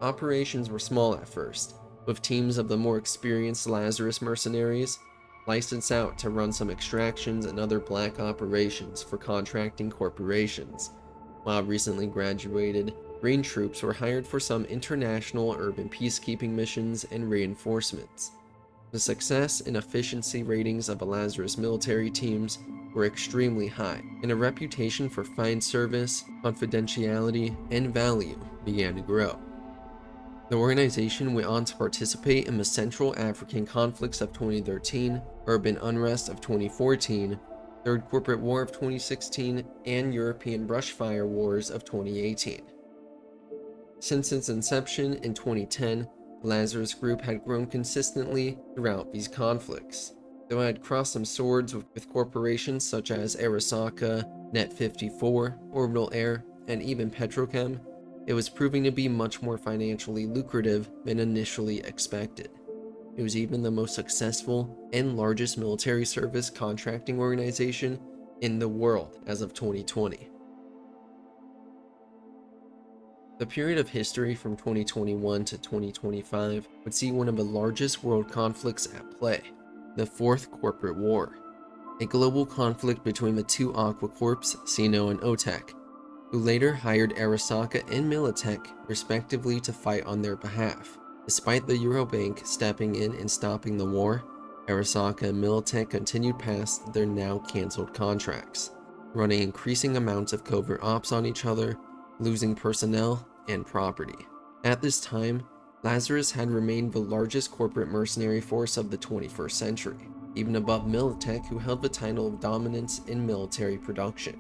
Operations were small at first, with teams of the more experienced Lazarus mercenaries licensed out to run some extractions and other black operations for contracting corporations, while recently graduated Green troops were hired for some international urban peacekeeping missions and reinforcements. The success and efficiency ratings of the Lazarus military teams were extremely high, and a reputation for fine service, confidentiality, and value began to grow. The organization went on to participate in the Central African conflicts of 2013, urban unrest of 2014, Third Corporate War of 2016, and European brushfire wars of 2018. Since its inception in 2010, the Lazarus Group had grown consistently throughout these conflicts. Though it had crossed some swords with corporations such as Arasaka, Net54, Orbital Air, and even Petrochem, it was proving to be much more financially lucrative than initially expected. It was even the most successful and largest military service contracting organization in the world as of 2020. The period of history from 2021 to 2025 would see one of the largest world conflicts at play, the Fourth Corporate War, a global conflict between the two Aqua Corps, Sino and OTEC, who later hired Arasaka and Militech respectively to fight on their behalf. Despite the Eurobank stepping in and stopping the war, Arasaka and Militech continued past their now cancelled contracts, running increasing amounts of covert ops on each other, losing personnel and property. At this time, Lazarus had remained the largest corporate mercenary force of the 21st century, even above Militech, who held the title of dominance in military production.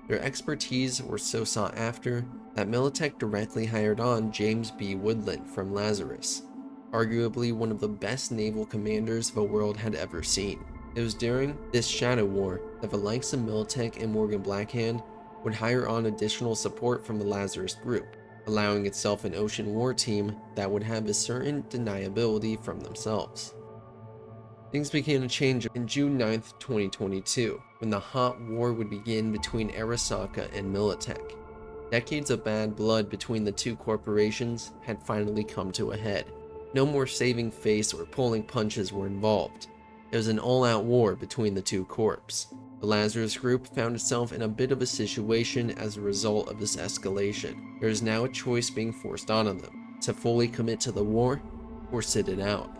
Their expertise were so sought after that Militech directly hired on James B. Woodland from Lazarus, arguably one of the best naval commanders the world had ever seen. It was during this shadow war that the likes of Militech and Morgan Blackhand would hire on additional support from the Lazarus Group, allowing itself an ocean war team that would have a certain deniability from themselves. Things began to change in June 9th, 2022, when the hot war would begin between Arasaka and Militech. Decades of bad blood between the two corporations had finally come to a head, No more saving face or pulling punches were involved. It was an all-out war between the two corps. The Lazarus Group found itself in a bit of a situation as a result of this escalation. There is now a choice being forced on them, to fully commit to the war or sit it out.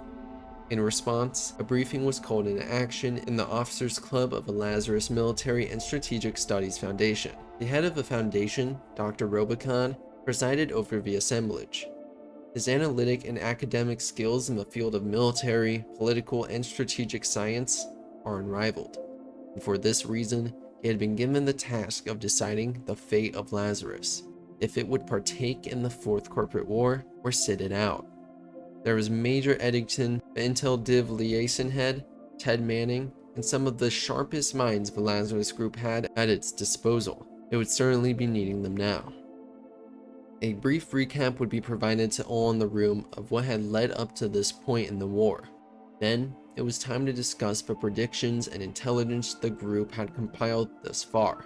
In response, a briefing was called into action in the Officers Club of the Lazarus Military and Strategic Studies Foundation. The head of the foundation, Dr. Robicon, presided over the assemblage. His analytic and academic skills in the field of military, political, and strategic science are unrivaled, and for this reason, he had been given the task of deciding the fate of Lazarus, if it would partake in the Fourth Corporate War or sit it out. There was Major Eddington, the Intel Div liaison head, Ted Manning, and some of the sharpest minds the Lazarus Group had at its disposal. It would certainly be needing them now. A brief recap would be provided to all in the room of what had led up to this point in the war. Then, it was time to discuss the predictions and intelligence the group had compiled thus far.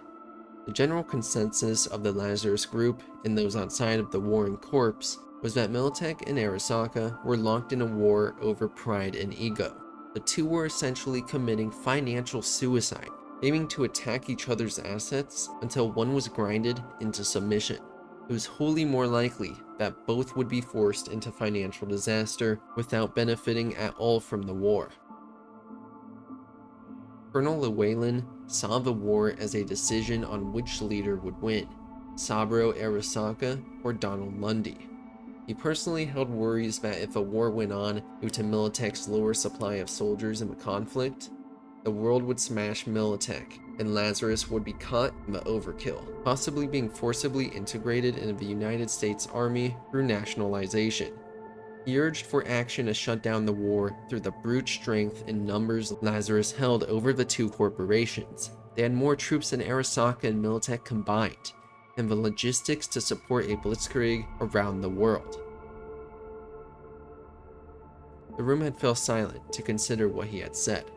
The general consensus of the Lazarus Group and those outside of the warring corps was that Militech and Arasaka were locked in a war over pride and ego. The two were essentially committing financial suicide, aiming to attack each other's assets until one was grinded into submission. It was wholly more likely that both would be forced into financial disaster without benefiting at all from the war. Colonel Llewellyn saw the war as a decision on which leader would win, Saburo Arasaka or Donald Lundy. He personally held worries that if a war went on due to Militech's lower supply of soldiers in the conflict, the world would smash Militech and Lazarus would be caught in the overkill, possibly being forcibly integrated into the United States Army through nationalization. He urged for action to shut down the war through the brute strength and numbers Lazarus held over the two corporations. They had more troops than Arasaka and Militech combined, and the logistics to support a blitzkrieg around the world. The room had fell silent to consider what he had said.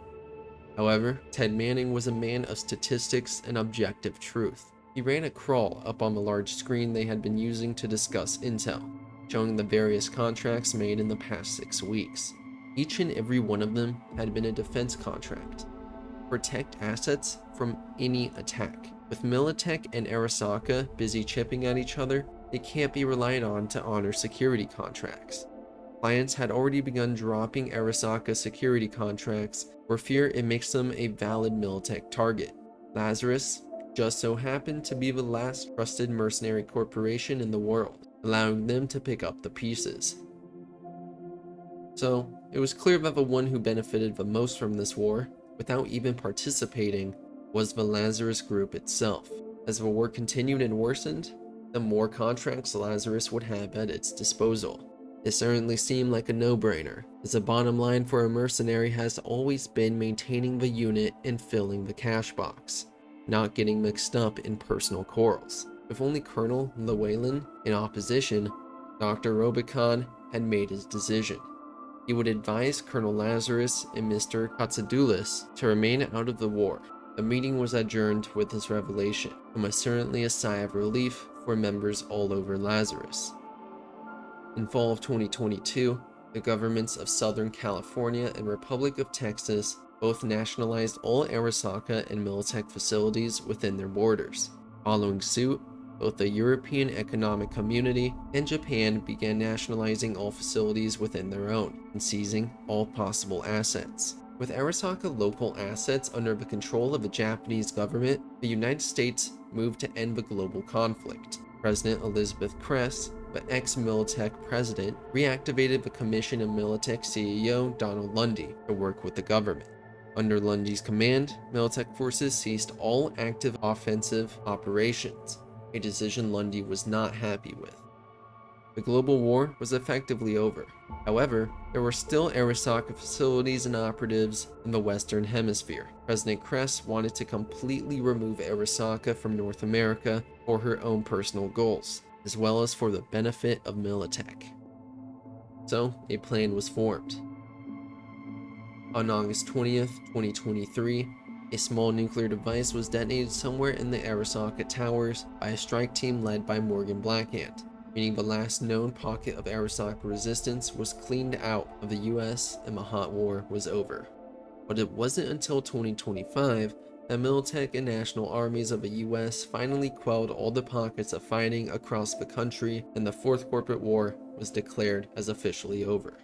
However, Ted Manning was a man of statistics and objective truth. He ran a crawl up on the large screen they had been using to discuss intel, showing the various contracts made in the past 6 weeks. Each and every one of them had been a defense contract. Protect assets from any attack. With Militech and Arasaka busy chipping at each other, they can't be relied on to honor security contracts. Clients had already begun dropping Arasaka security contracts for fear it makes them a valid Militech target. Lazarus just so happened to be the last trusted mercenary corporation in the world, allowing them to pick up the pieces. So, it was clear that the one who benefited the most from this war, without even participating, was the Lazarus Group itself. As the war continued and worsened, the more contracts Lazarus would have at its disposal. It certainly seemed like a no-brainer, as the bottom line for a mercenary has always been maintaining the unit and filling the cash box, not getting mixed up in personal quarrels. With only Colonel Llewellyn in opposition, Dr. Robicon had made his decision. He would advise Colonel Lazarus and Mr. Katsoulis to remain out of the war. The meeting was adjourned with this revelation, and was certainly a sigh of relief for members all over Lazarus. In fall of 2022, the governments of Southern California and Republic of Texas both nationalized all Arasaka and Militech facilities within their borders. Following suit, both the European Economic Community and Japan began nationalizing all facilities within their own and seizing all possible assets. With Arasaka local assets under the control of the Japanese government, the United States moved to end the global conflict. President Elizabeth Kress, the ex-Militech president, reactivated the Commission of Militech CEO Donald Lundy to work with the government. Under Lundy's command, Militech forces ceased all active offensive operations, a decision Lundy was not happy with. The global war was effectively over. However, there were still Arasaka facilities and operatives in the Western Hemisphere. President Kress wanted to completely remove Arasaka from North America for her own personal goals, as well as for the benefit of Militech. So, a plan was formed. On August 20th, 2023, a small nuclear device was detonated somewhere in the Arasaka towers by a strike team led by Morgan Blackhand, meaning the last known pocket of Arasaka resistance was cleaned out of the US and the hot war was over. But it wasn't until 2025 that Militech and national armies of the US finally quelled all the pockets of fighting across the country, and the Fourth Corporate War was declared as officially over.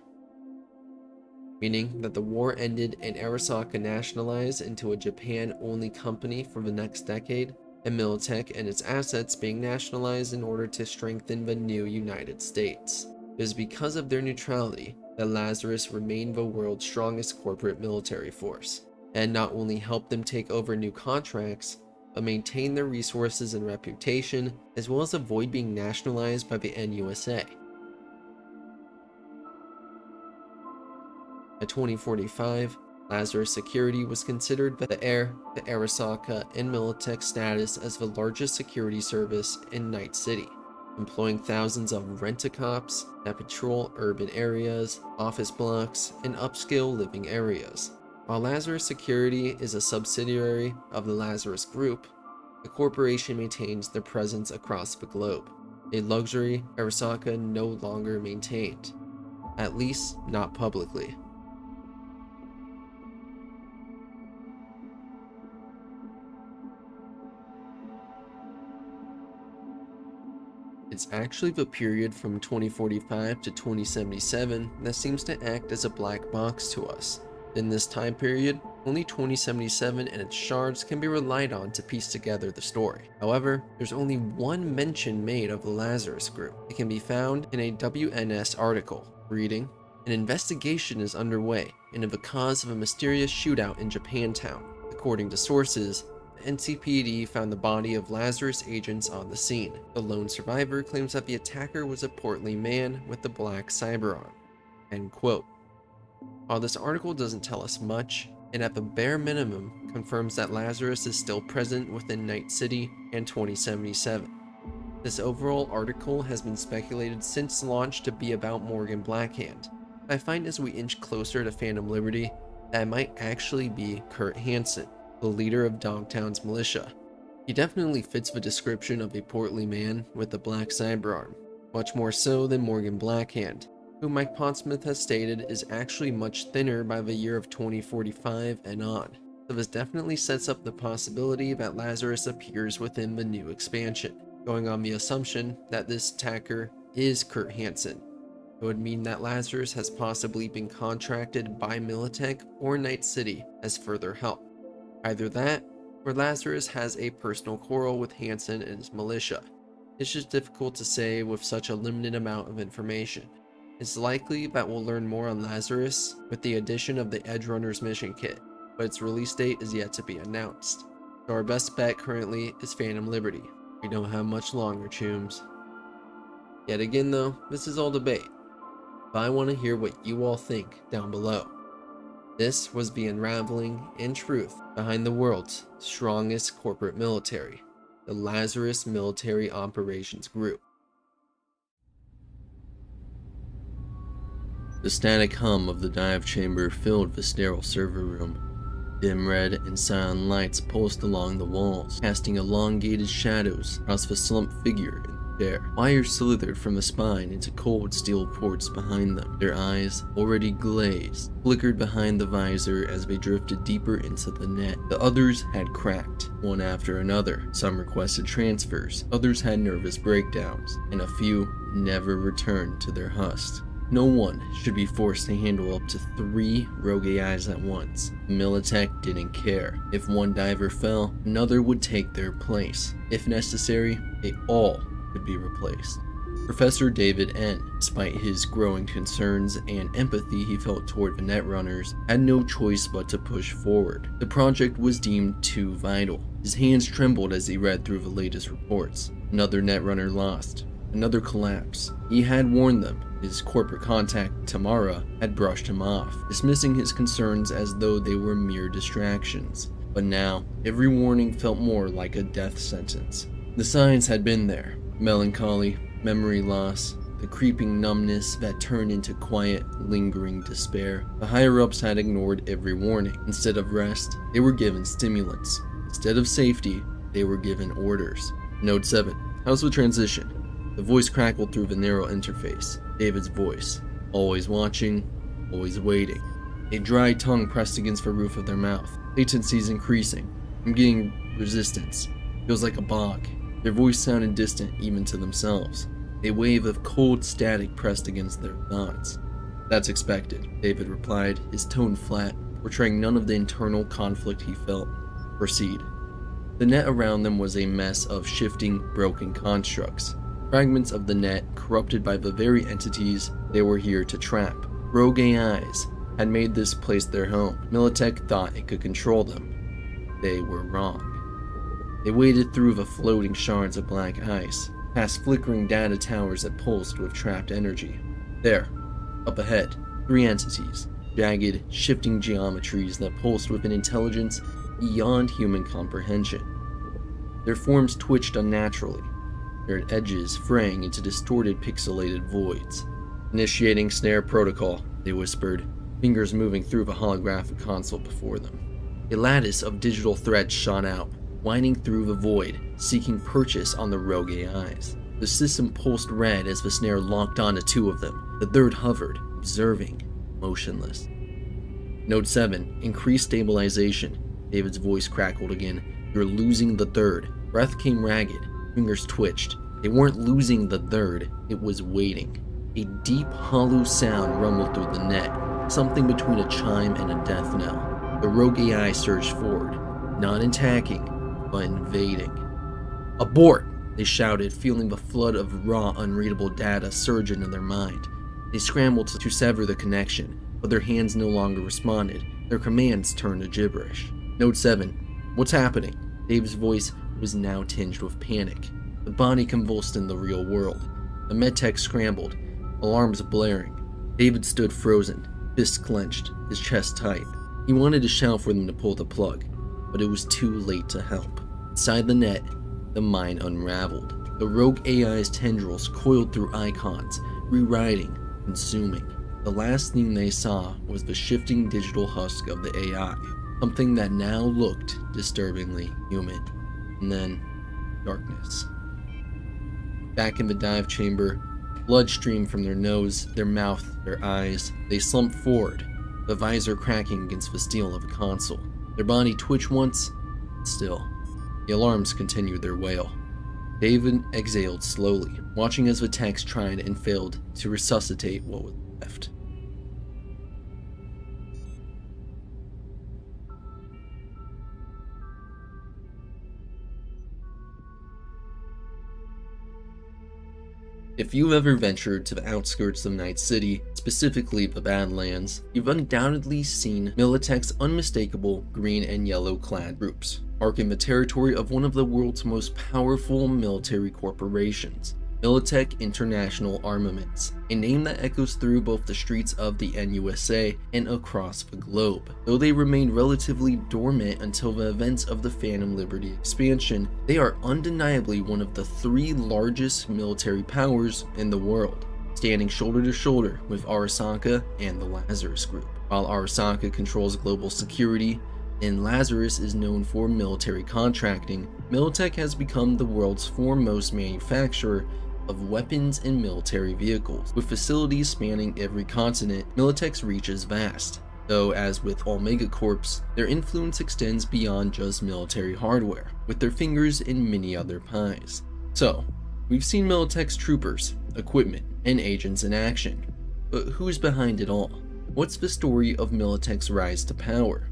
Meaning that the war ended and Arasaka nationalized into a Japan-only company for the next decade, and Militech and its assets being nationalized in order to strengthen the new United States. It was because of their neutrality that Lazarus remained the world's strongest corporate military force, and not only helped them take over new contracts, but maintain their resources and reputation, as well as avoid being nationalized by the NUSA. By 2045, Lazarus Security was considered by the Air, the Arasaka, and Militech status as the largest security service in Night City, employing thousands of rent-a-cops that patrol urban areas, office blocks, and upscale living areas. While Lazarus Security is a subsidiary of the Lazarus Group, the corporation maintains their presence across the globe, a luxury Arasaka no longer maintained, at least not publicly. It's actually the period from 2045 to 2077 that seems to act as a black box to us. In this time period, only 2077 and its shards can be relied on to piece together the story. However, there's only one mention made of the Lazarus Group. It can be found in a WNS article, reading, "An investigation is underway into the cause of a mysterious shootout in Japantown. According to sources, the NCPD found the body of Lazarus agents on the scene. The lone survivor claims that the attacker was a portly man with the black cyberarm." End quote. While this article doesn't tell us much, it at the bare minimum confirms that Lazarus is still present within Night City and 2077. This overall article has been speculated since launch to be about Morgan Blackhand. I find as we inch closer to Phantom Liberty that it might actually be Kurt Hansen, the leader of Dogtown's militia. He definitely fits the description of a portly man with a black cyberarm, much more so than Morgan Blackhand, who Mike Pondsmith has stated is actually much thinner by the year of 2045 and on. So this definitely sets up the possibility that Lazarus appears within the new expansion, going on the assumption that this attacker is Kurt Hansen. It would mean that Lazarus has possibly been contracted by Militech or Night City as further help. Either that, or Lazarus has a personal quarrel with Hansen and his militia. It's just difficult to say with such a limited amount of information. It's likely that we'll learn more on Lazarus with the addition of the Edgerunner's mission kit, but its release date is yet to be announced. So our best bet currently is Phantom Liberty. We don't have much longer, chooms. Yet again though, this is all debate, but I want to hear what you all think down below. This was the unraveling and truth behind the world's strongest corporate military, the Lazarus Military Operations Group. The static hum of the dive chamber filled the sterile server room. Dim red and silent lights pulsed along the walls, casting elongated shadows across the slumped figure in the chair. Wires slithered from the spine into cold steel ports behind them. Their eyes, already glazed, flickered behind the visor as they drifted deeper into the net. The others had cracked, one after another. Some requested transfers, others had nervous breakdowns, and a few never returned to their hust. No one should be forced to handle up to 3 rogue AIs at once. Militech didn't care. If one diver fell, another would take their place. If necessary, they all could be replaced. Professor David N., despite his growing concerns and empathy he felt toward the Netrunners, had no choice but to push forward. The project was deemed too vital. His hands trembled as he read through the latest reports. Another Netrunner lost. Another collapse. He had warned them. His corporate contact, Tamara, had brushed him off, dismissing his concerns as though they were mere distractions. But now, every warning felt more like a death sentence. The signs had been there. Melancholy, memory loss, the creeping numbness that turned into quiet, lingering despair. The higher-ups had ignored every warning. Instead of rest, they were given stimulants. Instead of safety, they were given orders. Note 7. How's the transition? The voice crackled through the narrow interface. David's voice. Always watching, always waiting. A dry tongue pressed against the roof of their mouth. Latency is increasing. I'm getting resistance. Feels like a bog. Their voice sounded distant even to themselves. A wave of cold static pressed against their nods. That's expected, David replied, his tone flat, portraying none of the internal conflict he felt. Proceed. The net around them was a mess of shifting, broken constructs. Fragments of the net corrupted by the very entities they were here to trap. Rogue AIs had made this place their home. Militech thought it could control them. They were wrong. They waded through the floating shards of black ice, past flickering data towers that pulsed with trapped energy. There, up ahead, 3 entities, jagged, shifting geometries that pulsed with an intelligence beyond human comprehension. Their forms twitched unnaturally, their edges fraying into distorted pixelated voids. Initiating snare protocol, they whispered, fingers moving through the holographic console before them. A lattice of digital threads shot out, winding through the void, seeking purchase on the rogue AIs. The system pulsed red as the snare locked onto 2 of them. The third hovered, observing, motionless. Node 7, increased stabilization. David's voice crackled again. You're losing the third. Breath came ragged, fingers twitched. They weren't losing the third, it was waiting. A deep, hollow sound rumbled through the net, something between a chime and a death knell. The rogue AI surged forward, not attacking, but invading. Abort! They shouted, feeling the flood of raw, unreadable data surge into their mind. They scrambled to sever the connection, but their hands no longer responded. Their commands turned to gibberish. Node 7, what's happening? Dave's voice was now tinged with panic. The body convulsed in the real world. The medtech scrambled, alarms blaring. David stood frozen, fists clenched, his chest tight. He wanted to shout for them to pull the plug, but it was too late to help. Inside the net, the mine unraveled. The rogue AI's tendrils coiled through icons, rewriting, consuming. The last thing they saw was the shifting digital husk of the AI, something that now looked disturbingly human. And then, darkness. Back in the dive chamber, blood streamed from their nose, their mouth, their eyes. They slumped forward, the visor cracking against the steel of a console. Their body twitched once, still. The alarms continued their wail. David exhaled slowly, watching as the techs tried and failed to resuscitate what was left. If you've ever ventured to the outskirts of Night City, specifically the Badlands, you've undoubtedly seen Militech's unmistakable green and yellow clad groups, marking the territory of one of the world's most powerful military corporations, Militech International Armaments, a name that echoes through both the streets of the NUSA and across the globe. Though they remained relatively dormant until the events of the Phantom Liberty expansion, they are undeniably one of the 3 largest military powers in the world, standing shoulder to shoulder with Arasaka and the Lazarus Group. While Arasaka controls global security, and Lazarus is known for military contracting, Militech has become the world's foremost manufacturer of weapons and military vehicles. With facilities spanning every continent, Militech's reach is vast, though as with all megacorps, their influence extends beyond just military hardware, with their fingers in many other pies. So, we've seen Militech's troopers, equipment, and agents in action, but who's behind it all? What's the story of Militech's rise to power?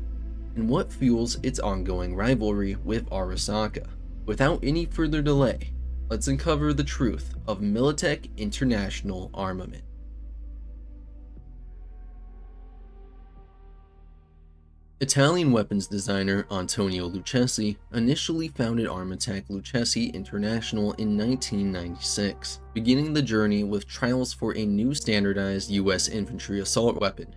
And what fuels its ongoing rivalry with Arasaka? Without any further delay, let's uncover the truth of Militech International Armament. Italian weapons designer Antonio Lucchesi initially founded Armatech Lucchesi International in 1996, beginning the journey with trials for a new standardized US infantry assault weapon.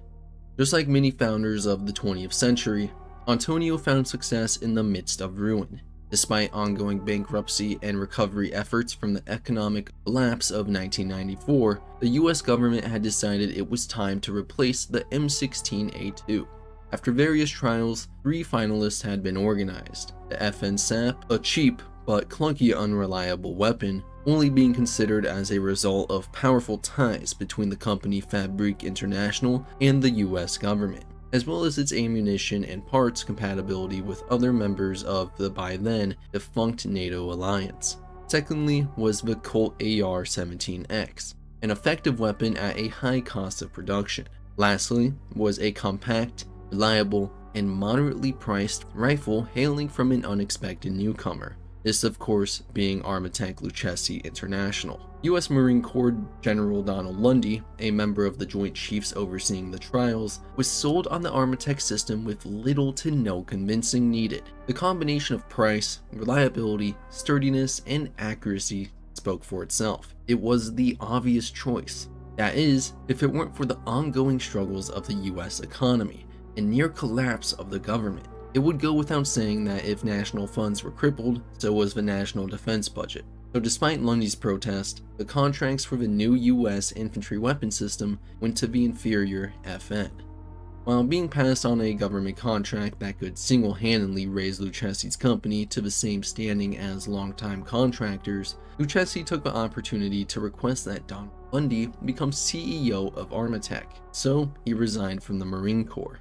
Just like many founders of the 20th century, Antonio found success in the midst of ruin. Despite ongoing bankruptcy and recovery efforts from the economic collapse of 1994, the US government had decided it was time to replace the M16A2. After various trials, 3 finalists had been organized: the FN SAP, a cheap but clunky unreliable weapon; only being considered as a result of powerful ties between the company Fabrique International and the US government, as well as its ammunition and parts compatibility with other members of the by then defunct NATO alliance. Secondly was the Colt AR-17X, an effective weapon at a high cost of production. Lastly was a compact, reliable, and moderately priced rifle hailing from an unexpected newcomer. This of course being Armatech Lucchesi International. US Marine Corps General Donald Lundy, a member of the Joint Chiefs overseeing the trials, was sold on the Armatech system with little to no convincing needed. The combination of price, reliability, sturdiness, and accuracy spoke for itself. It was the obvious choice. That is, if it weren't for the ongoing struggles of the US economy and near collapse of the government. It would go without saying that if national funds were crippled, so was the national defense budget. So despite Lundy's protest, the contracts for the new US infantry weapon system went to the inferior FN. While being passed on a government contract that could single-handedly raise Lucchesi's company to the same standing as longtime contractors, Lucchesi took the opportunity to request that Donald Lundy become CEO of Armatech, so he resigned from the Marine Corps.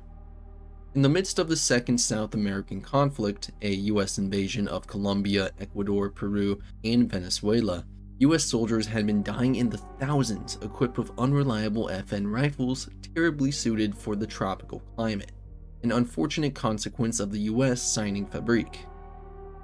In the midst of the Second South American conflict, a US invasion of Colombia, Ecuador, Peru, and Venezuela, US soldiers had been dying in the thousands equipped with unreliable FN rifles terribly suited for the tropical climate, an unfortunate consequence of the US signing Fabrique.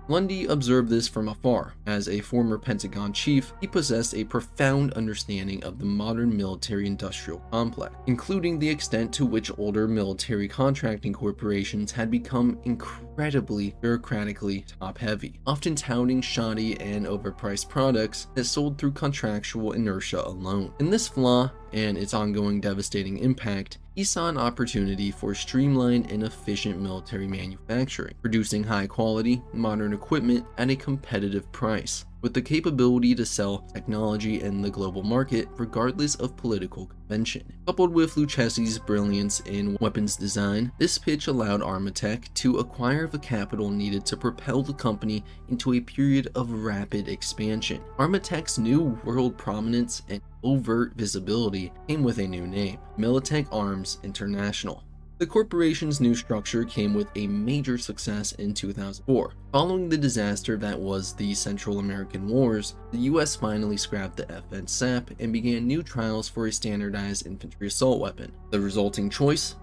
Lundy observed this from afar. As a former Pentagon chief, he possessed a profound understanding of the modern military-industrial complex, including the extent to which older military contracting corporations had become incredibly bureaucratically top-heavy, often touting shoddy and overpriced products that sold through contractual inertia alone. In this flaw, and its ongoing devastating impact, he saw an opportunity for streamlined and efficient military manufacturing, producing high-quality, modern equipment at a competitive price, with the capability to sell technology in the global market regardless of political convention. Coupled with Lucchesi's brilliance in weapons design, this pitch allowed Armatech to acquire the capital needed to propel the company into a period of rapid expansion. Armatech's new world prominence and overt visibility came with a new name, Militech Arms International. The corporation's new structure came with a major success in 2004. Following the disaster that was the Central American Wars, the US finally scrapped the FN SAP and began new trials for a standardized infantry assault weapon. The resulting choice?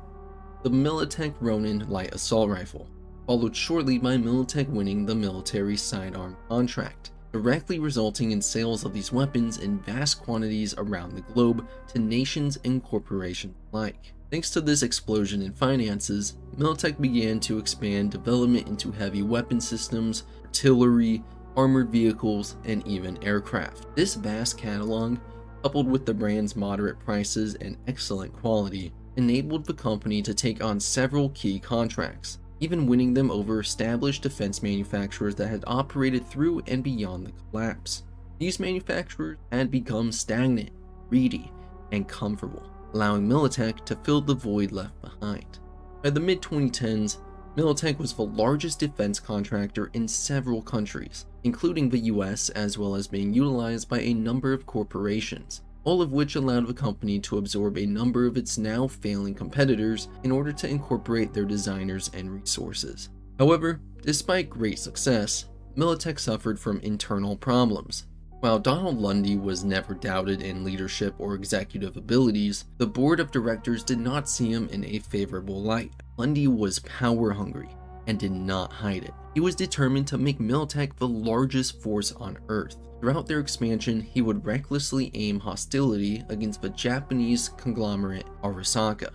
The Militech Ronin light assault rifle, followed shortly by Militech winning the military sidearm contract, directly resulting in sales of these weapons in vast quantities around the globe to nations and corporations alike. Thanks to this explosion in finances, Militech began to expand development into heavy weapon systems, artillery, armored vehicles, and even aircraft. This vast catalog, coupled with the brand's moderate prices and excellent quality, enabled the company to take on several key contracts, even winning them over established defense manufacturers that had operated through and beyond the collapse. These manufacturers had become stagnant, greedy, and comfortable, allowing Militech to fill the void left behind. By the mid-2010s, Militech was the largest defense contractor in several countries, including the US, as well as being utilized by a number of corporations, all of which allowed the company to absorb a number of its now failing competitors in order to incorporate their designers and resources. However, despite great success, Militech suffered from internal problems. While Donald Lundy was never doubted in leadership or executive abilities, the board of directors did not see him in a favorable light. Lundy was power hungry and did not hide it. He was determined to make Militech the largest force on Earth. Throughout their expansion, he would recklessly aim hostility against the Japanese conglomerate Arasaka.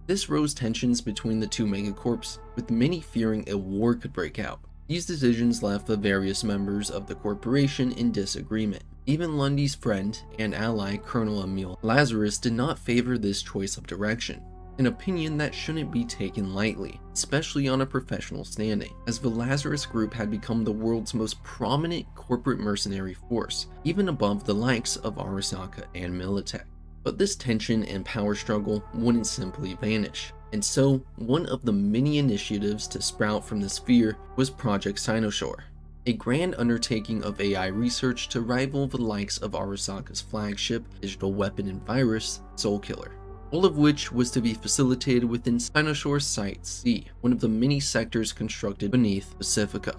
This rose tensions between the two megacorps, with many fearing a war could break out. These decisions left the various members of the corporation in disagreement. Even Lundy's friend and ally Colonel Emil Lazarus did not favor this choice of direction, an opinion that shouldn't be taken lightly, especially on a professional standing, as the Lazarus group had become the world's most prominent corporate mercenary force, even above the likes of Arasaka and Militech. But this tension and power struggle wouldn't simply vanish. And so, one of the many initiatives to sprout from this fear was Project Cynosure. a grand undertaking of AI research to rival the likes of Arasaka's flagship digital weapon and virus, Soulkiller. All of which was to be facilitated within Sinoshore's Site C, one of the many sectors constructed beneath Pacifica.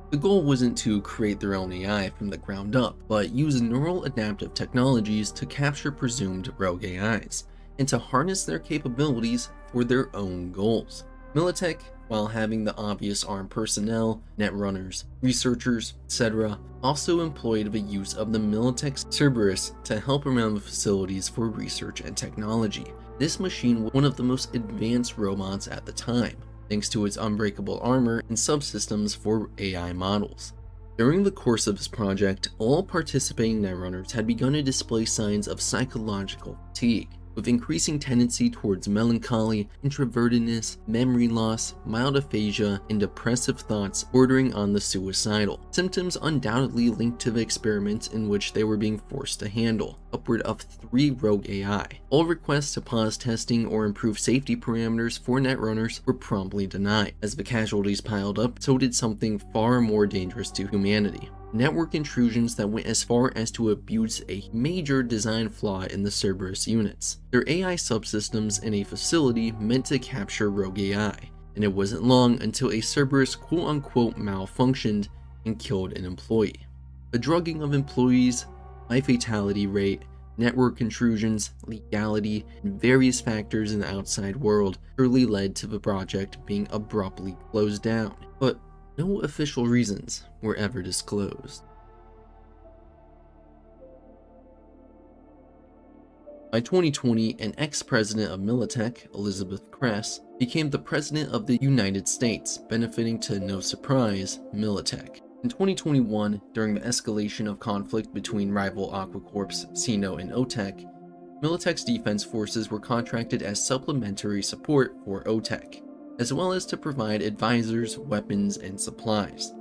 The goal wasn't to create their own AI from the ground up, but use neural adaptive technologies to capture presumed rogue AIs, and to harness their capabilities for their own goals. Militech, while having the obvious armed personnel, netrunners, researchers, etc., also employed the use of the Militech Cerberus to help around the facilities for research and technology. This machine was one of the most advanced robots at the time, thanks to its unbreakable armor and subsystems for AI models. During the course of this project, all participating netrunners had begun to display signs of psychological fatigue, with increasing tendency towards melancholy, introvertedness, memory loss, mild aphasia, and depressive thoughts bordering on the suicidal. Symptoms undoubtedly linked to the experiments in which they were being forced to handle, upward of 3 rogue AI. All requests to pause testing or improve safety parameters for netrunners were promptly denied. As the casualties piled up, so did something far more dangerous to humanity. Network intrusions that went as far as to abuse a major design flaw in the Cerberus units. Their AI subsystems in a facility meant to capture rogue AI, and it wasn't long until a Cerberus quote-unquote malfunctioned and killed an employee. The drugging of employees, high fatality rate, network intrusions, legality, and various factors in the outside world surely led to the project being abruptly closed down. But no official reasons were ever disclosed. By 2020, an ex-president of Militech, Elizabeth Kress, became the president of the United States, benefiting to no surprise, Militech. In 2021, during the escalation of conflict between rival Aquacorps, Sino, and OTEC, Militech's defense forces were contracted as supplementary support for OTEC, as well as to provide advisors, weapons, and supplies.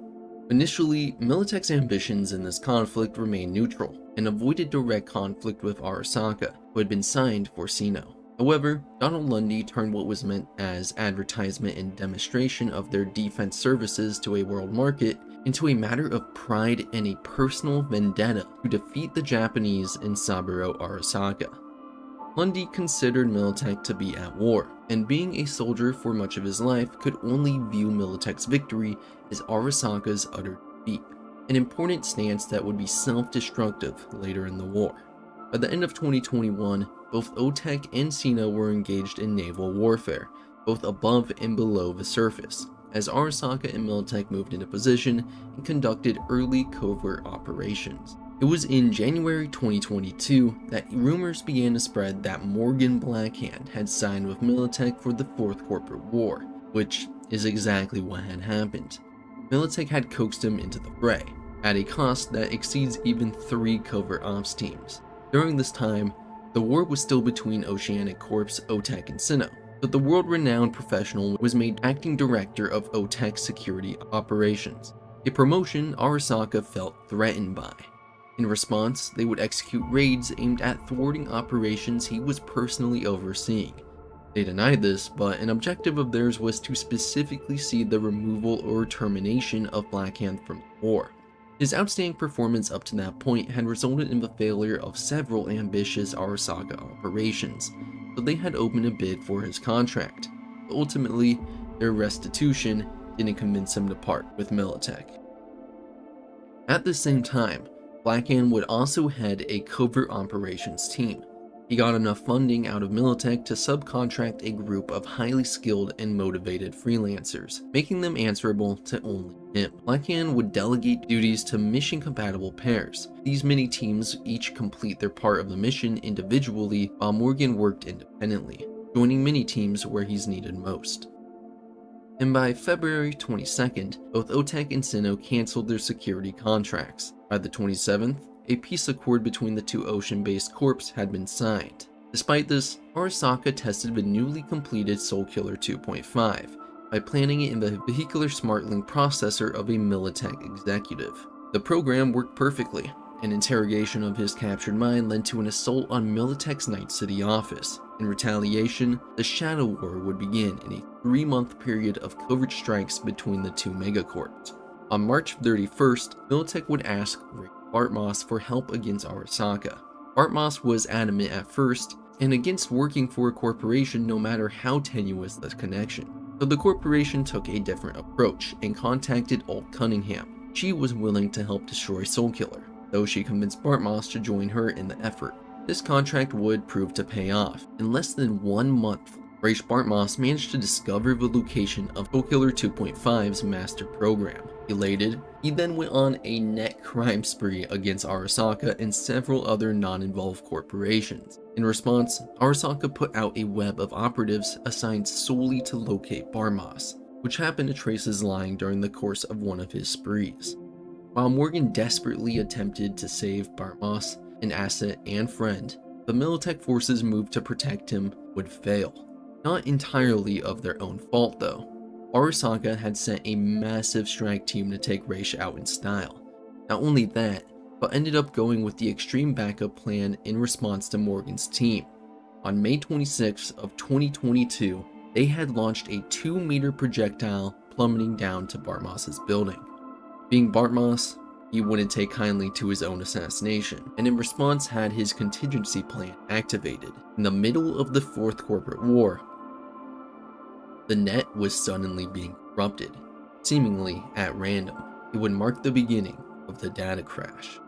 Initially, Militech's ambitions in this conflict remained neutral, and avoided direct conflict with Arasaka, who had been signed for Sino. However, Donald Lundy turned what was meant as advertisement and demonstration of their defense services to a world market into a matter of pride and a personal vendetta to defeat the Japanese in Saburo Arasaka. Lundy considered Militech to be at war, and being a soldier for much of his life, could only view Militech's victory as Arasaka's utter defeat, an important stance that would be self-destructive later in the war. By the end of 2021, both OTEC and Sino were engaged in naval warfare, both above and below the surface, as Arasaka and Militech moved into position and conducted early covert operations. It was in January 2022 that rumors began to spread that Morgan Blackhand had signed with Militech for the Fourth Corporate War, which is exactly what had happened. Militech had coaxed him into the fray, at a cost that exceeds even 3 covert ops teams. During this time, the war was still between Oceanic Corps, OTEC, and Sino, but the world-renowned professional was made acting director of OTEC security operations, a promotion Arasaka felt threatened by. In response, they would execute raids aimed at thwarting operations he was personally overseeing. They denied this, but an objective of theirs was to specifically see the removal or termination of Blackhand from the war. His outstanding performance up to that point had resulted in the failure of several ambitious Arasaka operations, so they had opened a bid for his contract. But ultimately, their restitution didn't convince him to part with Militech. At the same time, Blackhand would also head a covert operations team. He got enough funding out of Militech to subcontract a group of highly skilled and motivated freelancers, making them answerable to only him. Blackhand would delegate duties to mission-compatible pairs. These mini-teams each complete their part of the mission individually, while Morgan worked independently, joining mini-teams where he's needed most. And by February 22nd, both OTEC and Sino canceled their security contracts. By the 27th, a peace accord between the two ocean-based corps had been signed. Despite this, Arasaka tested the newly completed Soulkiller 2.5 by planting it in the vehicular SmartLink processor of a Militech executive. The program worked perfectly. An interrogation of his captured mind led to an assault on Militech's Night City office. In retaliation, the Shadow War would begin in a 3-month period of covert strikes between the two megacorps. On March 31st, Militech would ask Bartmoss for help against Arasaka. Bartmoss was adamant at first, and against working for a corporation no matter how tenuous the connection. So the corporation took a different approach and contacted Old Cunningham. She was willing to help destroy Soulkiller, though she convinced Bartmoss to join her in the effort. This contract would prove to pay off. In less than 1 month, Rache Bartmoss managed to discover the location of Soulkiller 2.5's master program. Elated, he then went on a net crime spree against Arasaka and several other non-involved corporations. In response, Arasaka put out a web of operatives assigned solely to locate Bartmoss, which happened to trace his line during the course of one of his sprees. While Morgan desperately attempted to save Bartmoss, an asset and friend, the Militech forces moved to protect him would fail. Not entirely of their own fault though. Arasaka had sent a massive strike team to take Rache out in style. Not only that, but ended up going with the extreme backup plan in response to Morgan's team. On May 26th of 2022, they had launched a 2-meter projectile plummeting down to Bartmoss's building. Being Bartmoss, he wouldn't take kindly to his own assassination, and in response had his contingency plan activated. In the middle of the Fourth Corporate War, the net was suddenly being corrupted, seemingly at random. It would mark the beginning of the data crash.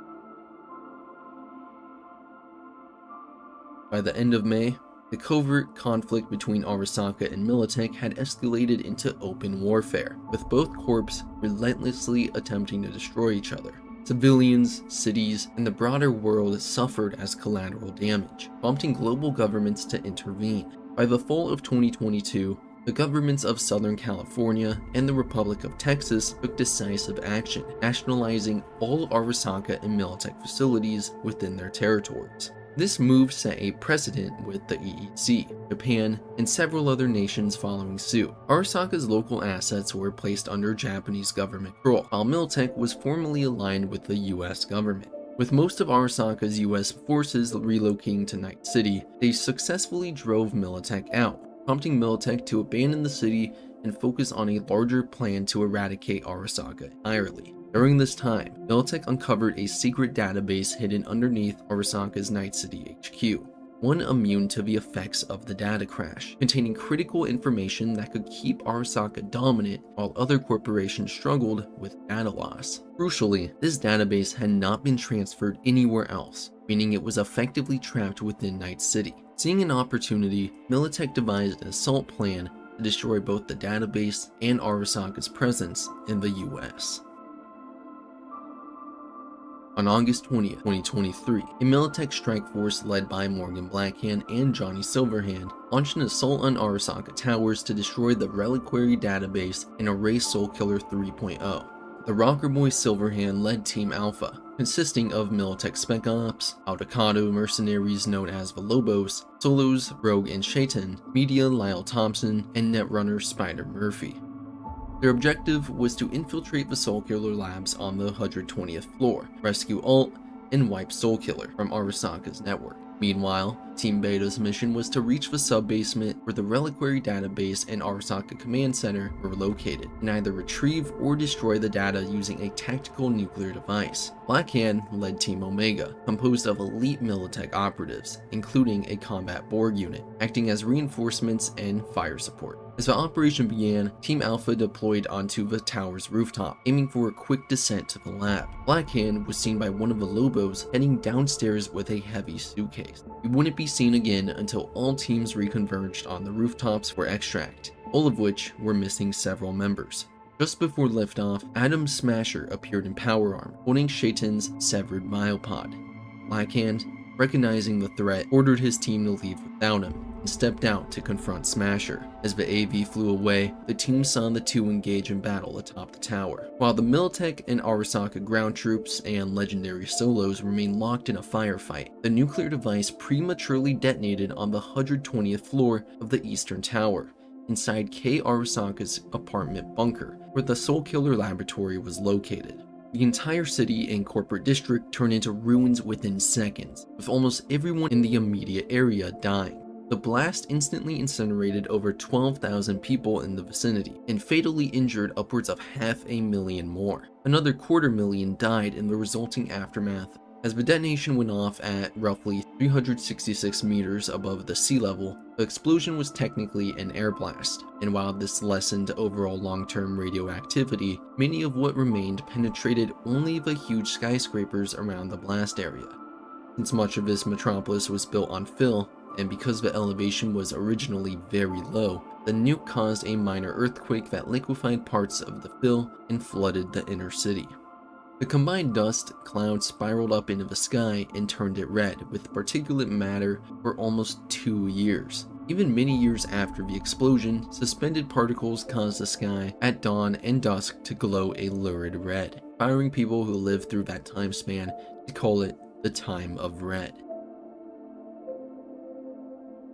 By the end of May, the covert conflict between Arasaka and Militech had escalated into open warfare, with both corps relentlessly attempting to destroy each other. Civilians, cities, and the broader world suffered as collateral damage, prompting global governments to intervene. By the fall of 2022, the governments of Southern California and the Republic of Texas took decisive action, nationalizing all Arasaka and Militech facilities within their territories. This move set a precedent with the EEC, Japan, and several other nations following suit. Arasaka's local assets were placed under Japanese government control, while Militech was formally aligned with the US government. With most of Arasaka's US forces relocating to Night City, they successfully drove Militech out, prompting Militech to abandon the city and focus on a larger plan to eradicate Arasaka entirely. During this time, Militech uncovered a secret database hidden underneath Arasaka's Night City HQ, one immune to the effects of the data crash, containing critical information that could keep Arasaka dominant while other corporations struggled with data loss. Crucially, this database had not been transferred anywhere else, meaning it was effectively trapped within Night City. Seeing an opportunity, Militech devised an assault plan to destroy both the database and Arasaka's presence in the US. On August 20th, 2023, a Militech strike force led by Morgan Blackhand and Johnny Silverhand launched an assault on Arasaka Towers to destroy the reliquary database and erase Soulkiller 3.0. The Rocker Boy Silverhand led Team Alpha, consisting of Militech Spec Ops, Aldecado mercenaries known as the Lobos, Solos, Rogue and Shaitan, Media Lyle Thompson, and Netrunner Spider Murphy. Their objective was to infiltrate the Soulkiller labs on the 120th floor, rescue Alt, and wipe Soulkiller from Arasaka's network. Meanwhile, Team Beta's mission was to reach the sub-basement where the reliquary database and Arasaka command center were located, and either retrieve or destroy the data using a tactical nuclear device. Blackhand led Team Omega, composed of elite Militech operatives, including a combat Borg unit, acting as reinforcements and fire support. As the operation began, Team Alpha deployed onto the tower's rooftop, aiming for a quick descent to the lab. Blackhand was seen by one of the Lobos heading downstairs with a heavy suitcase. He wouldn't be seen again until all teams reconverged on the rooftops for extract, all of which were missing several members. Just before liftoff, Adam Smasher appeared in power armor, holding Shaitan's severed biopod. Blackhand, recognizing the threat, ordered his team to leave without him, and stepped out to confront Smasher. As the AV flew away, the team saw the two engage in battle atop the tower, while the Militech and Arasaka ground troops and legendary solos remained locked in a firefight. The nuclear device prematurely detonated on the 120th floor of the eastern tower, inside K. Arasaka's apartment bunker, where the Soulkiller laboratory was located. The entire city and corporate district turned into ruins within seconds, with almost everyone in the immediate area dying. The blast instantly incinerated over 12,000 people in the vicinity and fatally injured upwards of 500,000 more. Another 250,000 died in the resulting aftermath, as the detonation went off at roughly 366 meters above the sea level. The explosion was technically an air blast, and while this lessened overall long-term radioactivity, many of what remained penetrated only the huge skyscrapers around the blast area. Since much of this metropolis was built on fill, and because the elevation was originally very low, the nuke caused a minor earthquake that liquefied parts of the fill and flooded the inner city. The combined dust cloud spiraled up into the sky and turned it red with particulate matter for almost 2 years. Even many years after the explosion, suspended particles caused the sky at dawn and dusk to glow a lurid red, inspiring people who lived through that time span to call it the Time of Red.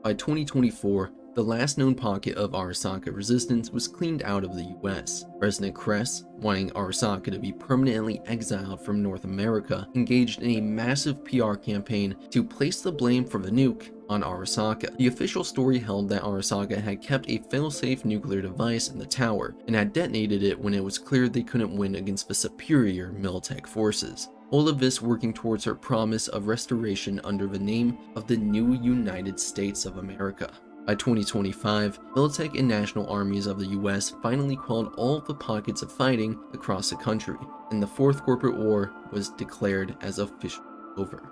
By 2024, the last known pocket of Arasaka resistance was cleaned out of the US. President Kress, wanting Arasaka to be permanently exiled from North America, engaged in a massive PR campaign to place the blame for the nuke on Arasaka. The official story held that Arasaka had kept a failsafe nuclear device in the tower and had detonated it when it was clear they couldn't win against the superior Militech forces. All of this working towards her promise of restoration under the name of the new United States of America. By 2025, Militech and national armies of the US finally quelled all of the pockets of fighting across the country, and the Fourth Corporate War was declared as officially over.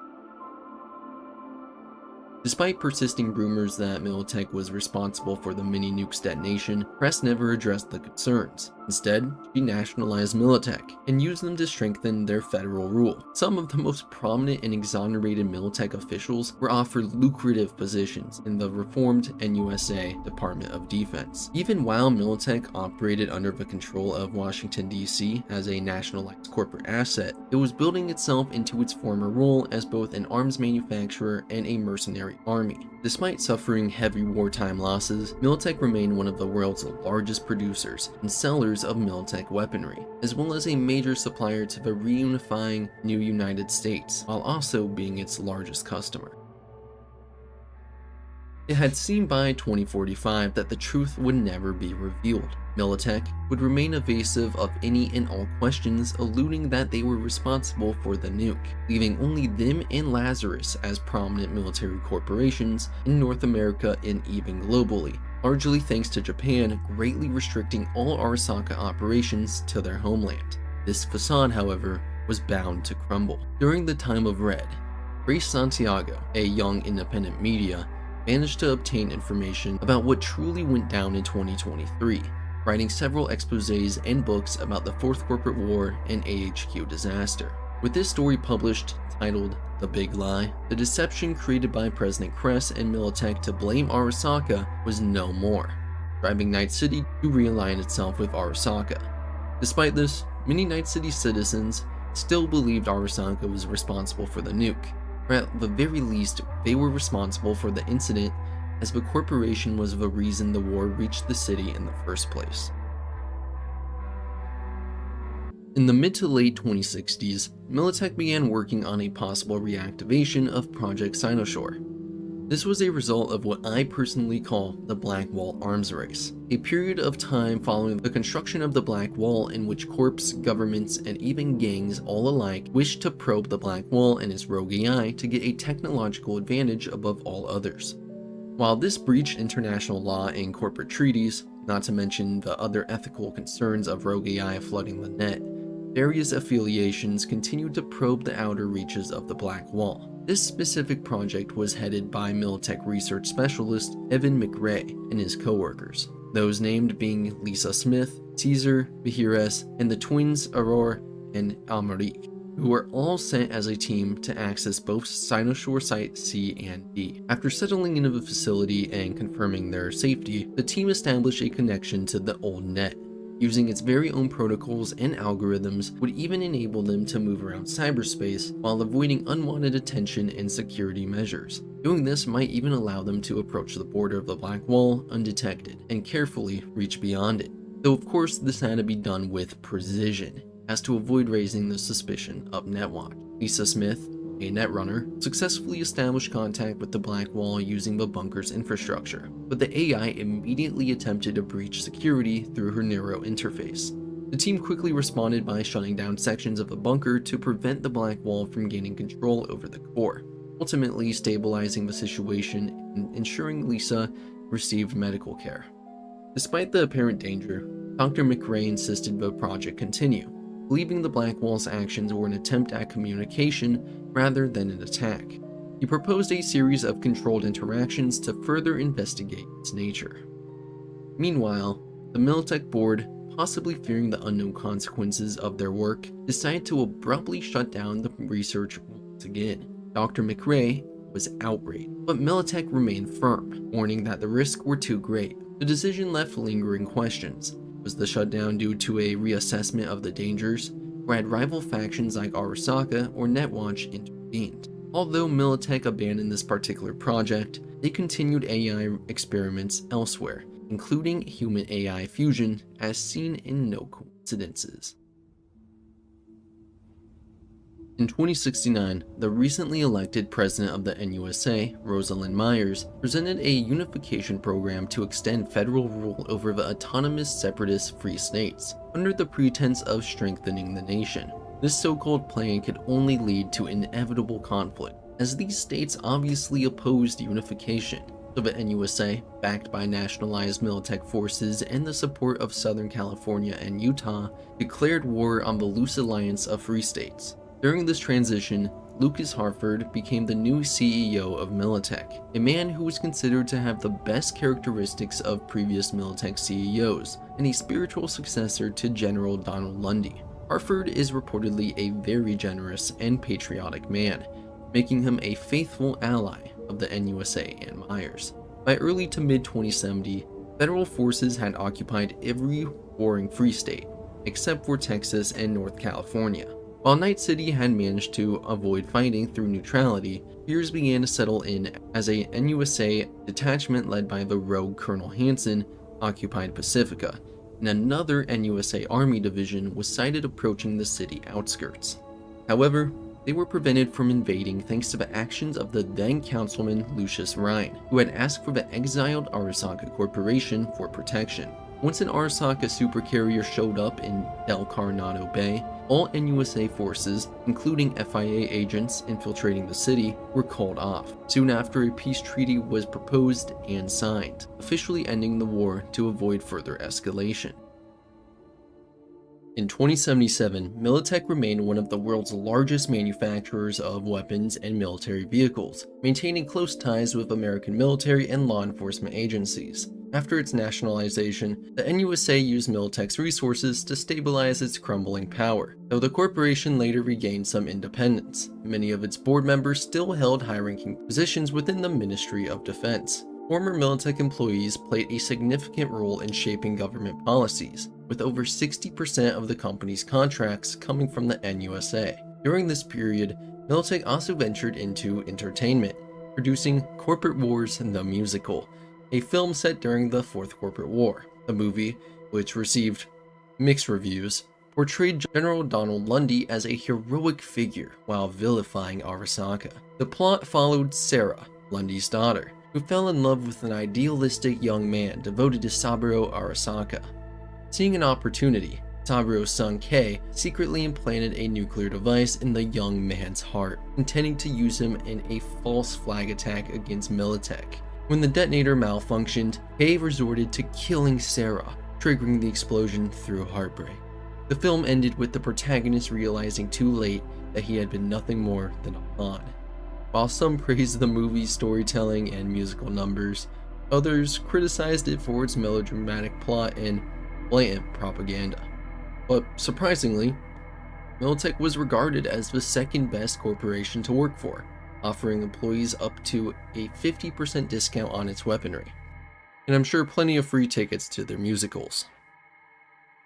Despite persisting rumors that Militech was responsible for the mini-nuke's detonation, press never addressed the concerns. Instead, she nationalized Militech and used them to strengthen their federal rule. Some of the most prominent and exonerated Militech officials were offered lucrative positions in the reformed NUSA Department of Defense. Even while Militech operated under the control of Washington, D.C. as a nationalized corporate asset, it was building itself into its former role as both an arms manufacturer and a mercenary army. Despite suffering heavy wartime losses, Militech remained one of the world's largest producers and sellers of Militech weaponry, as well as a major supplier to the reunifying new United States, while also being its largest customer. It had seemed by 2045 that the truth would never be revealed. Militech would remain evasive of any and all questions, alluding that they were responsible for the nuke, leaving only them and Lazarus as prominent military corporations in North America and even globally, largely thanks to Japan greatly restricting all Arasaka operations to their homeland. This facade, however, was bound to crumble. During the Time of Red, Rache Santiago, a young independent media, managed to obtain information about what truly went down in 2023, writing several exposés and books about the Fourth Corporate War and AHQ disaster. With this story published, titled The Big Lie, the deception created by President Kress and Militech to blame Arasaka was no more, driving Night City to realign itself with Arasaka. Despite this, many Night City citizens still believed Arasaka was responsible for the nuke, or at the very least, they were responsible for the incident, as the corporation was the reason the war reached the city in the first place. In the mid to late 2060s, Militech began working on a possible reactivation of Project Cynosure. This was a result of what I personally call the BlackWall arms race, a period of time following the construction of the Black Wall in which corps, governments, and even gangs all alike wished to probe the Black Wall and its rogue AI to get a technological advantage above all others. While this breached international law and corporate treaties, not to mention the other ethical concerns of rogue AI flooding the net, various affiliations continued to probe the outer reaches of the Black Wall. This specific project was headed by Militech research specialist Evan McRae and his co-workers, those named being Lisa Smith, Caesar Vihires, and the twins Aurore and Almaric, who were all sent as a team to access both Cynosure Site C and D. After settling into the facility and confirming their safety, the team established a connection to the old net. Using its very own protocols and algorithms would even enable them to move around cyberspace while avoiding unwanted attention and security measures. Doing this might even allow them to approach the border of the Black Wall undetected and carefully reach beyond it. Though of course this had to be done with precision, as to avoid raising the suspicion of Netwatch. Lisa Smith, a netrunner, successfully established contact with the BlackWall using the bunker's infrastructure, but the AI immediately attempted to breach security through her neuro interface. The team quickly responded by shutting down sections of the bunker to prevent the BlackWall from gaining control over the core, ultimately stabilizing the situation and ensuring Lisa received medical care. Despite the apparent danger, Dr. McRae insisted the project continue, believing the BlackWall's actions were an attempt at communication rather than an attack. He proposed a series of controlled interactions to further investigate its nature. Meanwhile, the Militech board, possibly fearing the unknown consequences of their work, decided to abruptly shut down the research once again. Dr. McRae was outraged, but Militech remained firm, warning that the risks were too great. The decision left lingering questions. Was the shutdown due to a reassessment of the dangers, or had rival factions like Arasaka or Netwatch intervened? Although Militech abandoned this particular project, they continued AI experiments elsewhere, including human-AI fusion, as seen in No Coincidences. In 2069, the recently elected president of the NUSA, Rosalind Myers, presented a unification program to extend federal rule over the autonomous separatist free states, under the pretense of strengthening the nation. This so-called plan could only lead to inevitable conflict, as these states obviously opposed unification. So the NUSA, backed by nationalized Militech forces and the support of Southern California and Utah, declared war on the loose alliance of free states. During this transition, Lucas Harford became the new CEO of Militech, a man who was considered to have the best characteristics of previous Militech CEOs, and a spiritual successor to General Donald Lundy. Harford is reportedly a very generous and patriotic man, making him a faithful ally of the NUSA and Myers. By early to mid-2070, federal forces had occupied every warring free state, except for Texas and North California. While Night City had managed to avoid fighting through neutrality, fears began to settle in as a NUSA detachment led by the rogue Colonel Hansen occupied Pacifica, and another NUSA Army division was sighted approaching the city outskirts. However, they were prevented from invading thanks to the actions of the then Councilman Lucius Rhine, who had asked for the exiled Arasaka Corporation for protection. Once an Arasaka supercarrier showed up in Del Coronado Bay, all NUSA forces, including FIA agents infiltrating the city, were called off. Soon after, a peace treaty was proposed and signed, officially ending the war to avoid further escalation. In 2077, Militech remained one of the world's largest manufacturers of weapons and military vehicles, maintaining close ties with American military and law enforcement agencies. After its nationalization, the NUSA used Militech's resources to stabilize its crumbling power, though the corporation later regained some independence. Many of its board members still held high-ranking positions within the Ministry of Defense. Former Militech employees played a significant role in shaping government policies, with over 60% of the company's contracts coming from the NUSA. During this period, Militech also ventured into entertainment, producing Corporate Wars the Musical, a film set during the Fourth Corporate War. The movie, which received mixed reviews, portrayed General Donald Lundy as a heroic figure while vilifying Arasaka. The plot followed Sarah, Lundy's daughter, who fell in love with an idealistic young man devoted to Saburo Arasaka. Seeing an opportunity, Saburo's son Kei secretly implanted a nuclear device in the young man's heart, intending to use him in a false flag attack against Militech. When the detonator malfunctioned, Kei resorted to killing Sarah, triggering the explosion through heartbreak. The film ended with the protagonist realizing too late that he had been nothing more than a pawn. While some praised the movie's storytelling and musical numbers, others criticized it for its melodramatic plot and blatant propaganda. But surprisingly, Militech was regarded as the second best corporation to work for, offering employees up to a 50% discount on its weaponry, and I'm sure plenty of free tickets to their musicals.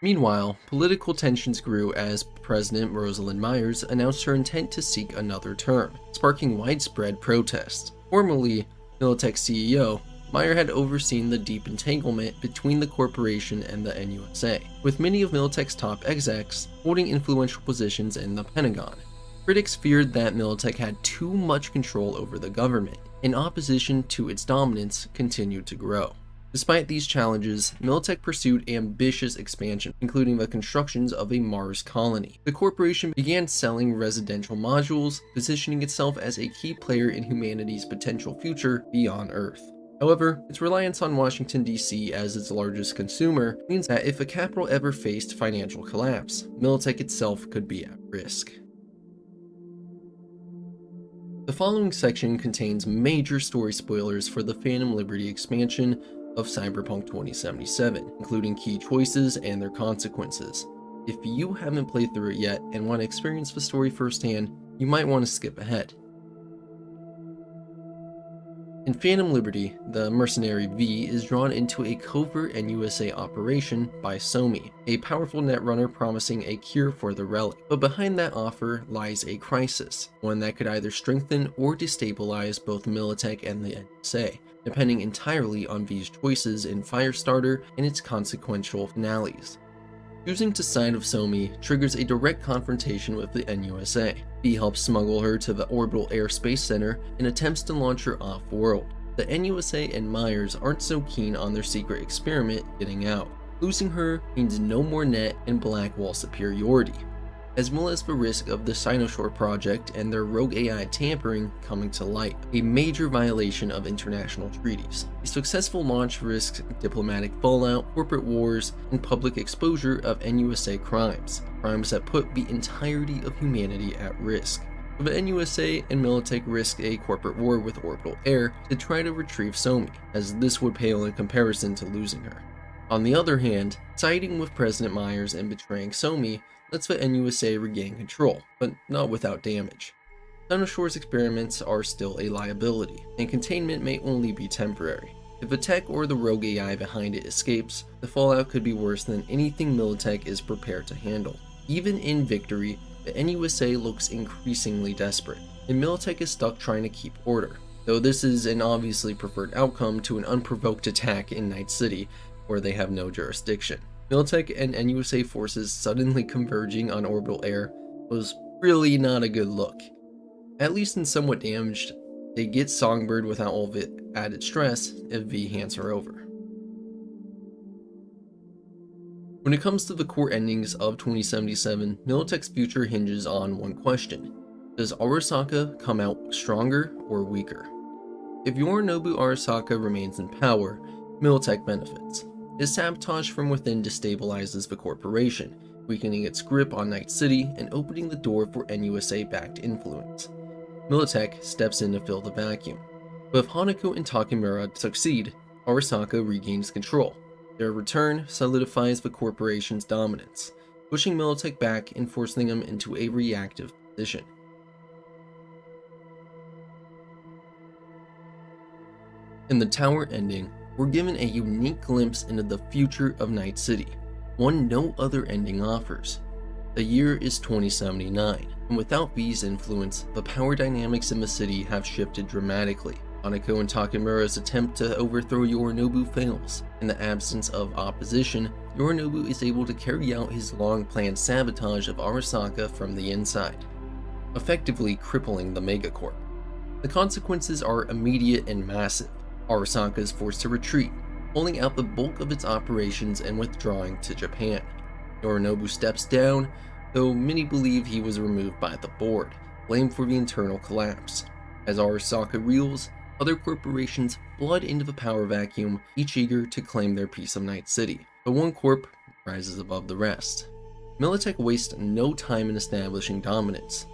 Meanwhile, political tensions grew as President Rosalind Myers announced her intent to seek another term, sparking widespread protests. Formerly Militech CEO, Meyer had overseen the deep entanglement between the corporation and the NUSA, with many of Militech's top execs holding influential positions in the Pentagon. Critics feared that Militech had too much control over the government, and opposition to its dominance continued to grow. Despite these challenges, Militech pursued ambitious expansion, including the constructions of a Mars colony. The corporation began selling residential modules, positioning itself as a key player in humanity's potential future beyond Earth. However, its reliance on Washington, D.C. as its largest consumer means that if a capital ever faced financial collapse, Militech itself could be at risk. The following section contains major story spoilers for the Phantom Liberty expansion of Cyberpunk 2077, including key choices and their consequences. If you haven't played through it yet and want to experience the story firsthand, you might want to skip ahead. In Phantom Liberty, the mercenary V is drawn into a covert NUSA operation by Somi, a powerful netrunner promising a cure for the relic. But behind that offer lies a crisis, one that could either strengthen or destabilize both Militech and the NUSA, depending entirely on V's choices in Firestarter and its consequential finales. Choosing to side with Somi triggers a direct confrontation with the NUSA. V helps smuggle her to the Orbital Air Space Center and attempts to launch her off-world. The NUSA and Myers aren't so keen on their secret experiment getting out. Losing her means no more net and BlackWall superiority, as well as the risk of the Cynoshore project and their rogue AI tampering coming to light, a major violation of international treaties. A successful launch risks diplomatic fallout, corporate wars, and public exposure of NUSA crimes that put the entirety of humanity at risk. The NUSA and Militech risk a corporate war with Orbital Air to try to retrieve Somi, as this would pale in comparison to losing her. On the other hand, siding with President Myers and betraying Somi lets the NUSA regain control, but not without damage. Cynoshore's experiments are still a liability, and containment may only be temporary. If the tech or the rogue AI behind it escapes, the fallout could be worse than anything Militech is prepared to handle. Even in victory, the NUSA looks increasingly desperate, and Militech is stuck trying to keep order, though this is an obviously preferred outcome to an unprovoked attack in Night City, where they have no jurisdiction. Militech and NUSA forces suddenly converging on Orbital Air was really not a good look. At least in Somewhat Damaged, they get Songbird without all of it added stress if V hands her over. When it comes to the core endings of 2077, Militech's future hinges on one question: does Arasaka come out stronger or weaker? If Yorinobu Arasaka remains in power, Militech benefits. His sabotage from within destabilizes the corporation, weakening its grip on Night City and opening the door for NUSA-backed influence. Militech steps in to fill the vacuum. But if Hanako and Takemura succeed, Arasaka regains control. Their return solidifies the corporation's dominance, pushing Militech back and forcing them into a reactive position. In the tower ending, we're given a unique glimpse into the future of Night City, one no other ending offers. The year is 2079, and without V's influence, the power dynamics in the city have shifted dramatically. Hanako and Takemura's attempt to overthrow Yorinobu fails. In the absence of opposition, Yorinobu is able to carry out his long-planned sabotage of Arasaka from the inside, effectively crippling the Megacorp. The consequences are immediate and massive. Arasaka is forced to retreat, pulling out the bulk of its operations and withdrawing to Japan. Yorinobu steps down, though many believe he was removed by the board, blamed for the internal collapse. As Arasaka reels, other corporations flood into the power vacuum, each eager to claim their piece of Night City, but one corp rises above the rest. Militech wastes no time in establishing dominance.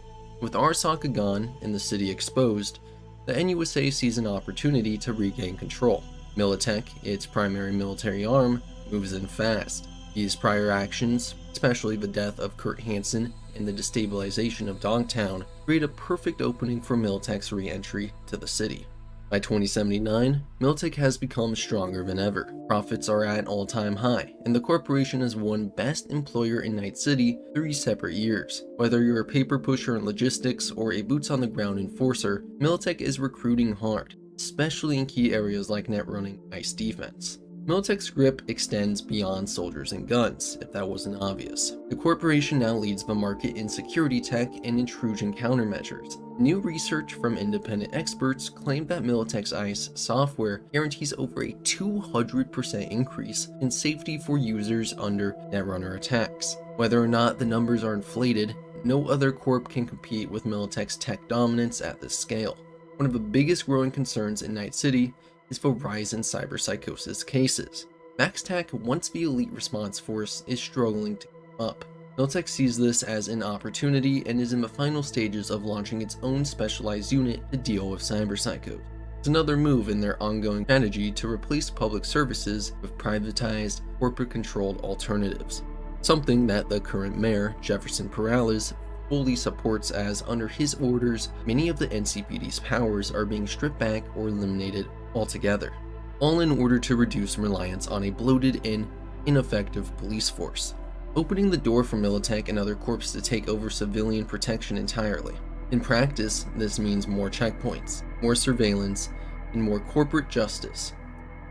With Arasaka gone and the city exposed, the NUSA sees an opportunity to regain control. Militech, its primary military arm, moves in fast. These prior actions, especially the death of Kurt Hansen and the destabilization of Dogtown, create a perfect opening for Militech's re-entry to the city. By 2079, Militech has become stronger than ever. Profits are at an all-time high, and the corporation has won Best Employer in Night City 3 separate years. Whether you're a paper pusher in logistics or a boots-on-the-ground enforcer, Militech is recruiting hard, especially in key areas like net running, ice defense. Militech's grip extends beyond soldiers and guns, if that wasn't obvious. The corporation now leads the market in security tech and intrusion countermeasures. New research from independent experts claimed that Militech's ICE software guarantees over a 200% increase in safety for users under Netrunner attacks. Whether or not the numbers are inflated, no other corp can compete with Militech's tech dominance at this scale. One of the biggest growing concerns in Night City is the rise in cyberpsychosis cases. MaxTech, once the elite response force, is struggling to keep up. Militech sees this as an opportunity and is in the final stages of launching its own specialized unit to deal with cyberpsychos. It's another move in their ongoing strategy to replace public services with privatized, corporate-controlled alternatives. Something that the current mayor, Jefferson Perales, fully supports, as under his orders, many of the NCPD's powers are being stripped back or eliminated altogether, all in order to reduce reliance on a bloated and ineffective police force, opening the door for Militech and other corps to take over civilian protection entirely. In practice, this means more checkpoints, more surveillance, and more corporate justice.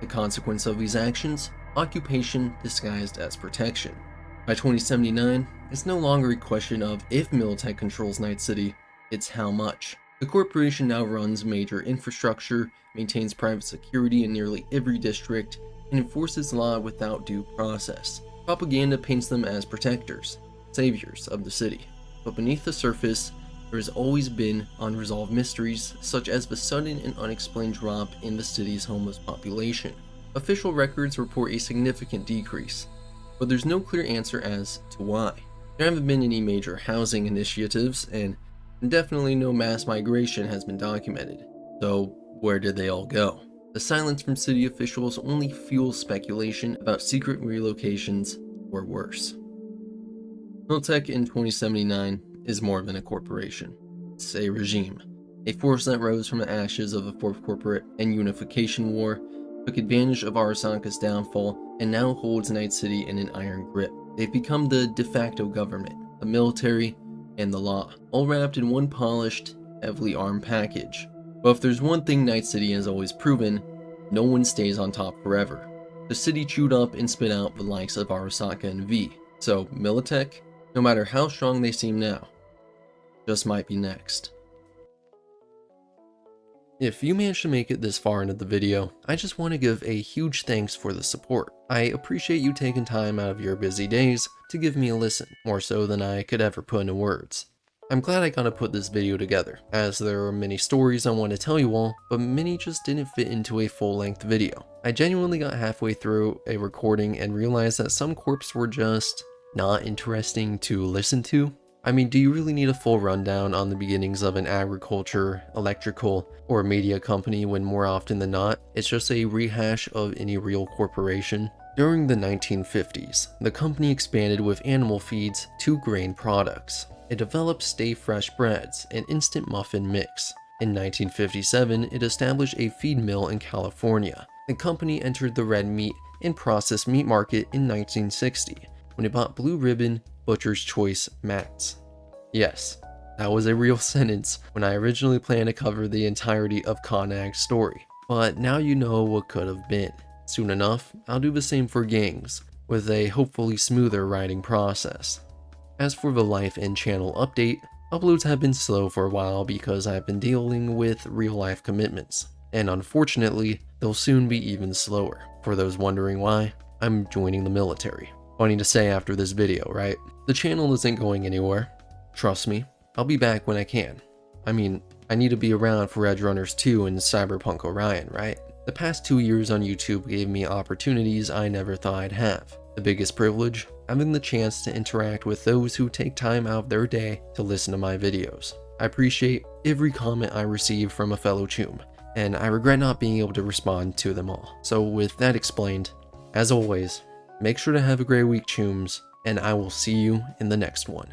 The consequence of these actions? Occupation disguised as protection. By 2079, it's no longer a question of if Militech controls Night City, it's how much. The corporation now runs major infrastructure, maintains private security in nearly every district, and enforces law without due process. Propaganda paints them as protectors, saviors of the city. But beneath the surface, there has always been unresolved mysteries, such as the sudden and unexplained drop in the city's homeless population. Official records report a significant decrease, but there's no clear answer as to why. There haven't been any major housing initiatives, and definitely no mass migration has been documented. So where did they all go? The silence from city officials only fuels speculation about secret relocations or worse. Militech in 2079 is more than a corporation. It's a regime. A force that rose from the ashes of the Fourth Corporate and Unification War, took advantage of Arasaka's downfall, and now holds Night City in an iron grip. They've become the de facto government, the military, and the law, all wrapped in one polished, heavily armed package. But if there's one thing Night City has always proven, no one stays on top forever. The city chewed up and spit out the likes of Arasaka and V. So Militech, no matter how strong they seem now, just might be next. If you managed to make it this far into the video, I just want to give a huge thanks for the support. I appreciate you taking time out of your busy days to give me a listen, more so than I could ever put into words. I'm glad I got to put this video together, as there are many stories I want to tell you all, but many just didn't fit into a full-length video. I genuinely got halfway through a recording and realized that some corps were just not interesting to listen to. I mean, do you really need a full rundown on the beginnings of an agriculture, electrical, or media company when more often than not, it's just a rehash of any real corporation? During the 1950s, the company expanded with animal feeds to grain products. It developed Stay Fresh breads, an instant muffin mix. In 1957, it established a feed mill in California. The company entered the red meat and processed meat market in 1960, when it bought Blue Ribbon Butcher's Choice mats. Yes, that was a real sentence when I originally planned to cover the entirety of ConAg's story. But now you know what could have been. Soon enough, I'll do the same for gangs, with a hopefully smoother writing process. As for the life and channel update, uploads have been slow for a while because I've been dealing with real life commitments, and unfortunately, they'll soon be even slower. For those wondering why, I'm joining the military. Funny to say after this video, right? The channel isn't going anywhere. Trust me, I'll be back when I can. I mean, I need to be around for Edge Runners 2 and Cyberpunk Orion, right? The past 2 years on YouTube gave me opportunities I never thought I'd have. The biggest privilege, having the chance to interact with those who take time out of their day to listen to my videos. I appreciate every comment I receive from a fellow Choom, and I regret not being able to respond to them all. So with that explained, as always, make sure to have a great week, Chooms, and I will see you in the next one.